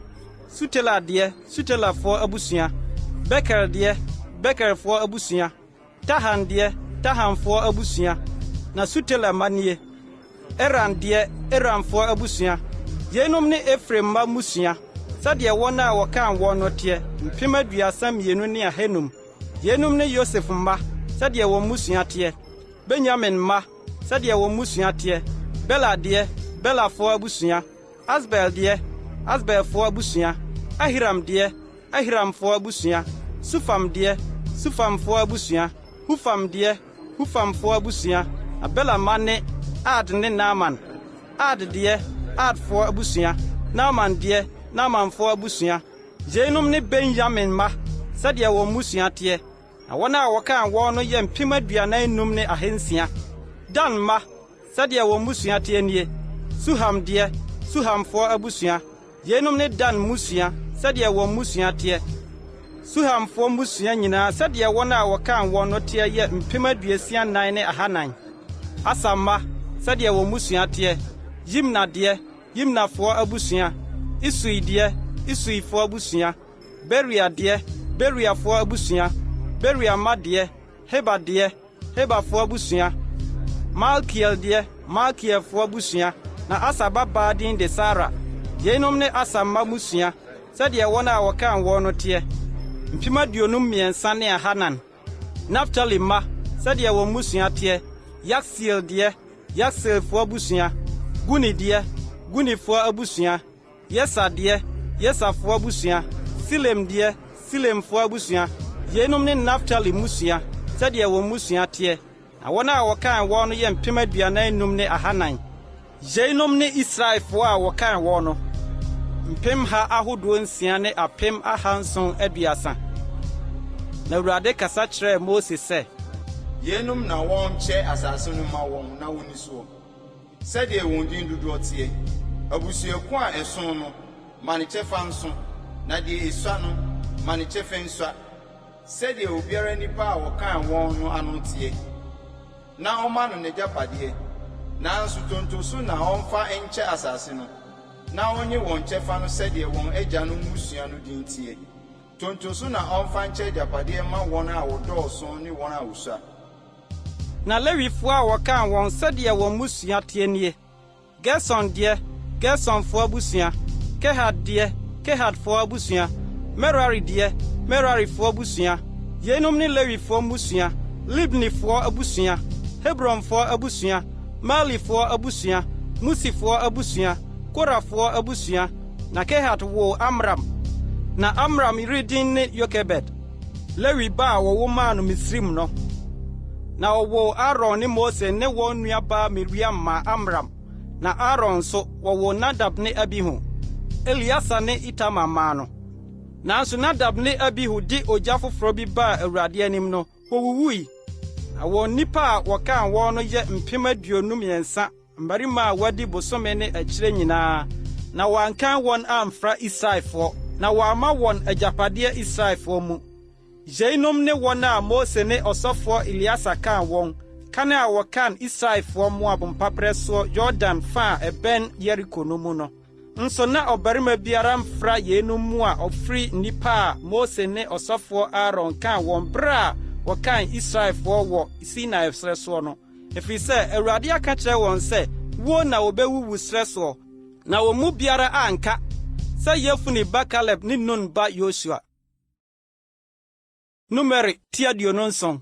Sutela deɛ Sutelafoɔ abusua Beker deɛ Bekerfoɔ abusua Tahan deɛ Tahanfoɔ abusua na Sutela ma nie Eran deɛ Eranfoɔ abusua Yeinom ne Efraim ma musua sɛdeɛ wɔn a wɔkan wɔn no teɛ 32,200 Yeinom ne Yosef mma sɛdeɛ wɔn musua teɛ Benjamin mma sɛdeɛ wɔn musua teɛ Bela deɛ Belafoɔ abusua Asbel deɛ Asbelfoɔ abusua Ahiram deɛ Ahiramfoɔ abusua Sufam deɛ Sufamfoɔ abusua Hufam deɛ Hufamfoɔ abusua Abela ma ne Ad ne Naaman Ad deɛ Adfoɔ abusua Naaman deɛ Naamanfoɔ abusua Yeinom ne Benjamin ma sɛdeɛ wɔn musua teɛ na wɔn a wɔkan wɔn no yɛ 45,600 Dan ma sɛdeɛ wɔn musua teɛ nie Suham deɛ Suhamfoɔ abusua Yeinom ne Dan musua sɛdeɛ wɔn musua teɛ Suhamfoɔ musua nyinaa sɛdeɛ wɔn a wɔkan wɔn no teɛ yɛ 64,400 Asama sɛdeɛ wɔn musua teɛ Yimna deɛ Yimnafoɔ abusua Isui deɛ Isuifoɔ abusua Beria deɛ Beriafoɔ abusua Beria ma deɛ Heba deɛ Hebafoɔ abusua Malkiel deɛ Malkielfoɔ abusua na Asa babaa din de Sara Yeinom ne Asa mma musua sɛdeɛ wɔn a wɔkan wɔn no teɛ 53,400 Naftali ma sɛdeɛ wɔn musua teɛ Yaksiel deɛ Yaksielfoɔ abusua Guni deɛ Gunifoɔ abusua Yesa deɛ Yesafoɔ abusua Silem deɛ Silemfoɔ abusua Yeinom ne Naftali musua sɛdeɛ wɔn musua teɛ na wɔn a wɔkan wɔn no yɛ mpem 45 ne 400 yeinom ne Israelfoɔ a wɔkan wɔn no mpem ha ahodoɔ 6 ne apem 730 na Awurade kasa kyerɛɛ Mose sɛ yenum na wɔn kyɛ asase no ma wɔn na wɔn nisuo sɛdeɛ wɔn din dodoɔ teɛ abusuaku a ɛso no ma ne kyɛfa nso na deɛ esua no ma ne kyɛfa nsua sɛdeɛ obiara nipa a wɔkan wɔn no ano teɛ na ɔma no n'agyapadeɛ nanso tontoso na ɔmfa nkyɛ asase no na ɔnye wɔn kyɛfa no sɛdeɛ wɔn agya no musua no din teɛ tontoso na ɔmfa nkyɛ agyapadeɛ ma wɔn a wɔdɔɔso ne wɔn a wosua. Na Lewifoɔ a wɔkan wɔn sɛdeɛ wɔn musua teɛ nie Gerson deɛ Gersonfoɔ abusua Kehat deɛ Kehatfoɔ abusua Merari deɛ Merarifoɔ abusua yeinom ne Lewifoɔ musua Libnifoɔ abusua Hebronfoɔ abusua Malifoɔ abusua Musifoɔ abusua Korafoɔ abusua na Kehat wo Amram na Amram redin ne Yokebed Lewi ba a wɔwɔ maa no Misrim no na wɔwɔ Aaron ne Mose ne wɔn nuabaa Miriam ma Amram na Aaron nso wɔwɔ Nadab ne Abihu Eliasa ne Itamar maa no nanso Nadab ne Abihu di ogya foforɔ bi baa Awurade anim no wɔwuwui na wɔn nipa a wɔkan wɔn no yɛ mpem 53 mmarima a wɔadi bosome ne akyire nyinaa na wɔankan wɔn amfra Israelfoɔ na wɔama wɔn agyapadeɛ Israelfoɔ mu yeinom ne wɔn a Mose ne ɔsɔfoɔ Eliasa kan wɔn kane a wɔkan Israelfoɔ Moab mpaprɛ so Jordan fa a ɛbɛn Yeriko no mu no nso na ɔbarima biara mfra yeinom mu a ɔfiri nipa a Mose ne ɔsɔfoɔ Aaron kan wɔn bere a wɔkan Israelfoɔ wɔ Sinai srɛ soɔ no ɛfiri sɛ Awurade aka kyerɛ wɔn sɛ wo na wɔbɛwuwu srɛ soɔ na wɔn mu biara anka sɛ Yefune ba Kaleb ne Nun ba Yosua. Numeri 29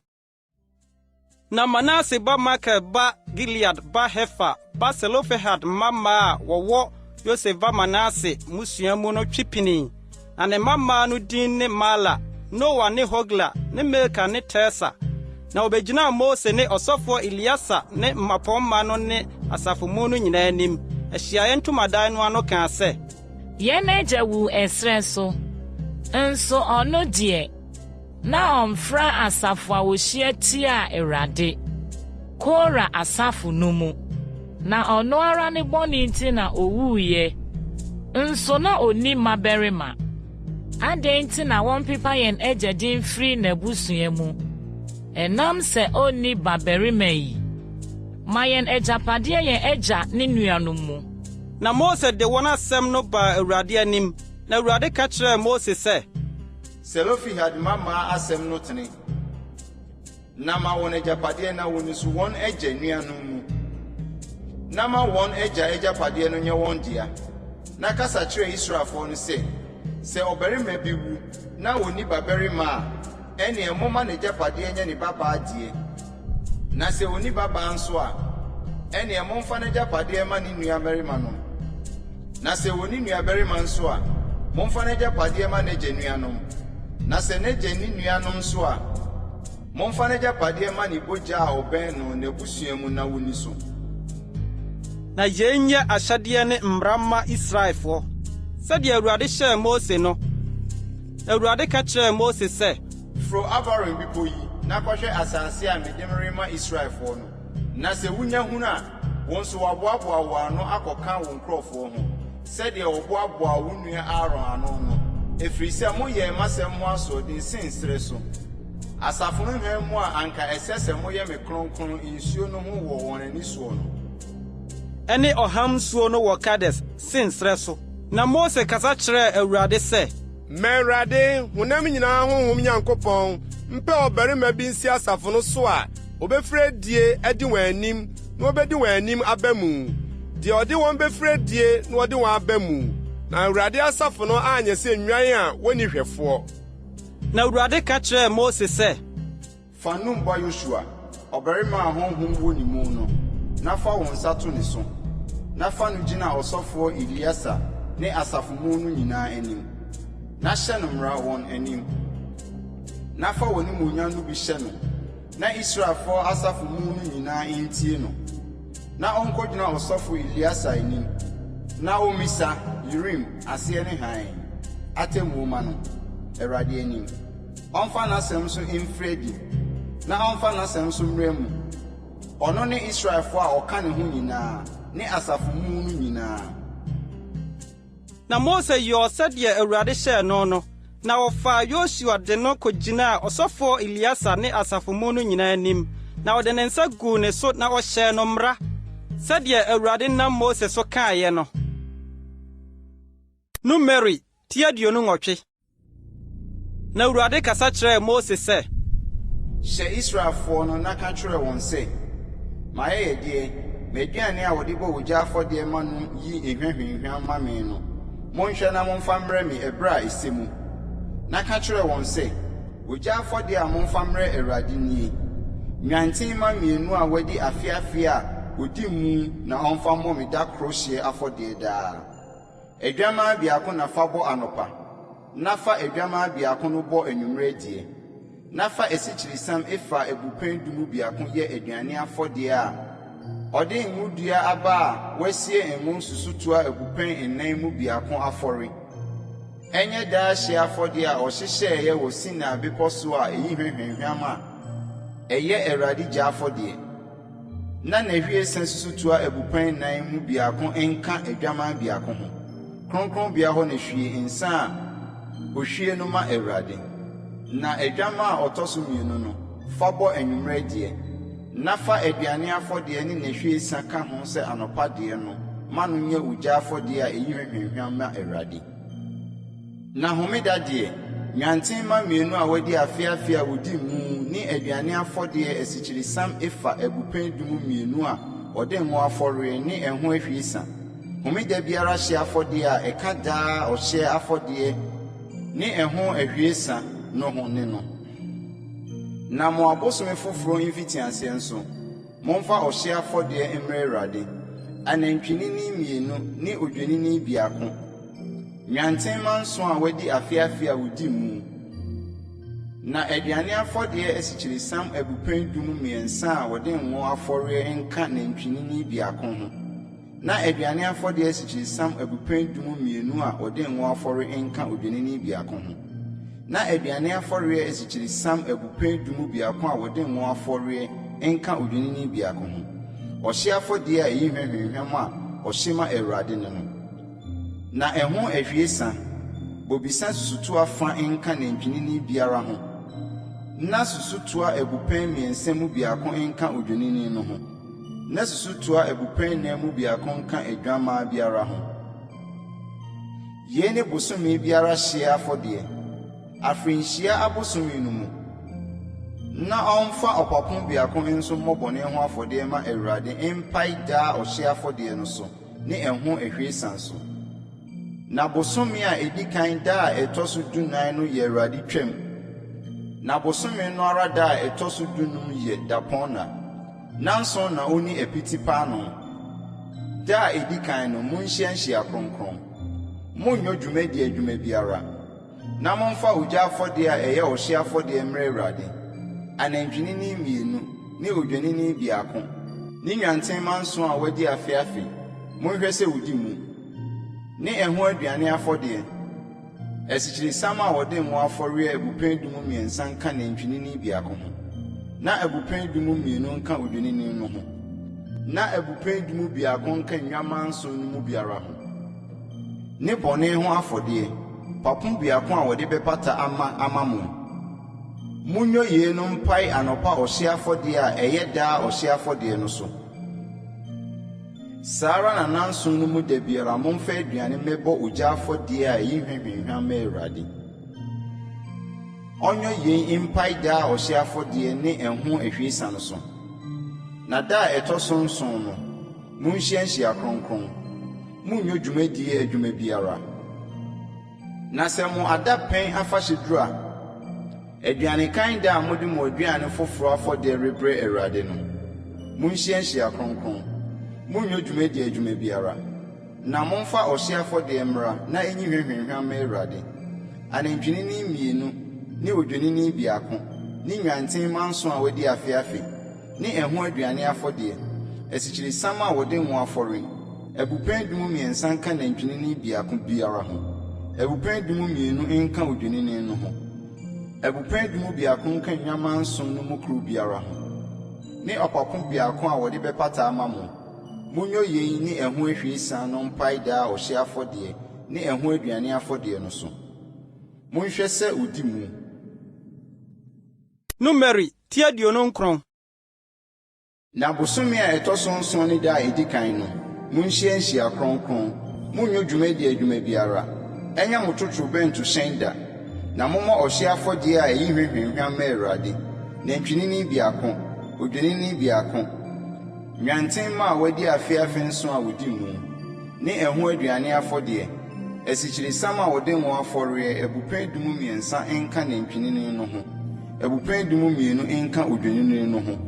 na Manase ba Makir ba Gilead ba Hefa ba Selofehad mama a wɔwɔ Yosef ba Manase musua mu no twipini na ne mama no din ne Mala Noa ne Hogla ne Milka ne Tesa na obegyina Mose ne ɔsɔfoɔ Eliasa ne mmapɔmma no ne asafomu no nyinaa anim ahyiaeɛ ntomadan no ano kaa sɛ yɛn agya wu ɛsrɛ so nso ɔno deɛ na ɔmfra asafo a wɔhyia tia Awurade Kora asafo no mu na ɔno ara ne bɔne nti na owuiɛ nso na onni mmabarima adɛn nti na wɔmpepa yɛn agya din firi n'abusua mu ɛnam sɛ onni babarima yi ma yɛn agyapadeɛ yɛn agya ne nuanom mu. Na Mose de wɔn asɛm no ba Awurade anim na Awurade ka kyerɛɛ Mose sɛ Selofehad mama asɛm no tene na ma wɔn agyapadeɛ na wɔn nso wɔn agya nuanom mu na ma wɔn agya agyapadeɛ no nyɛ wɔn dea na kasa kyerɛ Israelfoɔ no sɛ ɔbarima bi wu na wɔnni babarima a ɛnea momma n'agyapadeɛ nyɛ ne babaa deɛ na sɛ wɔnni babaa nso a ɛnea momfa n'agyapadeɛ ma ne nuabarima no na sɛ wɔnni nuabarima nso a momfa n'agyapadeɛ ma n'agya nuanom na sɛ n'agya ne nuanom nso a momfa n'agyapadeɛ ma ne bogya a ɔbɛn no n'abusua mu na wɔnni so. Na yɛn nyɛ ahyɛdeɛ ne mmara ma Israelfoɔ sɛdeɛ Awurade hyɛɛ Mose no Awurade ka kyerɛɛ Mose sɛ foro Abarim bepɔ yi na kɔhwɛ asase a mede rema Israelfoɔ no na sɛ wonya hunu a wɔn nso wɔaboaboa wɔn ano akɔka wɔn nkurɔfoɔ ho sɛdeɛ wɔboaboa wo nua Aaron ano no ɛfiri sɛ moyɛ m'asɛm ho asoɔden sen srɛ so asafo no hwɛ mu a anka ɛsɛ sɛ moyɛ me kronkron nsuo no ho wɔ wɔn ani soɔ no ɛne ɔham nsuo no wɔ Kades sen srɛ so na Mose kasa kyerɛɛ Awurade sɛ ma Awurade honam nyinaa honhom Nyankopɔn mpɛ ɔbarima bi nsi asafo no so a obɛfrɛ die adi wɔn anim na obɛdi wɔn anim aba mu deɛ ɔde wɔn bɛfrɛ die na ɔde wɔn aba mu na Awurade asafo no anyɛ sɛ nnwan a wɔnni hwɛfoɔ. Na Awurade ka kyerɛɛ Mose sɛ fa Nun ba Yosua ɔbarima a honhom wɔ ne mu no na fa wɔn nsa to ne so na fa no gyina ɔsɔfoɔ Eliasa ne asafomu no nyinaa anim na hyɛ no mmara wɔn anim na fa wɔn nimonyam no bi hyɛ no na Israelfoɔ asafo mu no nyinaa ntie no na ɔnkɔgyina ɔsɔfo Eliasa anim na ɔmmisa Urim aseɛ ne hann atemmuoma no Awurade anim ɔmfa n'asɛm so mfiri adi na ɔmfa n'asɛm so mmrɛ mu ɔno ne Israelfoɔ a ɔka ne ho nyinaa ne asafo mu no nyinaa. Na Mose yɛɔ sɛdeɛ Awurade hyɛɛ no na wɔfaa Yosua de no kogyinaa ɔsɔfoɔ Eliasa ne asafo mu no nyinaa anim na ɔde ne nsa guu ne so na ɔhyɛɛ no mmara sɛdeɛ Awurade nam Mose so kaeɛ no. Numeri 28. Na Awurade kasa kyerɛɛ Mose sɛ, hyɛ Israelfoɔ no na ka kyerɛ wɔn sɛ, ma yɛyɛ deɛ m'aduane a wɔde bɔ ogya afɔdeɛ ma no yi ehwehwehwɛ ma me no monhwɛ na momfa mmerɛ me ɛberɛ a ɛsɛ mu na ka kyerɛ wɔn sɛ ogya afɔdeɛ a momfa mmerɛ Awurade nie nwantenma mmienu a wɔadi afeafe a odi mu na ɔmfa mmɔ me da koro hyeɛ afɔdeɛ daa adwamaa biako na fa bɔ anɔpa na fa adwamaa biako no bɔ anwummerɛ die na fa esikyiresiam efa ebupen dumu biako yɛ aduane afɔdeɛ a ɔde ngudua aba a wasie emu susutoa ebupen nnan mu biako afɔre ɛnyɛ daa hye afɔdeɛ a ɔhyehyɛeɛ wɔ Sinai bepɔ so a eyi hwehwehwam a ɛyɛ Awurade gya afɔdeɛ na n'ahwie san susutoa ebupen nnan mu biako nka adwaman biako ho kronkron bia hɔ na hwie nsa a ohwie no ma Awurade na adwama a ɔtɔ so mmienu no fa bɔ anwummerɛ deɛ na fa aduane afɔdeɛ ne n'ahwie sa ka ho sɛ anɔpa deɛ no ma no nyɛ ogya afɔdeɛ a eyi hwehwehwam ma Awurade. Na homeda deɛ nwantenma mmienu a wɔadi afeafe a wɔdi mu ne aduane afɔdeɛ esikyiresiam efa ebupen dumu mmienu a ɔde ngo afɔre ne ɛho ahwiesa homeda biara hye afɔdeɛ a ɛka daa ɔhyɛ afɔdeɛ ne ɛho ahwiesa no ho ne no. Na mo abosome foforo mfitiaseɛ nso momfa ɔhyɛ afɔdeɛ mmrɛ Awurade anantwinini mmienu ne odwennini biako nwantenma nso a wɔadi afeafe a wɔdi mu na aduane afɔdeɛ esikyiresiam ebupen dumu mmiɛnsa a wɔde ngo afɔre nka nantwinini biako ho na aduane afɔdeɛ esikyiresiam ebupen dumu mmienu a wɔde ngo afɔre nka odwennini biako ho na aduane afɔre esikyiresiam ebupen dumu biako a wɔde ngo afɔre nka odwennini biako ho ɔhye afɔdeɛ a eyi hwehwehwam a ɔhye ma Awurade no na ɛho ahwiesa bobisa susutoa fa nka nantwinini biara ho na susutoa ebupen mmiɛnsa mu biako nka odwennini no ho na susutoa ebupen nan mu biako nka adwamaa biara ho yei ne bosome biara hye afɔdeɛ afrenhyia abosome no mu na ɔmfa ɔpapo biako nso mmɔ bɔne ho afɔdeɛ ma Awurade mpae daa ɔhye afɔdeɛ no so ne ɛho ahwiesa nso. Na bosome a edi kan da a ɛtɔ so 14 no yɛ Awurade twam na bosome no ara da a ɛtɔ so 15 yɛ dapɔnna nanso na oni apiti paano da a edi kan no monhyia kronkron monyɛ dwumadi adwuma biara na momfa ogya afɔdeɛ a ɛyɛ ɔhye afɔdeɛ mmrɛ Awurade anantwinini mmienu ne odwennini biako ne nwantenma nso a wɔadi afeafe monhwɛ sɛ wodi mu ne ɛho aduane afɔdeɛ esikyiresiam a wɔde ngo afɔre ebupen dumu mmiɛnsa nka nantwinini biako ho na ebupen dumu mmienu nka odwennini no ho na ebupen dumu biako nka nnwama nso no mu biara ho ne bɔne ho afɔdeɛ papo biako a wɔde bɛpata ama mo munnyo yei no mpae anɔpa ɔhye afɔdeɛ a ɛyɛ daa ɔhye afɔdeɛ no so Sara na nanson no mu da biara momfa aduane mmɛbɔ ogya afɔdeɛ a ɛyi hwehwehwam ma Awurade ɔnyɛ yei mpae daa ɔhye afɔdeɛ ne ɛho ahwiesa no so na da a ɛtɔ so 7 no monhyia kronkron munnyo dwumadie adwuma biara na sɛ mo ada pɛn afahyɛ duru a aduane kan da a mode mo aduane foforo afɔdeɛ rebrɛ Awurade no monhyia kronkron munnyo dwumadi adwuma biara na momfa ɔhye afɔdeɛ mmra na enyi hwehwehwam ma Awurade anantwinini mmienu ne odwennini biako ne nwanten manso a wɔdi afeafe ne ɛho aduane afɔdeɛ asikyiresiam a wɔde ngo afɔre abupan dumu mmiɛnsa nka nantwinini biako biara ho abupan dumu mmienu nka odwennini no ho abupan dumu biako nka nwamanson no mu kuro biara ho ne ɔpapo biako a wɔde bɛpata ama mo munyo yei ne ɛho ahwiesa no mpae daa ɔhye afɔdeɛ ne ɛho aduane afɔdeɛ no so monhwɛ sɛ odi mu Numeri ti aduonu nkron. Na bosome a ɛtɔ so nson ne da a edi kan no monhyia nhyia kronkron munnyo dwumadi adwuma biara ɛnyɛ mo totorobɛnto hyɛn da na mommɔ ɔhye afɔdeɛ a ɛyi hwehwehwam ma Awurade nantwinini biako odwennini biako nwanten ma a wɔadi afeafe nso a wɔdi mu ne ɛho aduane afɔdeɛ asikyiresiam a wɔde ngo afɔreɛ abupan dumu mmiɛnsa nka nantwinini no ho abupan dumu mmienu nka odwennini no ho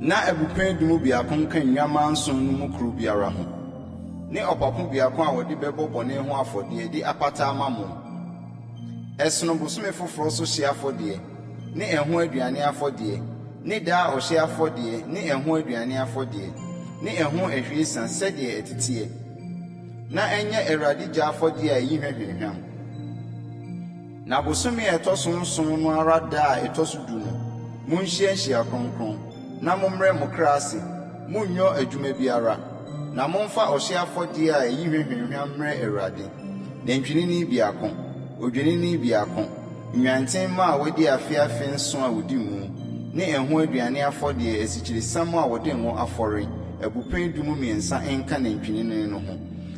na abupan dumu biako nka nwamanson no mu kuro biara ho ne ɔpapo biako a wɔde bɛbɔ bɔne ho afɔdeɛ de apata ama mo ɛsono bosome foforɔ so hye afɔdeɛ ne ɛho aduane afɔdeɛ ne daa ɔhye afɔdeɛ ne ɛho aduane afɔdeɛ ne ɛho ahwiesa sɛdeɛ ɛteteɛ na ɛnyɛ Awurade gya afɔdeɛ a ɛyi hwehwehwam na bosome a ɛtɔ so nson no ara da a ɛtɔ so du no monhyia nhyia kronkron na mommrɛ mo kra ase monnyɔ adwuma biara na momfa ɔhye afɔdeɛ a ɛyi hwehwehwam mmrɛ Awurade nantwinini biako odwennini biako nwanten ma a wɔadi afeafe nson a wɔdi mu ne ɛho aduane afɔdeɛ asikyiresiam a wɔde ngo afɔre abupan dumu mmiɛnsa nka nantwinini no ho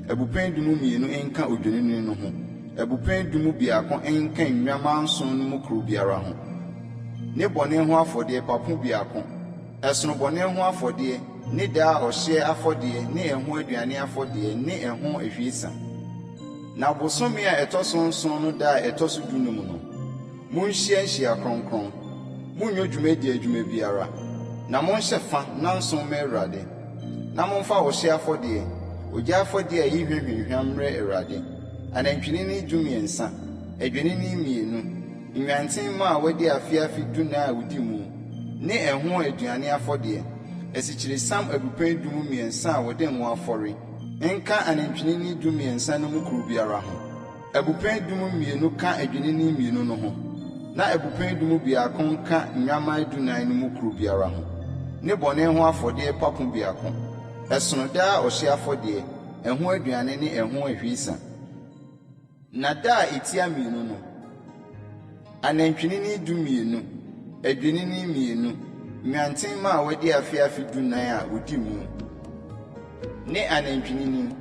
abupan dumu mmienu nka odwennini no ho abupan dumu biako nka nwamanson no mu kuro biara ho ne bɔne ho afɔdeɛ papo biako ɛsono bɔne ho afɔdeɛ ne daa ɔhye afɔdeɛ ne ɛho aduane afɔdeɛ ne ɛho ahwiesa na bosome a ɛtɔ so nson no da a ɛtɔ so du no mu no monhyia nhyia kronkron munnyo dwumadi adwuma biara na monhyɛ fa nanson ma Awurade na momfa ɔhye afɔdeɛ ogya afɔdeɛ a ɛyi hwehwehwam mmrɛ Awurade anantwinini dumiɛnsa adwennini mmienu nwanten ma a wɔadi afeafe dunan a wodi mu ne ɛho aduane afɔdeɛ asikyiresiam abupan dumu mmiɛnsa a wɔde ngo afɔre nka anantwinini dumiɛnsa no mu kuro biara ho abupan dumu mmienu ka adwennini mmienu no ho na abupan dumu biako nka nnwaman dunan no mu kuro biara ho ne bɔne ho afɔdeɛ papo biako ɛsono daa ɔhye afɔdeɛ ɛho aduane ne ɛho ahwiesa na da a etia mmienu no anantwinini dumienu adwennini mmienu nwanten ma a wɔadi afeafe dunan a wɔdi mu ne anantwinini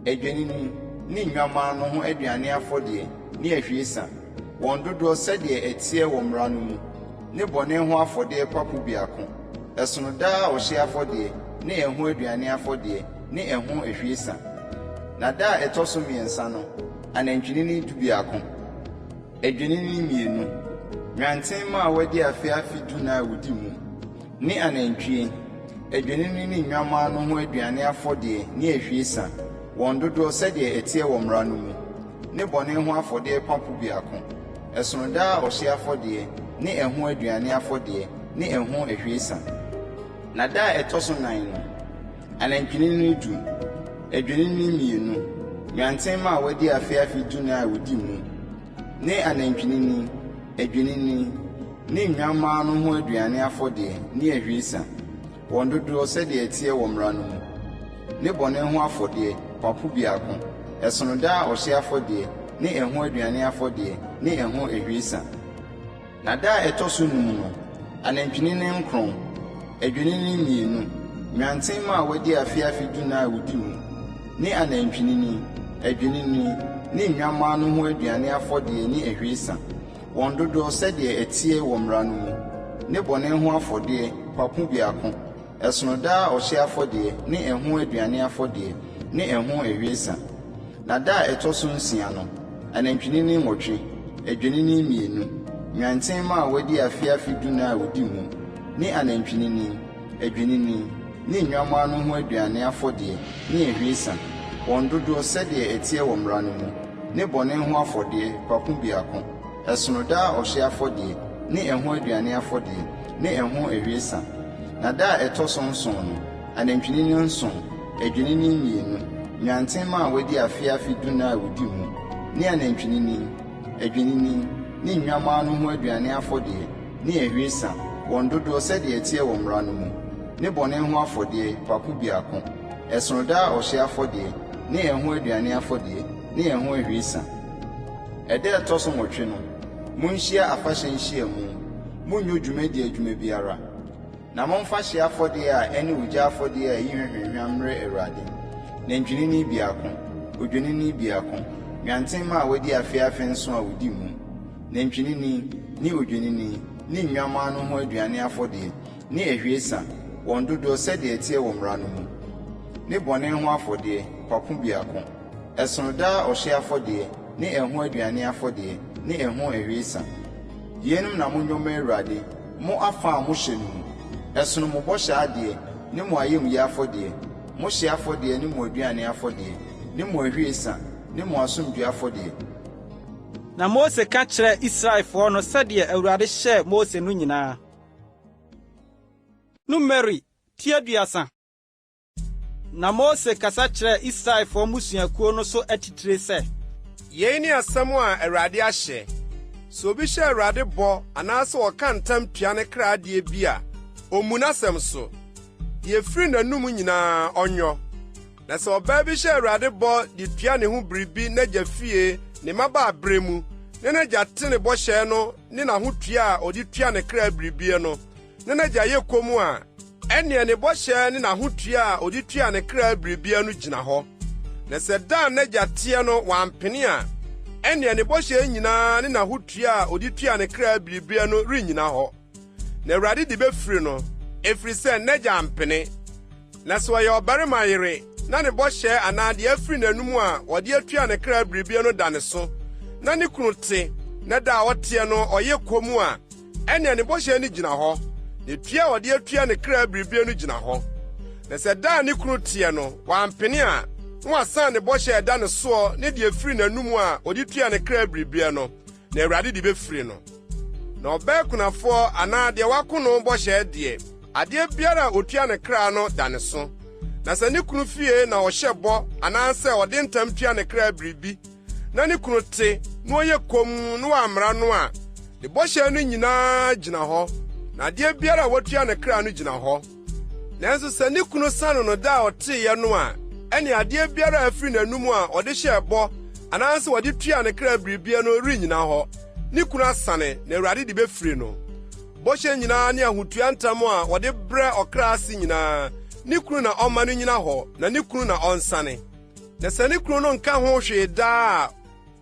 adwennini ne nnwaman no ho aduane afɔdeɛ ne ahwiesa wɔn dodoɔ sɛdeɛ ɛteɛ wɔ mmara no mu ne bɔne ho afɔdeɛ papo biako ɛsono daa ɔhye afɔdeɛ ne ɛho aduane afɔdeɛ ne ɛho ahwiesa na da a ɛtɔ so mmiɛnsa no anantwinini dubiako adwennini mmienu nwanten ma a wɔadi afeafe dunan a wɔdi mu ne anantwie adwennini ne nnwaman no ho aduane afɔdeɛ ne ahwiesa wɔn dodoɔ sɛdeɛ ɛteɛ wɔ mmara no mu ne bɔne ho afɔdeɛ papo biako ɛsono daa ɔhye afɔdeɛ ne ɛho aduane afɔdeɛ ne ɛho ahwiesa na da a ɛtɔ so nan no anantwinini du adwennini mmienu nwanten ma a wɔadi afeafe dunan a wɔdi mu ne anantwinini adwennini ne nnwaman no ho aduane afɔdeɛ ne ahwiesa wɔn dodoɔ sɛdeɛ ɛteɛ wɔ mmara no mu ne bɔne ho afɔdeɛ papo biako ɛsono daa ɔhye afɔdeɛ ne ɛho aduane afɔdeɛ ne ɛho ahwiesa na da a ɛtɔ so num no anantwinini nkron adwennini mmienu nwanten ma a wɔadi afeafe dunan a wɔdi mu ne anantwinini adwennini ne nnwaman no ho aduane afɔdeɛ ne ahwiesa wɔn dodoɔ sɛdeɛ ɛteɛ wɔ mmara no mu ne bɔne ho afɔdeɛ papo biako ɛsono daa ɔhye afɔdeɛ ne ɛho aduane afɔdeɛ ne ɛho ahwiesa na da a ɛtɔ so nsia no anantwinini nwɔtwe adwennini mmienu nwanten ma a wɔadi afeafe dunan a wɔdi mu ne anantwinini adwennini ne nnwaman no ho aduane afɔdeɛ ne ahwiesa wɔn dodoɔ sɛdeɛ ɛteɛ wɔ mmara no mu ne bɔne ho afɔdeɛ papo biako ɛsono daa ɔhye afɔdeɛ ne ɛho aduane afɔdeɛ ne ɛho awiesa. Na da a ɛtɔ so nson no, anantwinini nson, adwennini 2, nnuantenma a wɔadi afe 10 a wɔdi mu, ne anantwinini, adwennini, ne nnwammaa no ho aduane afɔdeɛ ne awiesa, wɔn dodoɔ sɛdeɛ ɛteɛ wɔ mmara no mu, ne bɔne ho afɔdeɛ pako biako, ɛsono daa ɔhye afɔdeɛ ne ɛho aduane afɔdeɛ ne ɛho awiesa. Ɛda ɛtɔ so 8 no, munhyia afahyɛ nhyiamu, munnyo dwumadi adwuma biara. Na momfa hye afɔdeɛ a ɛne ogya afɔdeɛ a ɛyi hwehwehwam mmerɛ Awurade. Nantwinini biako, odwennini biako, nnuantenma a wɔadi afe nso a wɔdi mu, nantwinini ne odwennini ne nnwammaa no ho aduane afɔdeɛ ne awiesa, wɔn dodoɔ sɛdeɛ ɛteɛ wɔ mmara no mu, ne bɔne ho afɔdeɛ pako biako, ɛsono daa ɔhye afɔdeɛ ne ɛho aduane afɔdeɛ ne ɛho awiesa. Yeinom na monnwoma Awurade, mo afa a mohyɛ no mu, ɛsono mo bɔhyɛ adeɛ ne mo ayamye afɔdeɛ, mo hye afɔdeɛ ne mo aduane afɔdeɛ ne mo awiesa ne mo asomdwoe afɔdeɛ. Na Mose ka kyerɛ Israelfoɔ no sɛdeɛ Awurade hyɛɛ Mose no nyinaa. Numeri 30. Na Mose kasa kyerɛ Israelfoɔ musuakuo no so atitire sɛ, yei ne asɛm a Awurade ahyɛ. Sɛ obi hyɛ Awurade bɔ anaasɛ ɔka ntam tua ne kra adeɛ bi a, ommu n'asɛm so. Deɛ firi n'anum nyinaa ɔnyɔ. Na sɛ ɔbaa bi hyɛ Awurade bɔ de tua ne ho biribi n'agya fie ne mmabaa berɛ mu, ne n'agya te ne bɔhyɛ no ne n'ahotua a ɔde tua ne kra biribie no, ne n'agya yɛ komm a, ɛnneɛ ne bɔhyɛ ne n'ahotua a ɔde tua ne kra biribie no gyina hɔ. Na sɛ da n'agya teɛ no wampene a, ɛnneɛ ne bɔhyɛ nyinaa ne n'ahotua a ɔde tua ne kra biribie no rennyina hɔ. Na Awurade de bɛfiri no, ɛfiri sɛ n'agya ampene. Na sɛ ɔyɛ ɔbarima yere, na ne bɔhyɛ anaa deɛ afiri n'anum a wɔde atua ne kra biribie no da ne so, na ne kunu te, na da a ɔteɛ no ɔyɛ komm a, ɛnneɛ ne bɔhyɛ no gyina hɔ, ne tua a wɔde atua ne kra biribie no gyina hɔ. Na sɛ da a ne kunu teɛ no wampene a, na wasan ne bɔhyɛ da ne soɔ ne deɛ afiri n'anum a ɔde tua ne kra biribie no, na Awurade de bɛfiri no. Na ɔbɛɛ kunafoɔ anaa deɛ wako no bɔhyɛ deɛ, adeɛ biara a otua ne kra no da ne so. Na sɛ ne kunu fie na ɔhyɛ bɔ anaasɛ ɔde ntam tua ne kra biribi, na ne kunu te na ɔyɛ komm na wammara no a, ne bɔhyɛ no nyinaa gyina hɔ, na adeɛ biara a watua ne kra no gyina hɔ. Nanso sɛ ne kunu sane no da a ɔteeɛ no a, ɛne adeɛ biara a afiri n'anum a ɔde hyɛɛ bɔ anaasɛ wɔde tua ne kra biribie no rennyina hɔ. Ne kunu asane na Awurade de bɛfiri no. Bɔhyɛ nyinaa ne ahotua ntam a wɔde brɛ ɔkra ase nyinaa, ne kunu na ɔma no nyina hɔ, na ne kunu na ɔnsane. Na sɛ ne kunu no nka ho hwee daa a,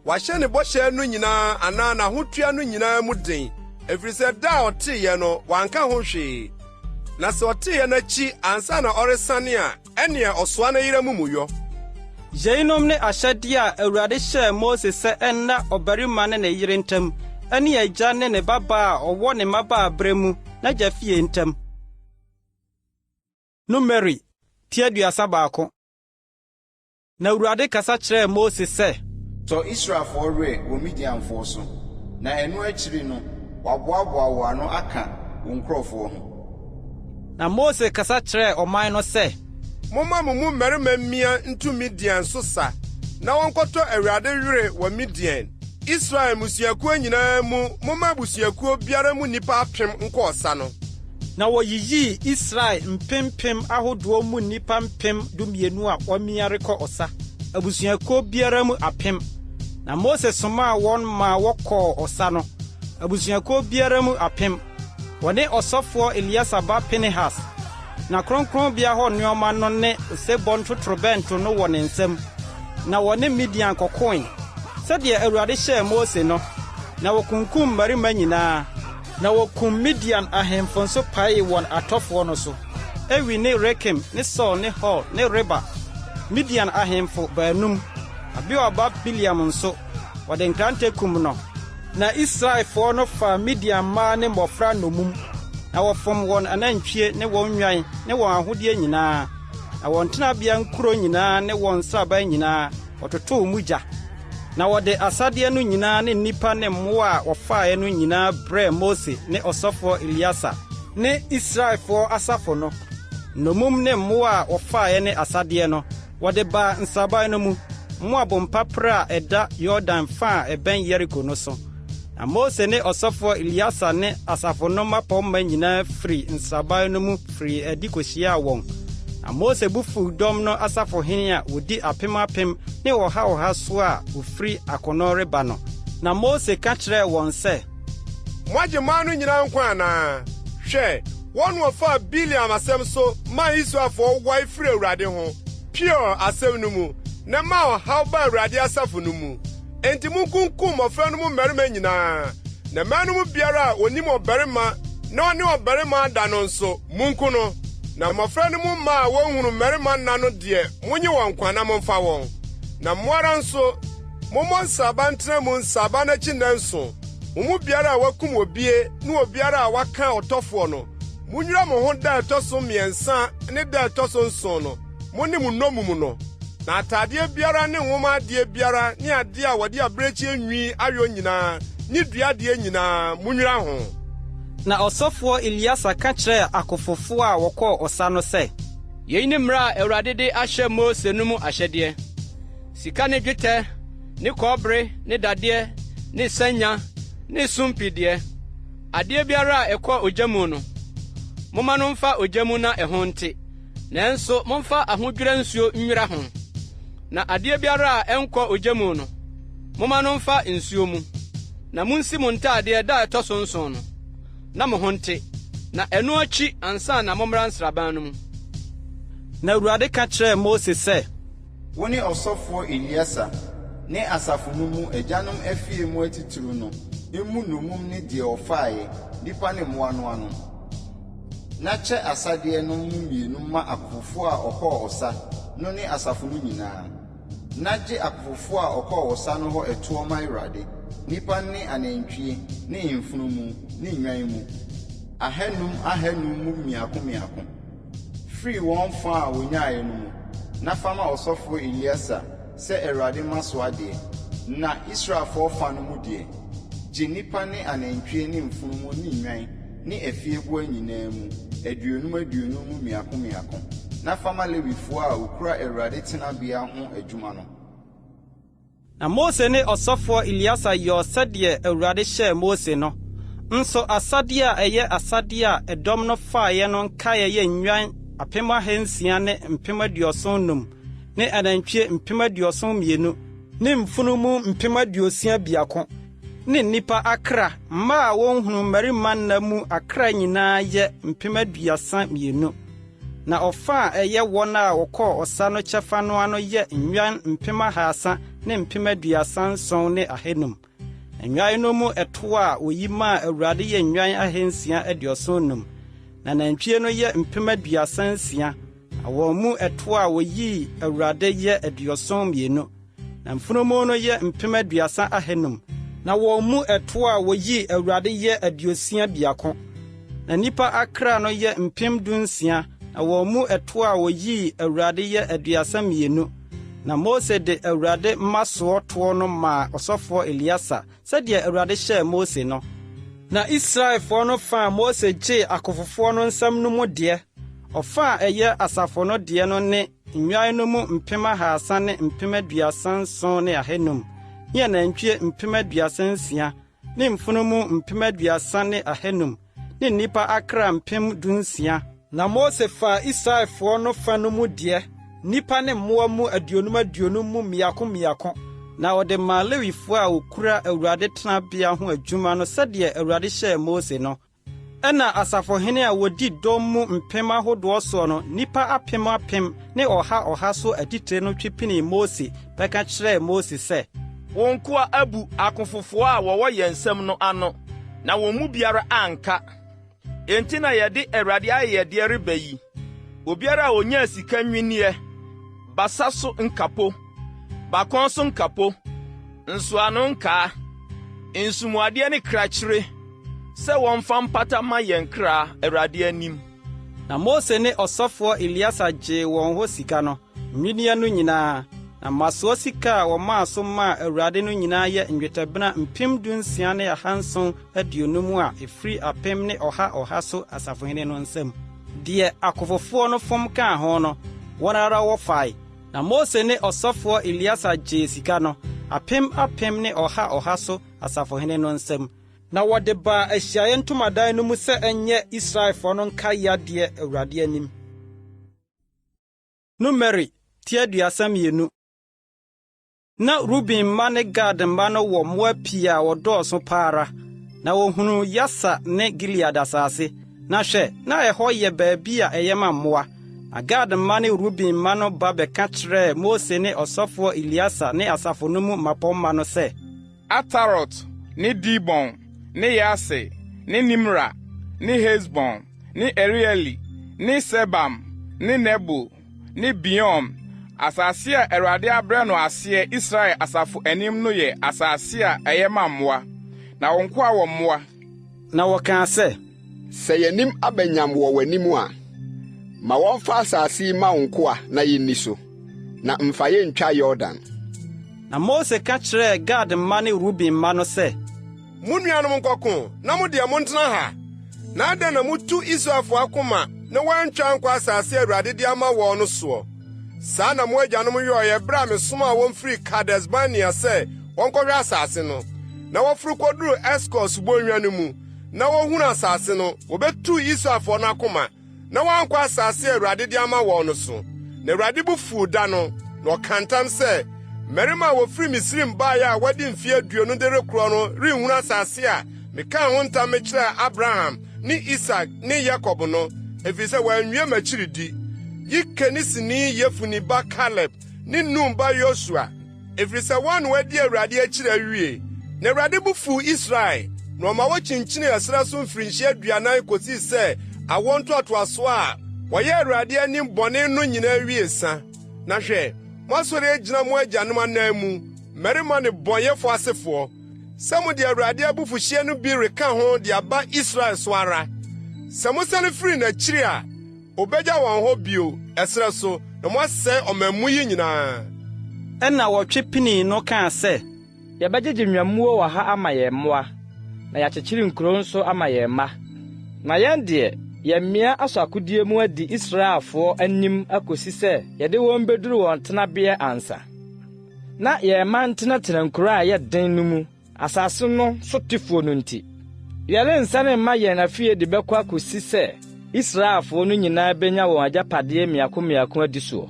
wahyɛ ne bɔhyɛ no nyinaa anaa n'ahotua no nyinaa mu den, ɛfiri sɛ da a ɔteeɛ no wanka ho hwee. Na sɛ ɔteeɛ n'akyi ansa na ɔresane a, ɛnneɛ ɔsoa ne yere mumuyɔ. Yeinom ne ahyɛdeɛ a Awurade hyɛɛ Mose sɛ ɛnna ɔbarima ne ne yere ntam, ɛne agya ne ne babaa a ɔwɔ ne mmabaa berɛ mu n'agya fie ntam. Numeri 31. Na Awurade kasa kyerɛɛ Mose sɛ, tɔ Israelfoɔ werɛ wɔ Midianfoɔ so, na ɛno akyiri no, waboaboa wɔ ano aka wo nkurɔfoɔ ho. Na Mose kasa kyerɛɛ ɔman no sɛ, momma mo mu mmarima mmea ntu Midian so sa, na wɔnkɔtɔ Awurade werɛ wɔ Midian. Israel musuakuo nyinaa mu, momma abusuakuo biara mu nnipa 1,000 nkɔ ɔsa no. Na wɔyiyii Israel mpempem ahodoɔ mu nnipa 12,000 a wɔmiare kɔ ɔsa, abusuakuo biara mu 1,000. Na Mose somaa wɔn ma wɔkɔɔ ɔsa no, abusuakuo biara mu 1,000. Wɔne ɔsɔfoɔ Eliasa ba Pinehas. Na kronkronbea hɔ nneɔma no ne osebɔ ntotorobɛnto no wɔ ne nsam. Na wɔne Midian kɔkoe, sɛdeɛ Awurade hyɛɛ Mose no. Na wɔkunkum mmarima nyinaa. Na wɔkum Midian ahemfo nso paee wɔn atɔfoɔ no so. Ewi ne Rekem ne Sol ne Hor ne Reba. Midian ahemfo 2. Abiwa ba Biliam nso, wɔde nkrante kum no. Na Israelfoɔ no fa Midian mmaa ne mmɔfra nomum. Na wɔfom wɔn anantwie ne wɔn nnwan ne wɔn ahodeɛ nyinaa. Na wɔn tenabea nkuro nyinaa ne wɔn sraban nyinaa, wɔtotoo mu gya. na wɔde asadeɛ no nyinaa ne nnipa ne mmoa a wɔfaeɛ no nyinaa brɛɛ Mose ne ɔsɔfoɔ Eliasa ne Israelfoɔ asafo no. Nnomum ne mmoa a wɔfaeɛ ne asadeɛ no wɔde baa nsaban no mu, Moab mpapre a ɛda Yordan fa a ɛbɛn Yeriko no so. Na Mose ne ɔsɔfoɔ Eliasa ne asafo no mmapɔmma nyinaa firi nsaban no mu firi adi kohyiaa wɔn. Na Mose bu fuw dɔm no asafohene a wodi apem ne ɔha so a ofiri akɔnɔ reba no. Na Mose ka kyerɛɛ wɔn sɛ, moagye maa no nyinaa nkwa anaa? Hwɛ, wɔn wɔfa Biliam asɛm so ma Israelfoɔ wae firi Awurade ho, Peor asɛm no mu, na ma ɔhaw ba Awurade asafo no mu. Enti munkunkum mmɔfra no mu mmarima nyinaa, na mmaa no mu biara a onim ɔbarima na ɔne ɔbarima da no nso munku no. Na mmɔfra no mu mmaa a wɔnhunu mmarima nna no deɛ monye wɔn nkwa na momfa wɔn. Na mmoara nso, mommɔ nsaba ntena mu nsaba n'akyi nnanson. Mo mu biara a wakum obie ne obiara a waka ɔtɔfoɔ no, munnwira mo ho da ɛtɔ so mmiɛnsa ne da ɛtɔ so nson no, mo ne mo nnomum no. Na atadeɛ biara ne nwoma adeɛ biara ne adeɛ a wɔde abirekyi nwi ayɔ nyinaa ne duadeɛ nyinaa munnwira ho. Na ɔsɔfoɔ Eliasa ka kyerɛɛ akofofoɔ a wɔkɔɔ ɔsa no sɛ, yei ne mmara a Awurade de ahyɛ Mose no mu ahyɛdeɛ: sika ne dwetɛ ne kɔbere ne dadeɛ ne sanya ne sumpideɛ, adeɛ biara a ɛkɔ ogya mu no, momma no mfa ogya mu na ɛho nte, nanso momfa ahodwira nsuo nwira ho. Na adeɛ biara a ɛnkɔ ogya mu no, momma no mfa nsuo mu. Na munsi mo ntaadeɛ da ɛtɔ so nson no, na mo ho nte, na ɛno akyi ansa na mommra nsraban no mu. Na Awurade ka kyerɛɛ Mose sɛ, wo ne ɔsɔfoɔ Eliasa ne asafo no mu agyanom afie mu atitiri no emu nomum ne deɛ ɔfaeɛ nipa ne mmoa no ano. Na kyɛ asadeɛ no mu mmienu ma akofofoɔ a ɔkɔɔ ɔsa no ne asafo no nyinaa. Na gye akofofoɔ a ɔkɔɔ ɔsa no hɔ ɛtoɔ ma Awurade, nipa ne anantwie ne mfunumu ne nnwan mu, 500 mu mmiako. Firi wɔn fa a wonyaeɛ no mu, na fama ɔsɔfoɔ Eliasa sɛ Awurade ma so adeɛ. Na Israelfoɔ fa no mu deɛ, gye nipa ne anantwie ne mfunumu ne nnwan ne afieboa nyinaa mu, 20 mu mmiako. Na fama Lewifoɔ a okura Awurade tenabea ho adwuma no. Na Mose ne ɔsɔfoɔ Eliasa yɛɛ sɛdeɛ Awurade hyɛɛ Mose no. Nso asadeɛ a ɛyɛ asadeɛ a ɛdɔm no faeɛ no nkaeɛ yɛ nnwan 600 ne 75 ne anantwie 72 ne mfunumu 62 ne nnipa akra mma a wɔnhunu mmarima nna mu akra nyinaa yɛ 32. Na ɔfa a ɛyɛ wɔn a wɔkɔɔ ɔsa no kyɛfa no ano yɛ nnwan 300 ne 37 ne 500. Nnwan no mu ɛto a oyi maa Awurade yɛ nnwan 675. Na nantwie no yɛ 36,000. Na wɔn mu ɛto a woyi Awurade yɛ 72. Na mfunumu no yɛ 30,500. Na wɔn mu ɛto a woyi Awurade yɛ 62. Na nipa akra no yɛ 16,000. Na wɔn mu ɛto a woyi Awurade yɛ 32. Na Mose de Awurade mmasoɔ toɔ no maa ɔsɔfoɔ Eliasa sɛdeɛ Awurade hyɛɛ Mose no. Na Israelfoɔ no fa a Mose gyee akofofoɔ no nsɛm no mu deɛ, ɔfa a ɛyɛ asafo no deɛ no ne nnwan no mu 300 ne 37 ne 500, ne anantwie 36,000 ne mfunumu 30 ne 500, ne nnipa akra 16,000. Na Mose fa Israelfoɔ no fa no mu deɛ, nipa ne mmoa mu 20 mu mmiako. Na ɔde maa Lewifoɔ a okura Awurade tenabea ho adwuma no sɛdeɛ Awurade hyɛɛ Mose no. Ɛna asafohene a wodi dɔm mu mpem ahodoɔ soɔ no, nipa 1,000 ne ɔha so atitire no twipini Mose bɛka kyerɛɛ Mose sɛ, wo nkoa abu akofofoɔ a wɔwɔ yɛn nsam no ano, na wɔn mu biara anka. Enti na yɛde Awurade ayɛdeɛ reba yi. Obiara a onyaa sika nwiniɛ, basa so nkapo, bakɔn so nkapo, nsoano nkaa, nsumuadeɛ ne krakyere, sɛ wɔmfa mpata ma yɛn kra Awurade anim. Na Mose ne ɔsɔfoɔ Eliasa gyee wɔn hɔ sika no, nwiniɛ no nyinaa. na masoɔ sika a wɔmaa so maa Awurade no nyinaa yɛ nnwetɛbena 17,750 a ɛfiri 1,100 so asafohene no nsam. Deɛ akofofoɔ no fom kaa ho no, wɔn ara wɔfae. Na Mose ne ɔsɔfoɔ Eliasa gyee sika no 1,100 so asafohene no nsam. Na wɔde baa Ahyiaeɛ Ntomadan no mu sɛ ɛnyɛ Israelfoɔ no nkaeadeɛ Awurade anim. Numeri tia 32. Na Ruben mma ne Gad mma no wɔ mmoa pii a wɔdɔɔso paara, na wɔhunu Yasa ne Gilead asase. Na hwɛ, na ɛhɔ yɛ baabi a ɛyɛ ma mmoa. Na Gad mma ne Ruben mma no ba bɛka kyerɛɛ Mose ne ɔsɔfoɔ Eliasa ne asafo no mu mmapɔmma no sɛ, Atarot ne Dibon ne Yase ne Nimra ne Hesbon ne Erieli ne Sebam ne Nebo ne Biom. Asase a Awurade abrɛ no aseɛ Israel asafo anim no yɛ asase a ɛyɛ ma mmoa, na wɔn nkoa wɔ mmoa. Na wɔkaa sɛ, sɛ yɛnim abɛnyam wɔ w'anim a, ma wɔmfa asase yi ma wo nkoa na yɛnni so, na mfa yɛntwa Yordan. Na Mose ka kyerɛɛ Gad mma ne Ruben mma no sɛ, mo nuanom nkɔko na mo deɛ montena ha, na adɛn na motu Israelfo akoma na wɔantwa nkɔ asase Awurade de ama wɔn no soɔ. Saa na mo agyanom yɛɔyɛ bere a mesoma wɔn firi Kades Barnea sɛ wɔnkɔhwɛ asase no, na wɔforo kɔduru Eskol subonwa no mu, na wɔhunu asase no, wɔbɛtu Israelfo no akoma na wɔankɔ asase Awurade de ama wɔn no so. Na Awurade bu fuw da no, na ɔka ntam sɛ mmarima a wɔfiri Misrim baeɛ a wɔde mfe 20 de rekorɔ no renhunu asase a mekaa ho ntam mekyerɛɛ Abraham ne Isak ne Yakob no, ɛfiri sɛ wɔanwie m'akyiridi. Yi Kenisini Yefuni ba Kaleb ne Nun ba Yosua, ɛfiri sɛ wɔn na wɔadi Awurade akyiri awie. Na Awurade bu fuw Israel, na ɔma wɔkyinkyini ɛsrɛ so mfirinhyia 40 kosii sɛ awɔ ntoatoaso a wɔyɛ Awurade anim bɔne no nyinaa wiesa. Na hwɛ, moasɔre agyina mo agyanom anan mu, mmarima ne bɔnyɛfo asefoɔ, sɛ mode Awurade abufuhyia no bi reka ho de aba Israel so ara. Sɛ mosane firi n'akyiri a, obegya wɔn hɔ bio ɛsrɛ so, na moasɛe ɔmammu yi nyinaa. Ɛna wɔtwe pinii no kaa sɛ, yɛbɛgyegye nnwammuo wɔ ha ama yɛn mmoa, na yɛakyekyere nkuro nso ama yɛn mma. Na yɛn deɛ, yɛmmea asɔ akodie mu adi Israelfoɔ anim akosi sɛ yɛde wɔn beduru wɔn tenabea ansa. Na yɛmma ntenatena nkuro a yɛ den no mu, asase no so tefoɔ no nti. Yɛrensane mma yɛn afie de bɛkɔ akosi sɛ Israelfoɔ no nyinaa benya wɔn agyapadeɛ mmiako adi soɔ.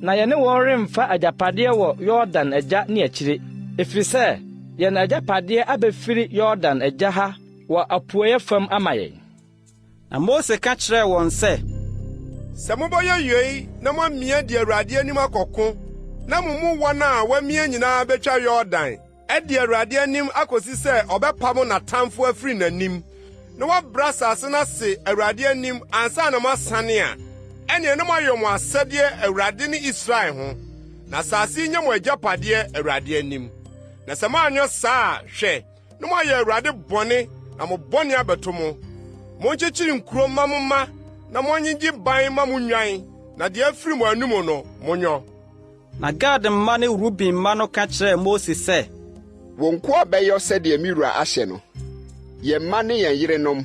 Na yɛne wɔn remfa agyapadeɛ wɔ Yordan agya ne akyire, ɛfiri sɛ yɛn agyapadeɛ abɛfiri Yordan agya ha wɔ apueeɛ fam ama yɛn. Na Mose ka kyerɛɛ wɔn sɛ, sɛ mobɔyɛ yei na moamia de Awurade anim akɔko, na mo mu wɔn a wɔamia nyinaa betwa Yordan, ɛde Awurade anim akosi sɛ ɔbɛpam n'atamfo afiri n'anim, na wɔbra asase no ase Awurade anim ansa na moasane a, ɛneɛ na moayɛ mo asɛdeɛ Awurade ne Israel ho, na asase nyɛ mo agyapadeɛ Awurade anim. Na sɛ moanyɛ saa a, hwɛ, na moayɛ Awurade bɔne na mo bɔne abɛto mo. Monkyekyere nkuro ma mo mma, na monyegye ban ma mo nnwan, na deɛ afiri mo anum no monyɔ. Na Gad mma ne Ruben mma no ka kyerɛɛ Mose sɛ, wɔn nkoa bɛyɛ sɛdeɛ Mewura ahyɛ no. Yɛn mma ne yɛn yerenom,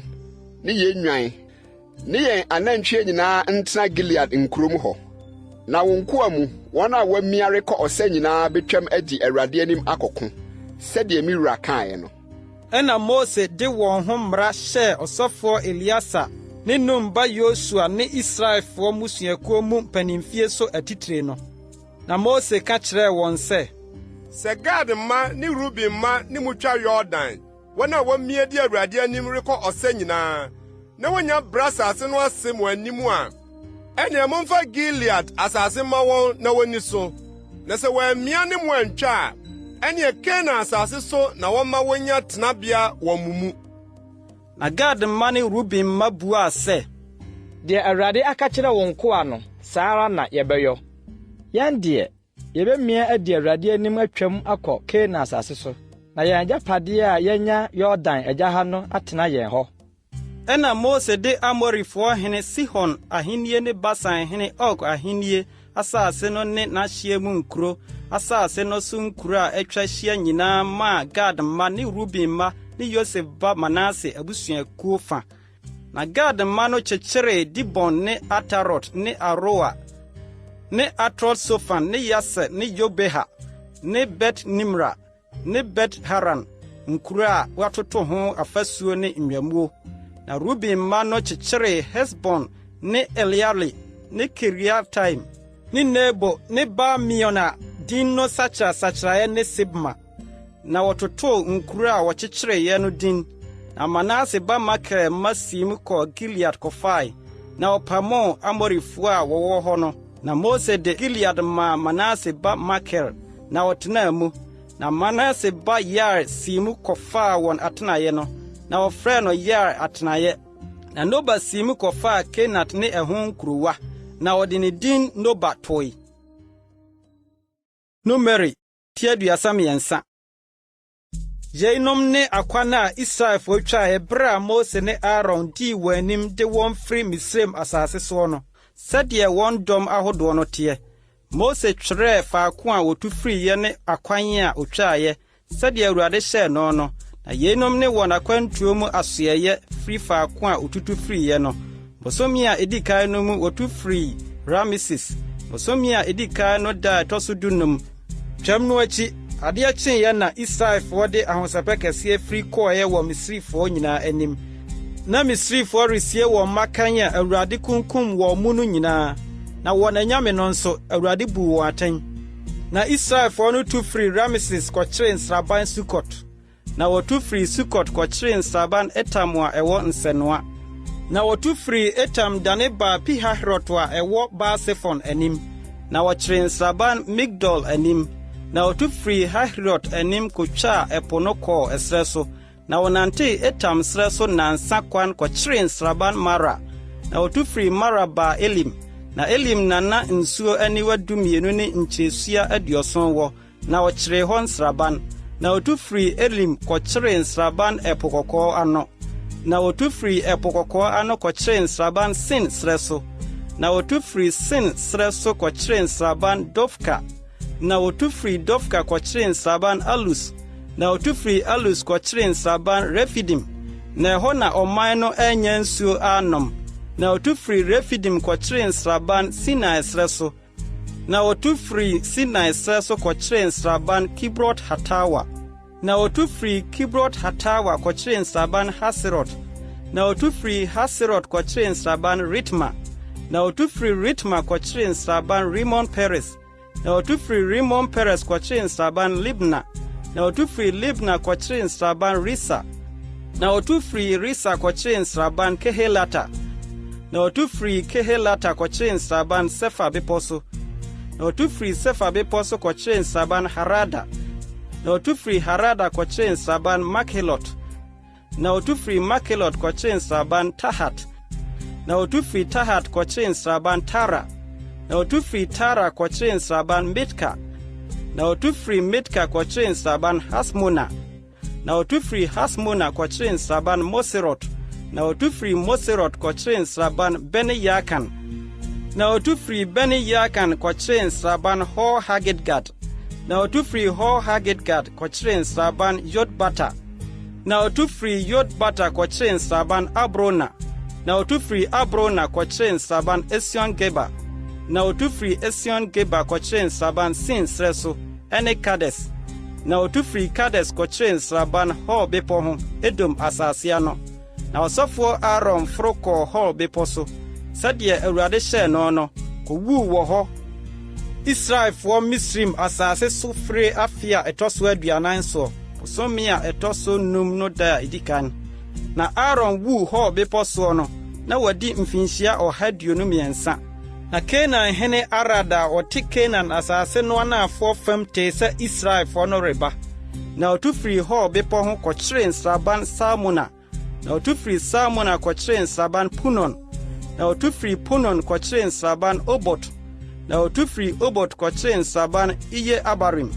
ne yɛn nnwan, ne yɛn anantwie nyinaa ntena Gilead nkurom hɔ. Na wɔn nkoa mu, wɔn a wɔamia rekɔ ɔsɛ nyinaa betwam adi Awurade anim akɔko, sɛdeɛ Mewura kaeɛ no. Ɛna Mose de wɔn ho mmara hyɛɛ ɔsɔfoɔ Eliasa ne Nun ba Yosua ne Israelfoɔ mmusuakuo mu mpanimfie so atitire no. Na Mose ka kyerɛɛ wɔn sɛ, sɛ Gad mma ne Ruben mma ne mu twa Yordan, wɔn a wɔamia di Awurade anim rekɔ ɔsɛ nyinaa, na wonya bra asase no ase mo anim a, ɛnea momfa Gilead asase ma wɔn na wɔnni so. Na sɛ wɔamia ne mo antwa a, ɛnea Kana asase so na wɔma wonya tenabea wɔ mo mu. Na Gad mma ne Ruben mma buaa sɛ, deɛ Awurade aka kyerɛ wɔn nkoa no, saa ara na yɛbɛyɔ. Yɛn deɛ, yɛbɛmia adi Awurade anim atwam akɔ Kana asase so, na yɛn agyapadeɛ a yɛnya Yordan agya ha no atena yɛn hɔ. Ɛna Mose de Amorifoɔ hene Sihon ahennie ne Basan hene Og ahennie asase no ne n'ahyia mu nkuro asase no so nkuru a atwa hyia nyinaa ma Gad mma ne Ruben mma ne Yosef ba Manase abusuakuo fa. Na Gad mma no kyekere Dibon ne Atarot ne Aroa ne Atrot Sofan ne Yase ne Yobeha ne Bet Nimra ne Bet Haran nkuru a watoto ho afasuo ne nnwamuo. Na Ruben mma no kyekere Hesbon ne Eliali ne Kiriataim ne Nebo ne Ba-miona din no sachra ne Sibma. Na watoto nkuru a wɔkyekyere ye no din. Na Manase ba Makir masim ko Gilead kofai. Na opamo Amorifo a wɔwɔ hɔ no. Na Mose de Gilead ma Manase ba Makir na wɔtena mu. Na Manase ba Yair simu kofa wɔn atenaye no. Na wɔfrɛ no Yair atenaye. Na Noba simu kofa Kenat ne ɛho nkuruwa. Na wɔde ne din Noba toy. Numeri tiaduasa miɛnsa. Yeinom ne akwana Israelfo twa hebra Mose ne Aaron di wanim de wɔn firi Misraim asase so no. Sɛdeɛ wɔn dɔm ahodoɔ no teɛ. Mose twerɛ faako a wotu firi ye ne akwan a otwaeɛ. Sɛdeɛ Awurade hyɛ no no. Na yeinom ne wɔn akwantuo mu asoɛyɛ firi faako a otutu firi ye no. Bosomi a edikan no mu wotu firi Rameses. Bosomi a edikan no da ɛtɔ dunum. Twam no akyi ade akyen na Israelfo de ahosapɛ kɛse firi kɔɔyɛ wɔ Misrifo nyinaa anim. Na Misrifo resie wɔ makan a Awurade kunkum wɔ mu no nyinaa. Na wɔn anyame no nso Awurade bu wɔn atɛn. Na Israelfo no tu firi Rameses kɔkyere nsraban Sukot. Na wɔtu firi Sukot kɔkyere nsraban Etam a ɛwɔ nsɛnoa. Na wɔtu firi Etam dane ba Pihahirot a ɛwɔ Baal-Sefon anim. Na wɔkyere nsraban Migdol anim. Na wɔtu firi Hahirot anim kotwa ɛpo no kɔɔ ɛsrɛ so. Na wɔnante Etam srɛ so nansa kwan kɔkyere nsraban Mara. Na wɔtu firi Mara ba Elim. Na Elim nana nsuo aniwa dumienu ne nkyesua aduoson wɔ. Na wɔkyere hɔ nsraban. Na wɔtu firi Elim kɔkyere nsraban ɛpo kɔkɔɔ ano. Na wɔtu firi ɛpo kɔkɔɔ ano kɔkyere nsraban Sin srɛ so. Na wɔtu firi Sin srɛ so kɔkyere nsraban Dofka. Na wɔtu firi Dofka kɔkyere nsraban Alus. Na wɔtu firi Alus kɔkyere nsraban Refidim. Na ɛhɔ na ɔman no ɛnyɛ nsuo anom. Na wɔtu firi Refidim kɔkyere nsraban Sinai srɛ so. Na wɔtu firi Sinai srɛ so kɔkyere nsraban Kibrot Hatawa. Na wɔtu firi Kibrot Hatawa kɔkyere nsraban Haserot. Na wɔtu firi Haserot kɔkyere nsraban Ritma. Na wɔtu firi Ritma kɔkyere nsraban Rimon Peres. Na wɔtu firi Rimon Peres kɔkyere nsraban Libna. Na wɔtu firi Libna kɔkyere nsraban Risa. Na wɔtu firi Risa kɔkyere nsraban Kehelata. Na wɔtu firi Kehelata kɔkyere nsraban Sefa bepɔ so. Na wɔtu firi Sefa bepɔ so kɔkyere nsraban Harada. Na wɔtu firi Harada kɔkyere nsraban Makhelot. Na wɔtu firi Makhelot kɔkyere nsraban Tahat. Na wɔtu firi Tahat kɔkyere nsraban Tara. Na wɔtu firi Tara kɔkyere nsraban Mitka. Na wɔtu firi Mitka kɔkyere nsraban Hasmona. Na wɔtu firi Hasmona kɔkyere nsraban Moserot. Na wɔtu firi Moserot kɔkyere nsraban Bene-Yakan. Na wɔtu firi Bene-Yakan kɔkyere nsraban Hor-Hagidgad. Na wɔtu firi Hor-Hagidgad kɔkyere nsraban Yotbata. Na wɔtu firi Yotbata kɔkyere nsraban Abrona. Na wɔtu firi Abrona kɔkyere nsraban Esion-Geba. Na wɔtu firi Esion-Geba kɔkyere nsraban Sin srɛ so, ɛne Kades. Na wɔtu firi Kades kɔkyere nsraban Hor bepɔ ho, Edom asase ano. Na ɔsɔfoɔ Aaron foro kɔɔ Hor bepɔ so, sɛdeɛ Awurade hyɛɛ no no, kɔwuu wɔ hɔ. Israelfoɔ Misrim asase so firi afe a ɛtɔ so 40 so, bosome a ɛtɔ so 5 no da a edikan. Na Aaron wuu Hor bepɔ so no, na wadi mfinhyia 123. Na Canaan hene Arad a ɔte Canaan asase no anafoɔ fam tee sɛ Israelfoɔ no reba. Na ɔtu firi Hor bepɔ ho kɔkyere nsraban Salmona. Na ɔtu firi Salmona kɔkyere nsraban Punon. Na ɔtu firi Punon kɔkyere nsraban Obot. Na ɔtu firi Obot kɔkyere nsraban Iye Abarim,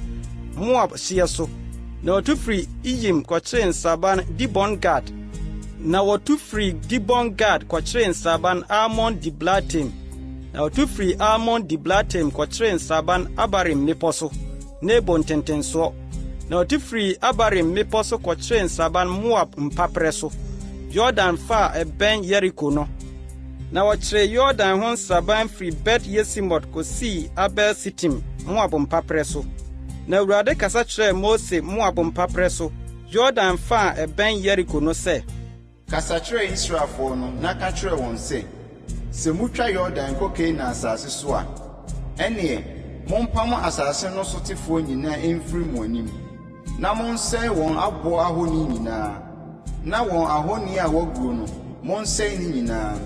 Moab hyeɛ so. Na ɔtu firi Iyim kɔkyere nsraban Dibon Gad. Na ɔtu firi Dibon Gad kɔkyere nsraban Almon Diblatim. Na ɔtu firi Almon Diblatim kɔkyere nsraban Abarim mmepɔ so. Nebo ntentensoɔ. Na ɔte firi Abarim mmepɔ so kɔkyeree nsaban Moab mpaprɛ so. Jordan fa ɛbɛn Yeriko no. Na wɔkyeree Jordan ho nsaban firi Bet Yesimot kosii Abel Sitim Moab mpaprɛ so. Na Awurade kasa kyerɛɛ Mose Moab mpaprɛ so. Jordan fa ɛbɛn Yeriko no sɛ, kasa kyerɛ Israelfoɔ no na ka kyerɛ wɔn sɛ, sɛ mutwa Jordan kɔ Kanaan asase so a, ɛneɛ mompam asase no so tefoɔ nyinaa emfiri mo anim, na monsɛe wɔn aboɔ ahoni nyinaa, na wɔn ahoni a wɔaguo no monsɛe ne nyinaa,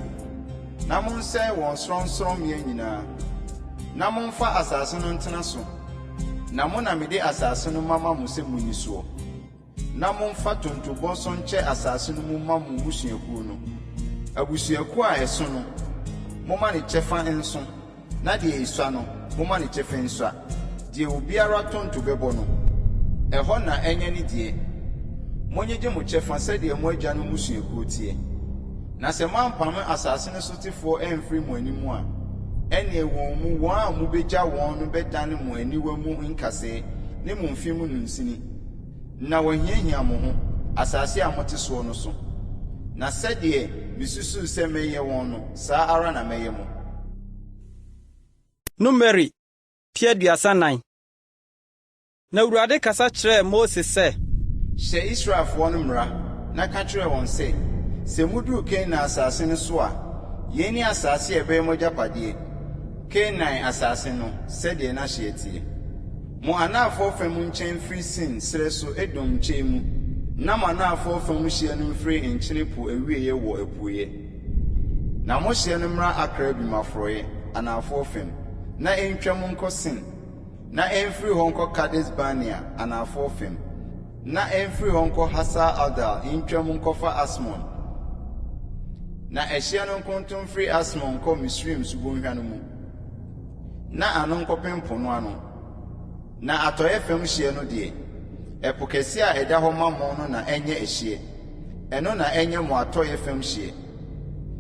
na monsɛe wɔn sorɔnsorɔmmea nyinaa, na momfa asase no ntena so, na mo na mede asase no mama mo sɛ munni soɔ. Na momfa tontobɔ so nkyɛ asase no mu ma mo busuakuo no. Abusuakuo a ɛso no, moma ne kyɛfa nso, na deɛ esua no, moma ne kyɛfa nsua. Deɛ obiara tonto bɛbɔ no, ɛhɔ na ɛnyɛ ne deɛ. Monyegye mo kyɛfa sɛdeɛ mo agya no busuakuo tie. Na sɛ moampam asase no so tefoɔ ɛmfiri mo anim a, ɛneɛ wɔn mu wɔn a mobɛgya wɔn no bɛdane mo aniwa mu nkasɛɛ ne mo mfe mu nunsini. Na wɔhiahia mo ho asase a mote soɔ no so. Na sɛdeɛ misusuw sɛ mɛyɛ wɔn no, saa ara na mɛyɛ mo. Numeri 34. Na Awurade kasa kyerɛɛ Mose sɛ, hyɛ Israelfoɔ no mmara na ka kyerɛ wɔn sɛ, sɛ muduru Kanaan asase no so a, yɛn ne asase a ɛbɛyɛ mo agyapadeɛ, Kanaan asase no sɛdeɛ na hyɛ tie. Mo anaafo fam nkyɛn firi Sin srɛ so Edom nkyɛn mu, na mo anaafo fam hyia no mfiri nkyene po awieyɛ wɔ apueyɛ. Na mo hyia no mmra Akra bimafrɔyɛ anaafo fam, na ɛntwa mo nkɔ Sin, na ɛmfiri hɔ nkɔ Kades Barnea anaafo fam, na ɛmfiri hɔ nkɔ Hasar Adar ntwa mo nkɔfa Asmon, na ɛhyia no nkontom firi Asmon nkɔ Misraim subonhwa no mu, na ano nkɔpem po no ano. Na atɔyɛ fam hyia no deɛ, ɛpo kɛse a ɛda hɔ ma mo no na ɛnyɛ ɛhyia, ɛno na ɛnyɛ mo atɔyɛ fam hyia.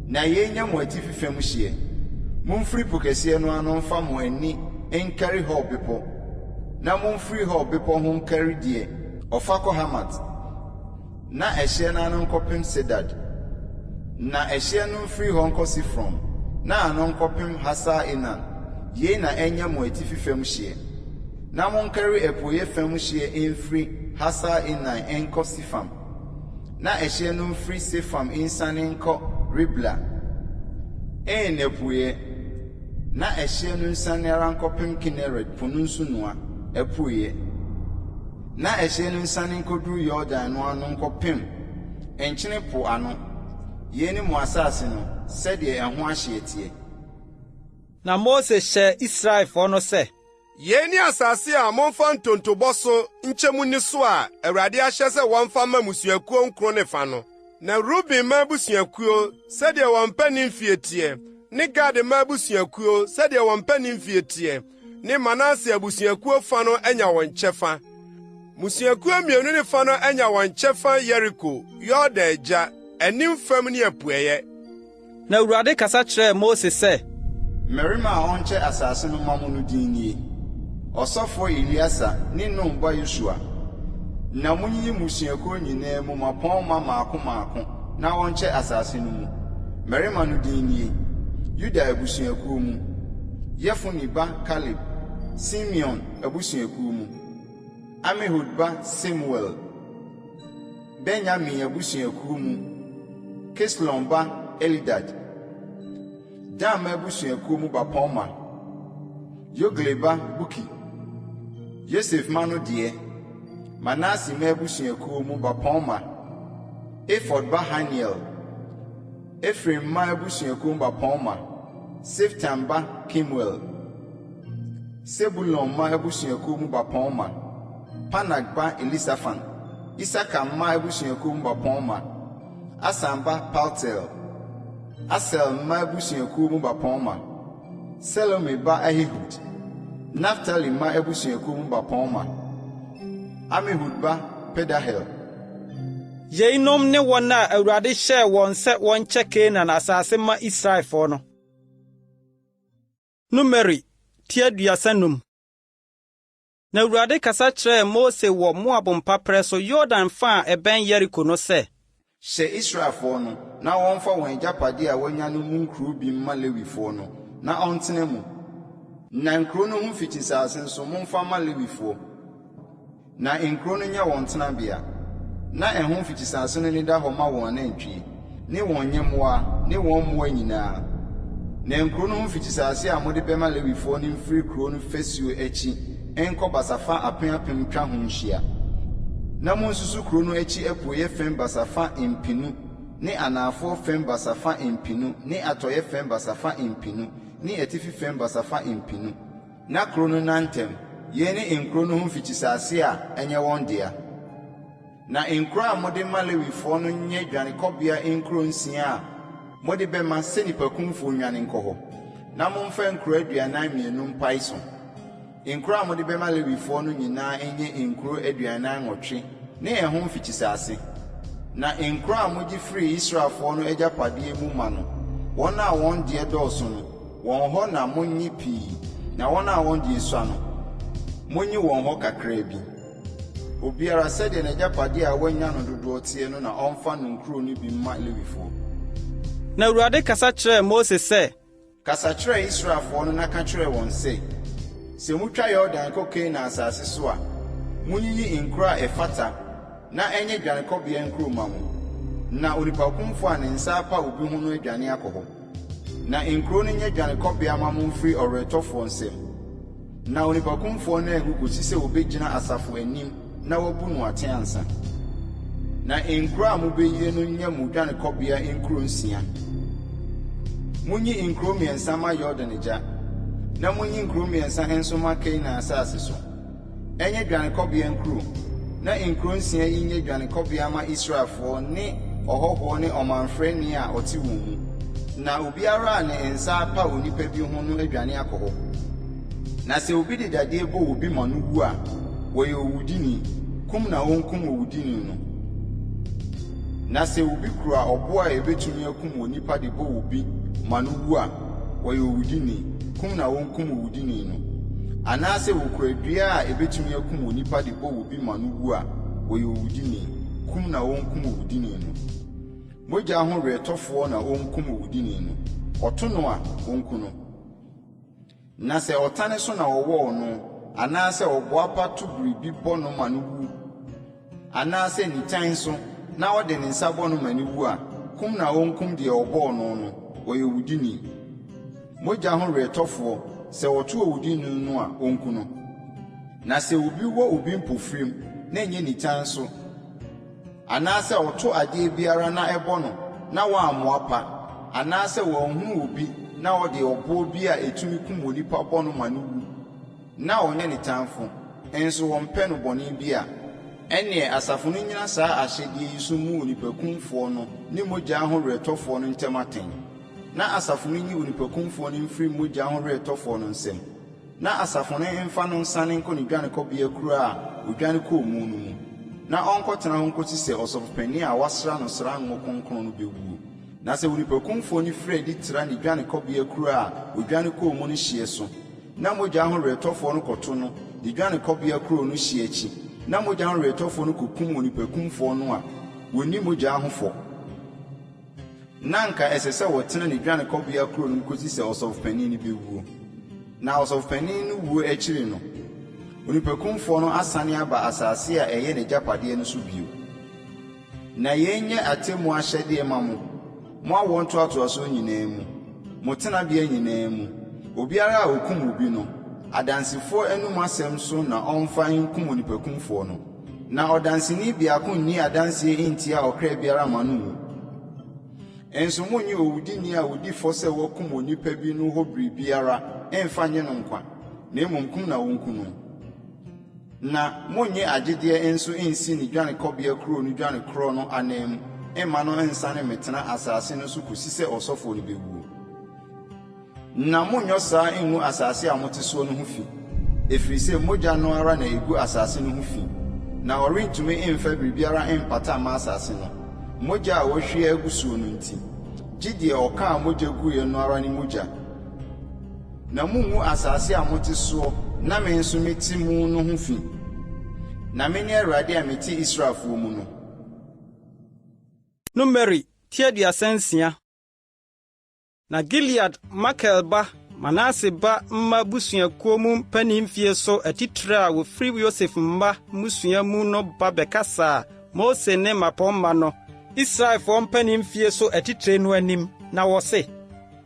Na yɛnyɛ mo atifi fam hyia. Momfiri po kɛseɛ no ano mfa mo ani nkari hɔ bepɔ, na momfiri hɔ bepɔ ho nkari deɛ ɔfa kɔ Hamat, na ɛhyia no ano nkɔpem Sedad, na ɛhyia no mfiri hɔ nkɔ Sifron, na ano nkɔpem Hasar Enan. Yei na ɛnyɛ mo atifi fam hyia. Na monkari ɛpoyɛ fam hyia mfiri Hasar Enan nkɔ Sifam, na ɛhyia no mfiri Sifam nsane nkɔ Ribla ɛpoyɛ, na ɛhyia no nsane ara nkɔpem Kineret po no nso noa ɛpoyɛ, na ɛhyia no nsane nkɔduru Yordan no ano nkɔpem nkyene po ano. Yei ne mo asase no sɛdeɛ ɛho ahyɛ tie. Na Mose hyɛ Israelfoɔ no sɛ, yɛn ni asase a momfa ntontobɔ so nkyɛmu ni so a Awurade ahyɛ sɛ wɔmfa ma musuakuo nkron ne fa no. Na Ruben ma abusuakuo sɛdeɛ wɔn mpani mfie tie, ne Gad ma abusuakuo sɛdeɛ wɔn mpani mfie tie, ne Manase abusuakuo fa no anya wɔn kyɛfa. Musuakuo mmienu ne fa no anya wɔn kyɛfa Yeriko, Yordan agya, anim fam ne apueyɛ. Na Awurade kasa kyerɛɛ Mose sɛ, mmarima a ɔnkyɛ asase no ma mo no din nie: ɔsɔfoɔ Eliasa ne Nun ba Yosua. Na munyiyi musuakuo nyinaa mu mapɔn ma maako maako na wɔnkyɛ asase no mu. Mmarima no din nie: Yuda abusuakuo mu, Yefune ba Kaleb; Simeon abusuakuo mu, Amihud ba Samuel; Benyamin abusuakuo mu, Keslon ba Elidad; Dan abusuakuo mu bapɔnma, Yogle ba Buki; Yosef ma no deɛ, Manase ma abusuakuo mu bapɔnma, Efod ba Haniel; Efraim ma abusuakuo mu bapɔnma, Seftan ba Kemuel; Sebulon ma abusuakuo mu bapɔnma, Panak ba Elisafan; Isaka ma abusuakuo mu bapɔnma, Asan ba Paltel; Asel ma abusuakuo mu bapɔnma, Selome ba Ahihud; Naftali ma abusuakuo mu bapɔnma, Amihud ba Pedahel. Yeinom ne wɔn a Awurade hyɛɛ wɔn sɛ wɔnkyɛ Kanaan asase ma Israelfoɔ no. Numeri 35. Na Awurade kasa kyerɛɛ Mose wɔ Moab mpaprɛ so Yordan fa a ɛbɛn Yeriko no sɛ, hyɛ Israelfoɔ no na wɔmfa wɔn agyapade a wɔanya no mu nkuro bi mma Lewifoɔ no na ɔntena mu. Na nkuro no ho fitisase nso momfa ma Lewifoɔ. Na nkuro no nyɛ wɔn tenabea. Na ɛho fitisase no ni da hɔ ma wɔn anantwie, ne wɔn nyɛmmoa, ne wɔn mmoa nyinaa. Na nkuro no ho fitisase a mode bɛma Lewifoɔ no mfiri kuro no fasuo akyi ɛnkɔ basafa apem twa ho nhyia. Na monsusu kuro no akyi apuoyɛ fam basafa mpinu, ne anaafo fam basafa mpinu, ne atɔyɛ fam basafa mpinu, ne atifi fam basafa mpinu. Na kuro no nantem, yɛn ne nkuro no ho fitisase a ɛnyɛ wɔn dea. Na nkuro a mode ma Lewifoɔ no nyɛ dwanekɔbea nkuro 6 a mode bɛma sɛ nipakumfoɔ nwane nkɔ hɔ. Na momfa nkuro 42 mpae so. Nkuro a mode bɛma Lewifoɔ no nyinaa enye nkuro 49 ne ɛho fitisase. Na nkuro a mode firi Israelfoɔ no agyapade mu ma no, wɔn a wɔn deɛ dɔɔso no, wɔn hɔ na monyi pii, na wɔn a wɔn deɛ sua no, monyi wɔn hɔ kakraa bi. Obiara sɛdeɛ n'agyapade a wɔanya no dodoɔ tie no na ɔmfa no nkuro no bi mma Lewifoɔ. Na Awurade kasa kyerɛɛ Mose sɛ, kasa kyerɛ Israelfoɔ no na ka kyerɛ wɔn sɛ, sɛ mutwa Yordan kɔ Kanaan asase so a, munyiyi nkuro a ɛfata na ɛnyɛ dwanekɔbea nkuro ma mo. Na onipakumfo a ne nsa apa obi ho no adwane akɔ hɔ. Na nkuro no nyɛ dwanekɔbea ma mo mfiri ɔretɔfoɔ nsɛm. Na onipakumfo no agu kosi sɛ obegyina asafo anim na wabu no ate ansa. Na nkuro a mobɛyie no nyɛ mo dwanekɔbea nkuro 6. Munyi nkuro 3 ma Yordan agya, na munyi nkuro 3 nso ma Kanaan asase so. Ɛnyɛ dwanekɔbea nkuro, na nkuro 6 yi nyɛ dwanekɔbea ma Israelfoɔ ne ɔhɔhoɔ ne ɔmanfrɛni a ɔte wɔn mu. Na obiara a ne nsa apa onipa bi ho no adwane akɔ hɔ. Na sɛ obi de dadeɛ bɔ obi ma no wu a, wɔyɛ owudini, kum na wɔnkum owudini no. Na sɛ obi kura ɔbo a ebetumi akum onipa de bɔ obi ma no wu a, wɔyɛ owudini, kum na wɔnkum owudini no. Anaasɛ wokura dua a ebetumi akum onipa de bɔ obi ma no wu a, wɔyɛ owudini, kum na wɔnkum owudini no. Mogya ho retɔfoɔ na wɔnkum owudini no. Ɔto no a wɔnku no. Na sɛ ɔtane so na ɔwɔ no, anaasɛ ɔboa pa to biribi bɔ no ma no wu, anaasɛ nitan so na ɔde ne nsa bɔ no ma no wu a, kum na wɔnkum deɛ ɔbɔɔ no no, wɔyɛ owudini. Mogya ho retɔfoɔ, sɛ ɔto owudini no a ɔnku no. Na sɛ obi wɔ obi mpofirim na ɛnyɛ nitan so, anaasɛ ɔto adeɛ biara na ɛbɔ no na wɔammoa pa, anaasɛ wɔnhu obi na ɔde ɔbɔ bi a etumi kum onipa bɔ no ma no wu, na ɔnyɛ ne tamfo, nso wɔmpɛ no bɔne bi a, ɛnneɛ asafo no nyina saa ahyɛdeɛ yi so mu onipakumfoɔ no ne mogya ho retɔfoɔ no ntɛm atɛn. Na asafo no nyi onipakumfoɔ no mfiri mogya ho retɔfoɔ no nsɛm. Na asafo no mfa no nsane nkɔ ne dwanekɔbea kuro a odwane kɔɔ mu no mu, na ɔnkɔtena ho nkɔsi sɛ ɔsɔfopanyin a wasra no sra ngo kronkron no bɛwuo. Na sɛ onipakumfoɔ no firi adi tra ne dwanekɔbea kuro a odwane kɔɔ mu no hyeɛ so, na mogya ho retɔfoɔ no kɔto no de dwanekɔbea kuro no hyeɛ akyi, na mogya ho retɔfoɔ no kɔkum onipakumfoɔ no a wonni mogya ho fɔ. Na nka ɛsɛ sɛ wɔtena ne dwanekɔbea kuro no kɔsi sɛ ɔsɔfopanyin no bɛwuo. Na ɔsɔfopanyin no wuo akyiri no, onipakumfoɔ no asane aba asase a ɛyɛ ne gyapadeɛ no so bio. Na yɛnyɛ atemmu ahyɛdeɛ ma mo, mo awɔ ntoatoasoɔ nyinaa mu, mo tenabea nyinaa mu. Obiara a okum obi no, adansefoɔ anum asɛm so na ɔmfa nkum onipakumfoɔ no. Na ɔdanseni biako nni adanseɛ ntia ɔkra biara ma no mu. Enso monyi owudini a odi fɔ sɛ wɔkum onipa bi no hɔ biribiara ɛmfa nye no nkwa, na mmom kum na wɔnku no. Na monye agyedeɛ nso nsi ne dwanekɔbea kuro no dwanekorɔ no anam, ɛma no nsane metena asase no so kosi sɛ ɔsɔfoɔ no bɛwuo. Na monyɔ saa ngu asase a mote soɔ no ho fi, ɛfiri sɛ mogya no ara na egu asase no ho fi, na ɔrentumi mfa biribiara mpata ama asase no. Mogya a wɔhwie agu soɔ no nti, gye deɛ ɔka a mogya guiɛ no ara ne mogya. Na mungu asase a mote soɔ na me nso meti mu no ho fi. Na me ne Awurade a meti Israelfo mu no. Numeri tiadia sensia. Na Gilead Makel ba Manase ba mma busuakuo mu mpanimfie so atitre a wofiri Yosef mma musua mu no ba bekasa Mose ne mapomma no Israelfo mpanimfie so atitre no anim na wose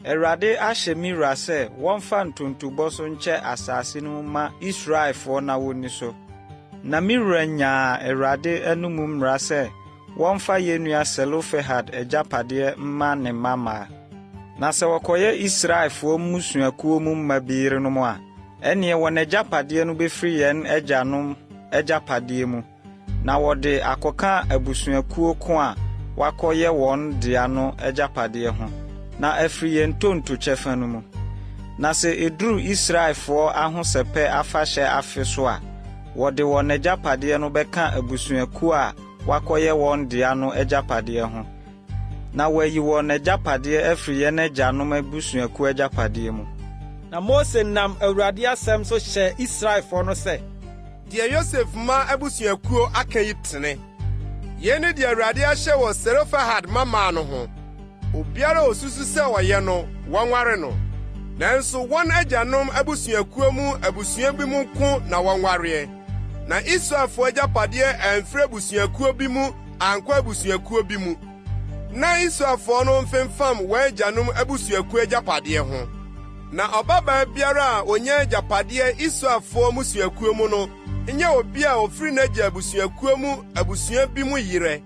Awurade ahye Mira sɛ wɔmfa ntontobɔ so nkyɛ asase no ma Israelfo na woni so. Na Mira nyaa Awurade anum mmara sɛ wɔmfa yenua Selofehad agyapadeɛ mma ne mama. Na sɛ wɔkɔyɛ Israelfo musuakuo mu mmabiire no mu a, ɛneɛ wɔn agyapadeɛ no befiri yɛn agyanom agyapadeɛ mu. Na wɔde akɔka abusuakuo ko a wakɔyɛ wɔn dea no agyapadeɛ ho. Na afiri yɛn tonto kyɛfa no mu. Na sɛ eduru Israelfo ahosɛpɛ afahyɛ afe so a, wɔde wɔn agyapadeɛ no bɛka abusuakuo a wakɔyɛ wɔn dea no agyapadeɛ ho. Na wayi wɔn agyapadeɛ afiri yɛn agyanom abusuakuo agyapadeɛ mu. Na Mose nam Awurade asɛm so hyɛ Israelfo no sɛ, deɛ Yosef ma abusuakuo aka yi tene. Yɛne deɛ Awurade ahyɛ wɔ Selofehad mama no ho. Obiara osusu sɛ ɔyɛ no, wɔnware no. Nanso wɔn agyanom abusuakuo mu abusua bi mu nko na wɔnwareɛ. Na Israelfo agyapadeɛ ɛmfiri abusuakuo bi mu ankɔ abusuakuo bi mu. Na Israelfo no mfemfam wɔn agyanom abusuakuo agyapadeɛ ho. Na ɔbabaa biara a onye agyapadeɛ Israelfo musuakuo mu no, nyɛ obi a ofiri n'agya abusuakuo mu abusua bi mu yire.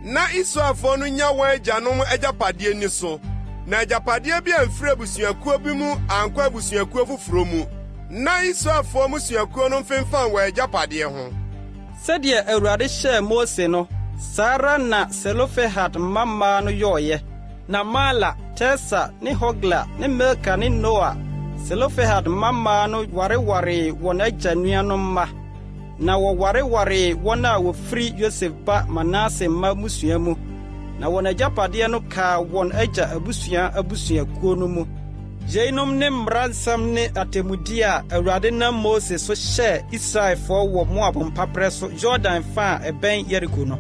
Na Israelfo no nya wɔn agyanom agyapadeɛ ni so. Na agyapadeɛ bi amfiri abusuakuo bi mu ankɔ abusuakuo foforo mu. Na Israelfo musuakuo no mfemfam wɔn agyapadeɛ ho. Sɛdeɛ Awurade hyɛɛ Mose no, Sara na Selofehad mama no yɔɔyɛ. Na Mala, Tesa, ne Hogla, ne Milka, ne Noa, Selofehad mama no wareware wɔn agya nuanom mma. Na wɔwareware wɔn a wofiri Yosef ba Manase mma musua mu. Na wɔn agyapadeɛ no kaa wɔn agya abusuakuo no mu. Yeinom ne mmaransɛm ne atemudi a Awurade nam Mose so hyɛ Israelfo wɔ Moab mpaprɛ so Jordan fa a ɛbɛn Yeriko no.